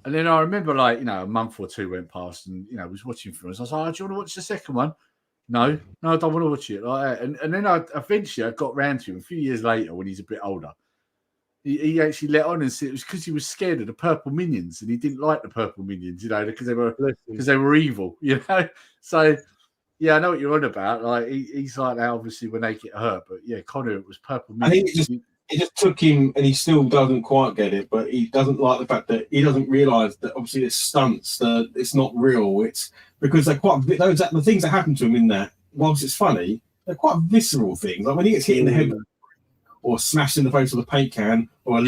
And then I remember, like, you know, a month or two went past, and, you know, I was watching films. I was like, oh, do you want to watch the second one? No, I don't want to watch it. Like that. And then I eventually got round to him a few years later when he's a bit older. He actually let on and said it was because he was scared of the purple minions, and he didn't like the purple minions, you know, because they were evil, you know. So yeah, I know what you're on about. Like, he's like that obviously when they get hurt, but yeah, Connor, it was purple minions. I think it just took him, and he still doesn't quite get it, but he doesn't like the fact that he doesn't realise that obviously it's stunts, that it's not real. It's because they're quite the things that happen to him in that, whilst it's funny, they're quite visceral things. Like when he gets hit in the head or smashed in the face with a paint can or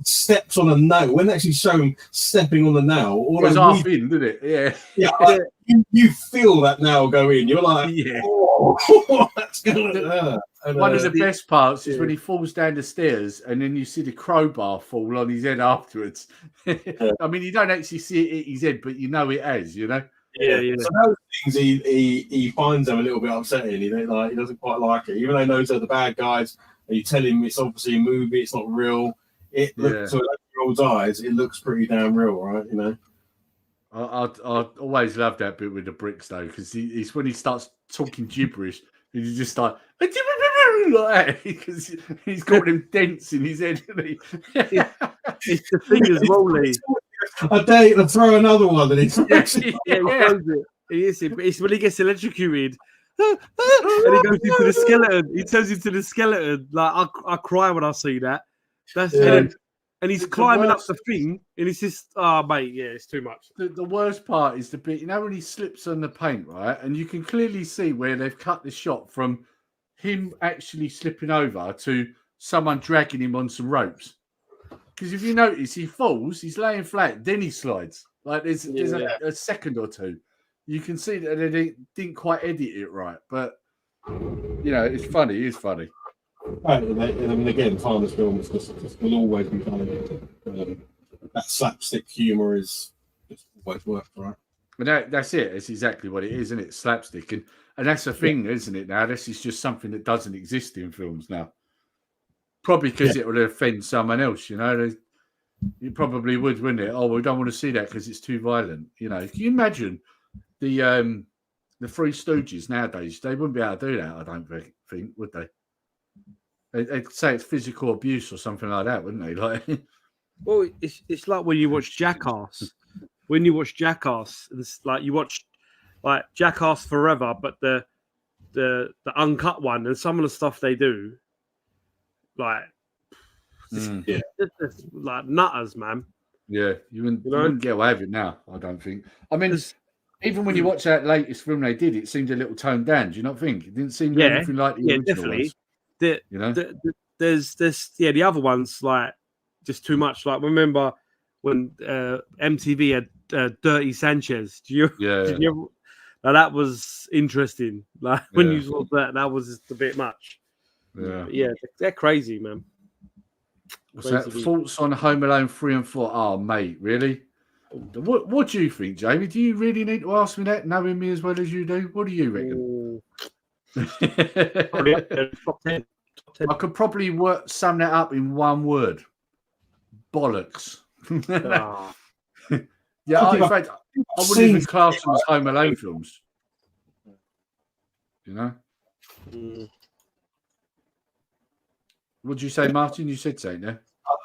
steps on a nail. When they actually show him stepping on the nail, all it was half in, didn't it? Yeah. Like, you feel that nail go in. You're like, oh, that's gonna hurt. One of the best parts is when he falls down the stairs and then you see the crowbar fall on his head afterwards. I mean, you don't actually see it hit his head, but you know it has, you know? Yeah. So those things he finds them a little bit upsetting. He doesn't quite like it, even though he knows they're the bad guys. And you tell him it's obviously a movie, it's not real. It looks to 11-year-old's eyes, it looks pretty damn real, right? You know. I always love that bit with the bricks though, because he's when he starts talking gibberish, and he's just like that because he's got them dents in his head. It's the thing as well, Lee. I dare you to throw another one, and he's It's when he gets electrocuted. And he goes into the skeleton. He turns into the skeleton. Like I cry when I see that. That's and he's climbing up the thing, and it's just, mate, yeah, it's too much. The worst part is the bit, you know, when he slips on the paint, right? And you can clearly see where they've cut the shot from him actually slipping over to someone dragging him on some ropes. Because if you notice, he falls, he's laying flat, then he slides. Like there's a second or two. you can see that they didn't quite edit it right. But it's funny. It's funny. I mean, again, timeless films just will always be funny. That slapstick humour is just always worked, right? But that's it. It's exactly what it is, isn't it? Slapstick, and that's the thing, isn't it? Now this is just something that doesn't exist in films now. Probably because it would offend someone else. You probably would, wouldn't it? Oh, we don't want to see that because it's too violent. Can you imagine the Three Stooges nowadays? They wouldn't be able to do that. I don't think, would they? They'd say it's physical abuse or something like that, wouldn't they? Like, well, it's like when you watch Jackass. When you watch Jackass, it's like you watch like Jackass Forever, but the uncut one, and some of the stuff they do, like it's like nutters, man. Yeah, you wouldn't get away with it now. I don't think. I mean, even when you watch that latest film they did, it seemed a little toned down. Do you not think it didn't seem anything like the original definitely. ones? There's the other ones like just too much. Like remember when MTV had Dirty Sanchez? Did you ever, now that was interesting. Like when you saw that was just a bit much. Yeah, they're crazy, man. What's that? Thoughts on Home Alone 3 and 4? Oh, mate, really? What do you think, Jamie? Do you really need to ask me that, knowing me as well as you do? What do you reckon? Top 10. I could probably sum that up in one word: bollocks. Yeah, in fact, I wouldn't even class them as Home Alone films. What did you say, Martin? You said something, yeah?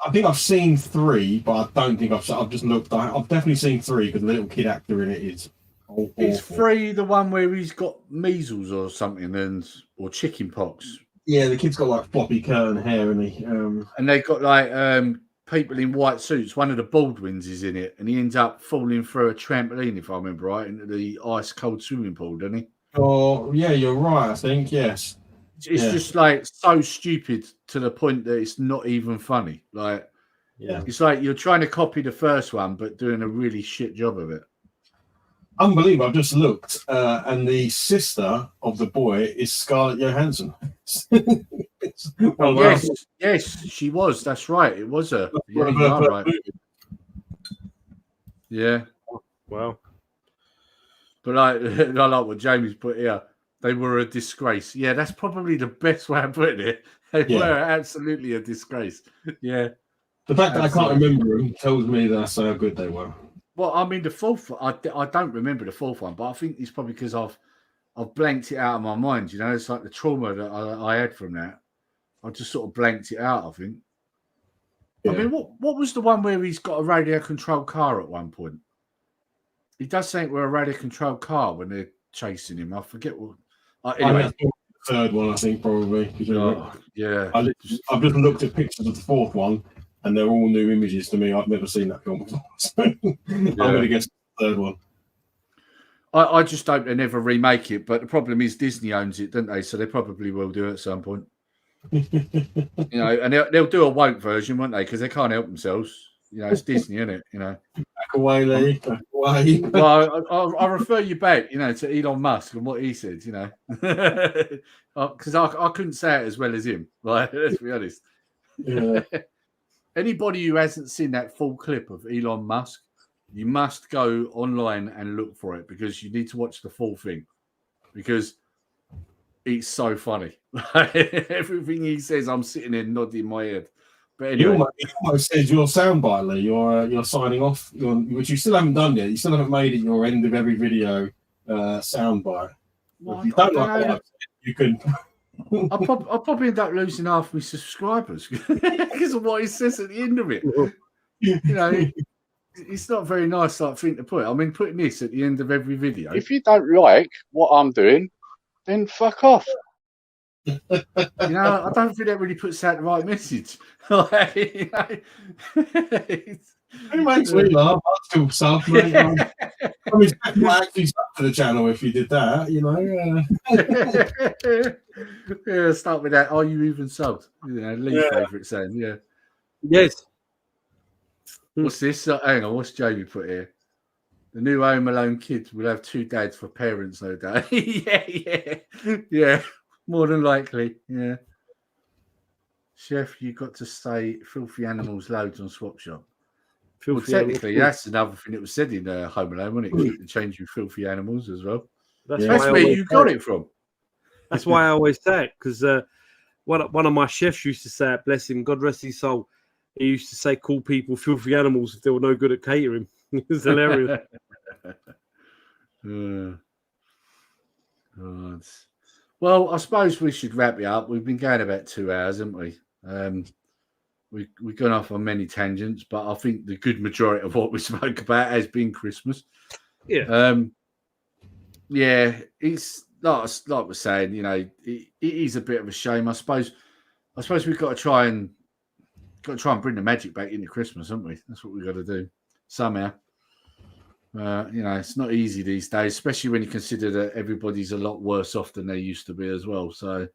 I think I've seen 3, but I don't think I've just looked. I've definitely seen 3 because the little kid actor in it is awful. Is 3 the one where he's got measles or something or chicken pox? Yeah, the kid's got like floppy curly hair, and they've got like people in white suits. One of the Baldwins is in it, and he ends up falling through a trampoline, if I remember right, into the ice cold swimming pool, doesn't he? Oh, yeah, you're right. I think yes. It's just like so stupid to the point that it's not even funny. Like, it's like you're trying to copy the first one, but doing a really shit job of it. Unbelievable. I've just looked, and the sister of the boy is Scarlett Johansson. Yes, she was. That's right. It was her. Yeah, you are right. Yeah. Wow. But I like what Jamie's put here. They were a disgrace. Yeah, that's probably the best way of putting it. They were absolutely a disgrace. Yeah. The fact that I can't remember them tells me that's how good they were. Well, I mean, the fourth, I don't remember the fourth one, but I think it's probably because I've blanked it out of my mind. It's like the trauma that I had from that. I just sort of blanked it out, I think. Yeah. I mean, what was the one where he's got a radio-controlled car at one point? He does say we're a radio-controlled car when they're chasing him. I forget what. Anyway, the third one, I think, probably. Yeah. I've just looked at pictures of the fourth one, and they're all new images to me. I've never seen that film before. So I'm going to guess the third one. I just hope they never remake it, but the problem is Disney owns it, don't they? So they probably will do it at some point. And they'll do a woke version, won't they? Because they can't help themselves. It's Disney, isn't it? Back away, Lee. Back away. Well, I'll refer you back, to Elon Musk and what he said, because I couldn't say it as well as him. Like, let's be honest. Yeah. Anybody who hasn't seen that full clip of Elon Musk, you must go online and look for it because you need to watch the full thing because it's so funny. Everything he says, I'm sitting there nodding my head. But anyway, you almost said your soundbite, Lee. You're signing off, which you still haven't done yet. You still haven't made it your end of every video soundbite. Well, if you don't like that, you can. I'll probably end up losing half my subscribers because of what he says at the end of it. It's not a very nice thing to put. I mean, putting this at the end of every video. If you don't like what I'm doing, then fuck off. I don't think that really puts out the right message. It makes me laugh. I still sub, mate. I mean, actually sub to the channel if you did that, Yeah, start with that. Are you even subbed? Lee's favourite saying, yeah. Yes. What's this? Hang on, what's Jamie put here? The new Home Alone kids will have 2 dads for parents, no doubt. Yeah. More than likely, yeah. Chef, you got to say filthy animals loads on Swap Shop. Well, technically, that's another thing that was said in Home Alone, wasn't it? Keep the change with filthy animals as well. That's where you got it from. That's why I always say it, because one of my chefs used to say it, bless him, God rest his soul. He used to say, call people filthy animals if they were no good at catering. It was hilarious. Well, I suppose we should wrap it up. We've been going about 2 hours, haven't we? We've gone off on many tangents, but I think the good majority of what we spoke about has been Christmas. Yeah. Yeah, it's like we're saying, it is a bit of a shame. I suppose we've got to try and bring the magic back into Christmas, haven't we? That's what we've got to do somehow. It's not easy these days, especially when you consider that everybody's a lot worse off than they used to be as well. So,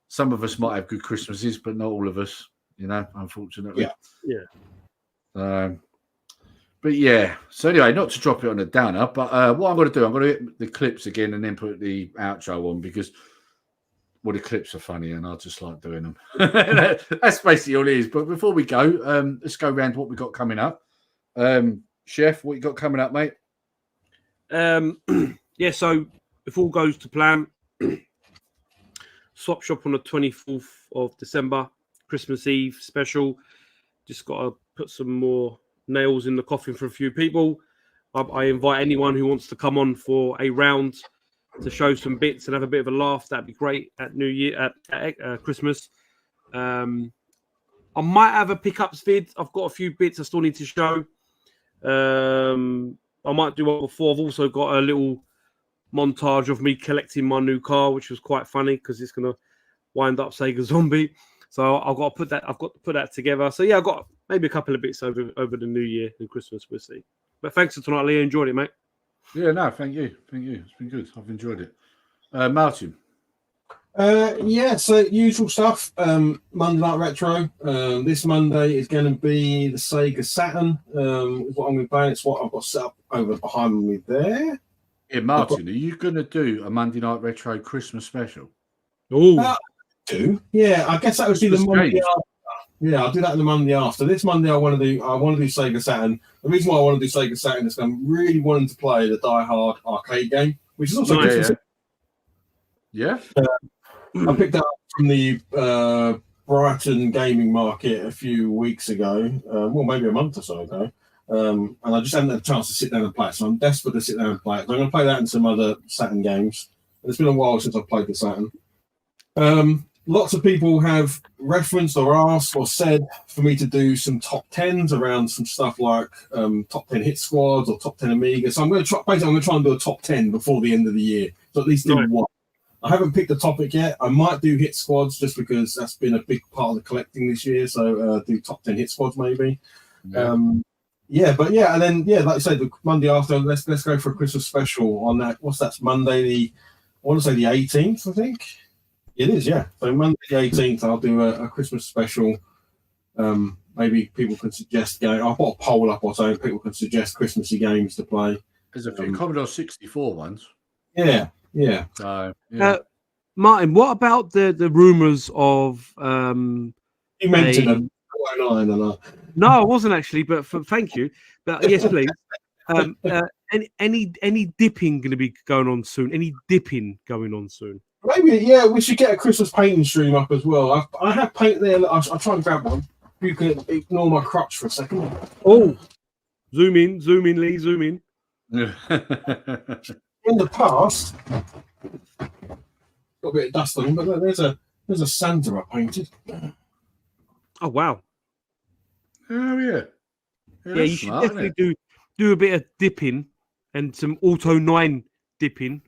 some of us might have good Christmases, but not all of us, unfortunately. Yeah. But yeah. So anyway, not to drop it on a downer, but what I'm going to do, I'm going to hit the clips again and then put the outro on because, well, the clips are funny and I just like doing them. That's basically all it is. But before we go, let's go around what we got coming up. Chef, what you got coming up, mate? Yeah, so if all goes to plan, Swap Shop on the 24th of December, Christmas Eve special. Just got to put some more nails in the coffin for a few people. I invite anyone who wants to come on for a round to show some bits and have a bit of a laugh. That'd be great at New Year, at Christmas. I might have a pickups vid. I've got a few bits I still need to show. I might do one before. I've also got a little montage of me collecting my new car, which was quite funny because it's going to wind up Sega Zombie. So I've got to put that together. So yeah, I've got maybe a couple of bits over the New Year and Christmas. We'll see. But thanks for tonight, Lee. Enjoyed it, mate. Yeah, no, thank you. It's been good. I've enjoyed it. Martin. So usual stuff. Monday Night Retro. This Monday is going to be the Sega Saturn. What I'm going to play. It's what I've got set up over behind me there. Yeah, Martin, are you going to do a Monday Night Retro Christmas special? Oh, yeah. I guess that would be the Monday after. Yeah, I'll do that the Monday after. This Monday, I want to do Sega Saturn. The reason why I want to do Sega Saturn is I'm really wanting to play the Die Hard arcade game, which is also Yeah. I picked that up from the Brighton gaming market a few weeks ago, maybe a month or so ago, and I just hadn't had a chance to sit down and play it, so I'm desperate to sit down and play it. So I'm going to play that and some other Saturn games. And it's been a while since I've played the Saturn. Lots of people have referenced or asked or said for me to do some top 10s around some stuff like top 10 hit squads or top 10 Amiga. So I'm going to try and do a top 10 before the end of the year. So at least do one. I haven't picked a topic yet. I might do hit squads just because that's been a big part of the collecting this year. So do top 10 hit squads maybe. Yeah. And then like you said, the Monday after, let's go for a Christmas special on that. What's that? Monday I want to say the 18th, I think. It is, yeah. So Monday the 18th, I'll do a Christmas special. Maybe people can suggest game. I'll put a poll up or so. People can suggest Christmassy games to play. There's a few Commodore 64 ones. Yeah. Martin, what about the rumours of? You mentioned them. No, I wasn't actually, but thank you. But yes, please. Any dipping going to be going on soon? Any dipping going on soon? Maybe, yeah. We should get a Christmas painting stream up as well. I have paint there. I'll try and grab one. You can ignore my crotch for a second. Oh, zoom in, Lee, zoom in. In the past, got a bit of dust on him, but there's a Santa I painted. Oh wow! Oh yeah. Yeah, you should definitely do a bit of dipping and some Auto 9 dipping.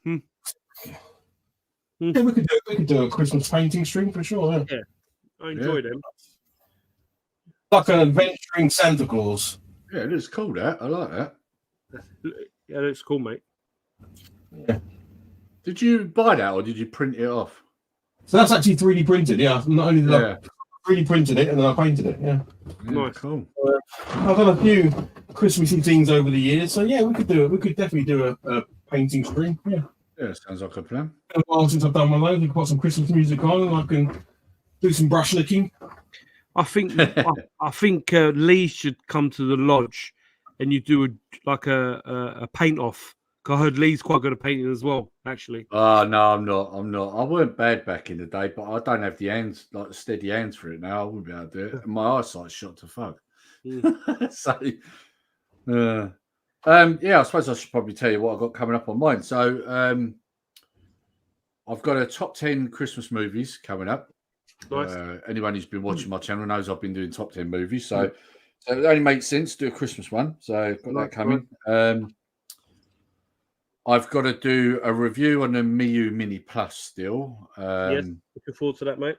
Yeah, we could do a Christmas painting stream for sure. Yeah, I enjoy them. Like an adventuring Santa Claus. Yeah, it looks cool. That I like that. Yeah, it looks cool, mate. Yeah. Did you buy that or did you print it off? So that's actually 3D printed. Yeah, not only did I 3D printed it and then I painted it. Yeah. Nice, cool. I've done a Christmassy things over the years. So yeah, we could do it. We could definitely do a painting stream. Yeah. Yeah, sounds like a plan. A while since I've done one of those. We can put some Christmas music on, and I can do some brush licking. I think Lee should come to the lodge, and you do a paint off. I heard Lee's quite good at painting as well, actually. Oh no, I'm not. I weren't bad back in the day, but I don't have the hands, like steady hands for it now. I wouldn't be able to do it. And my eyesight's shot to fuck. So, yeah, I suppose I should probably tell you what I've got coming up on mine. So, I've got a top 10 Christmas movies coming up. Nice. Anyone who's been watching my channel knows I've been doing top 10 movies. So it only makes sense to do a Christmas one. So I've got that coming. I've got to do a review on the Miu Mini Plus still. Yes, looking forward to that, mate.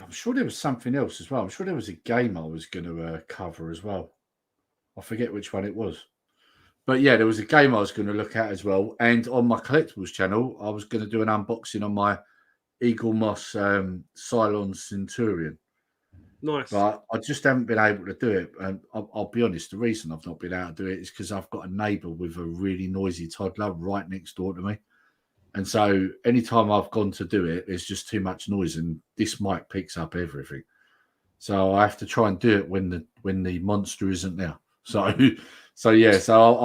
I'm sure there was something else as well. I'm sure there was a game I was going to cover as well. I forget which one it was. But yeah, there was a game I was going to look at as well. And on my collectibles channel, I was going to do an unboxing on my Eagle Moss Cylon Centurion. Nice. But I just haven't been able to do it. And I'll be honest, the reason I've not been able to do it is because I've got a neighbour with a really noisy toddler right next door to me. And so anytime I've gone to do it, there's just too much noise, and this mic picks up everything. So I have to try and do it when the monster isn't there. So I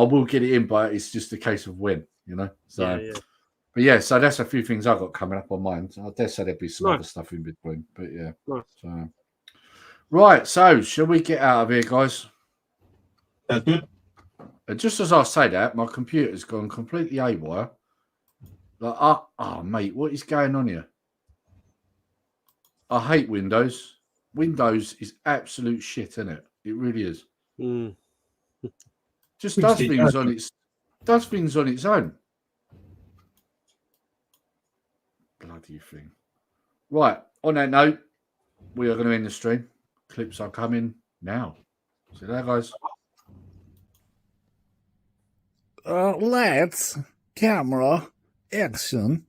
will get it in, but it's just a case of when, you know. So yeah. But yeah, so that's a few things I've got coming up on mine. So I dare say there'll be some other stuff in between. But yeah. Nice. So right, so shall we get out of here, guys? That's good. And just as I say that, my computer's gone completely haywire. Like, oh, mate, what is going on here? I hate Windows. Windows is absolute shit, isn't it? It really is. Just does things on its own. Bloody thing. Right, on that note, we are going to end the stream. Clips are coming now. See you there, guys. Let's camera action.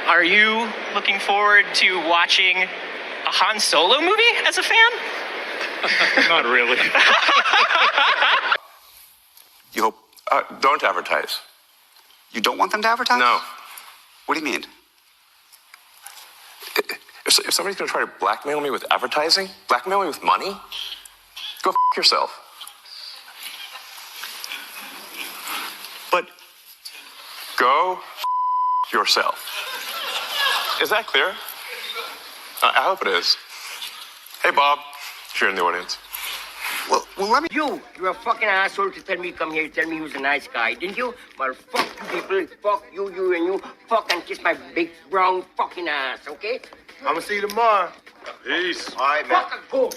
Are you looking forward to watching a Han Solo movie as a fan? Not really. You hope. Don't advertise. You don't want them to advertise? No. What do you mean? If somebody's going to try to blackmail me with advertising, blackmail me with money, go f yourself. But go f yourself. Is that clear? I hope it is. Hey, Bob, if you're in the audience. Well, let me... You're a fucking asshole to tell me come here, tell me he was a nice guy, didn't you? Well, fuck you people, fuck you and you, fuck and kiss my big brown fucking ass, okay? I'm gonna see you tomorrow. Peace. All right, man. Fucking go.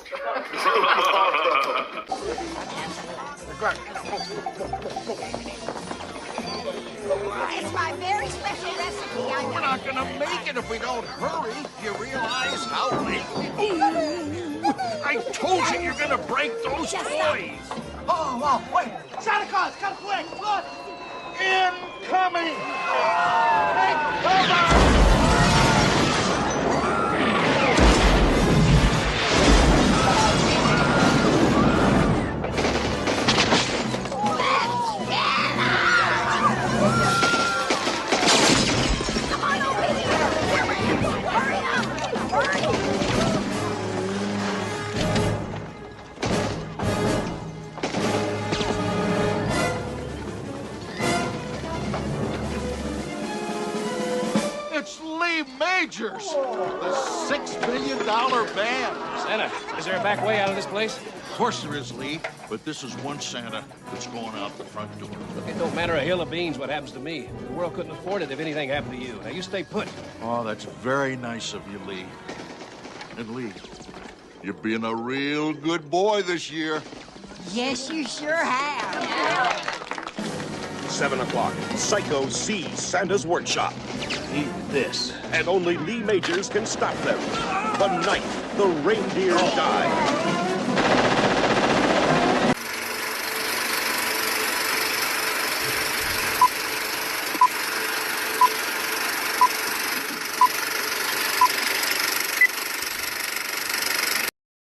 It's my very special recipe. We're not gonna make it if we don't hurry. You realize how late? I told you you're gonna break those toys. Oh, wait. Santa Claus, come quick. Look. Incoming. Take cover. It's Lee Majors, the $6 million band. Santa, is there a back way out of this place? Of course there is, Lee, but this is one Santa that's going out the front door. Look, it don't matter a hill of beans what happens to me. The world couldn't afford it if anything happened to you. Now, you stay put. Oh, that's very nice of you, Lee. And Lee, you're being a real good boy this year. Yes, you sure have. 7 o'clock, Psycho sees Santa's workshop. Eat this. And only Lee Majors can stop them. The night the reindeer die.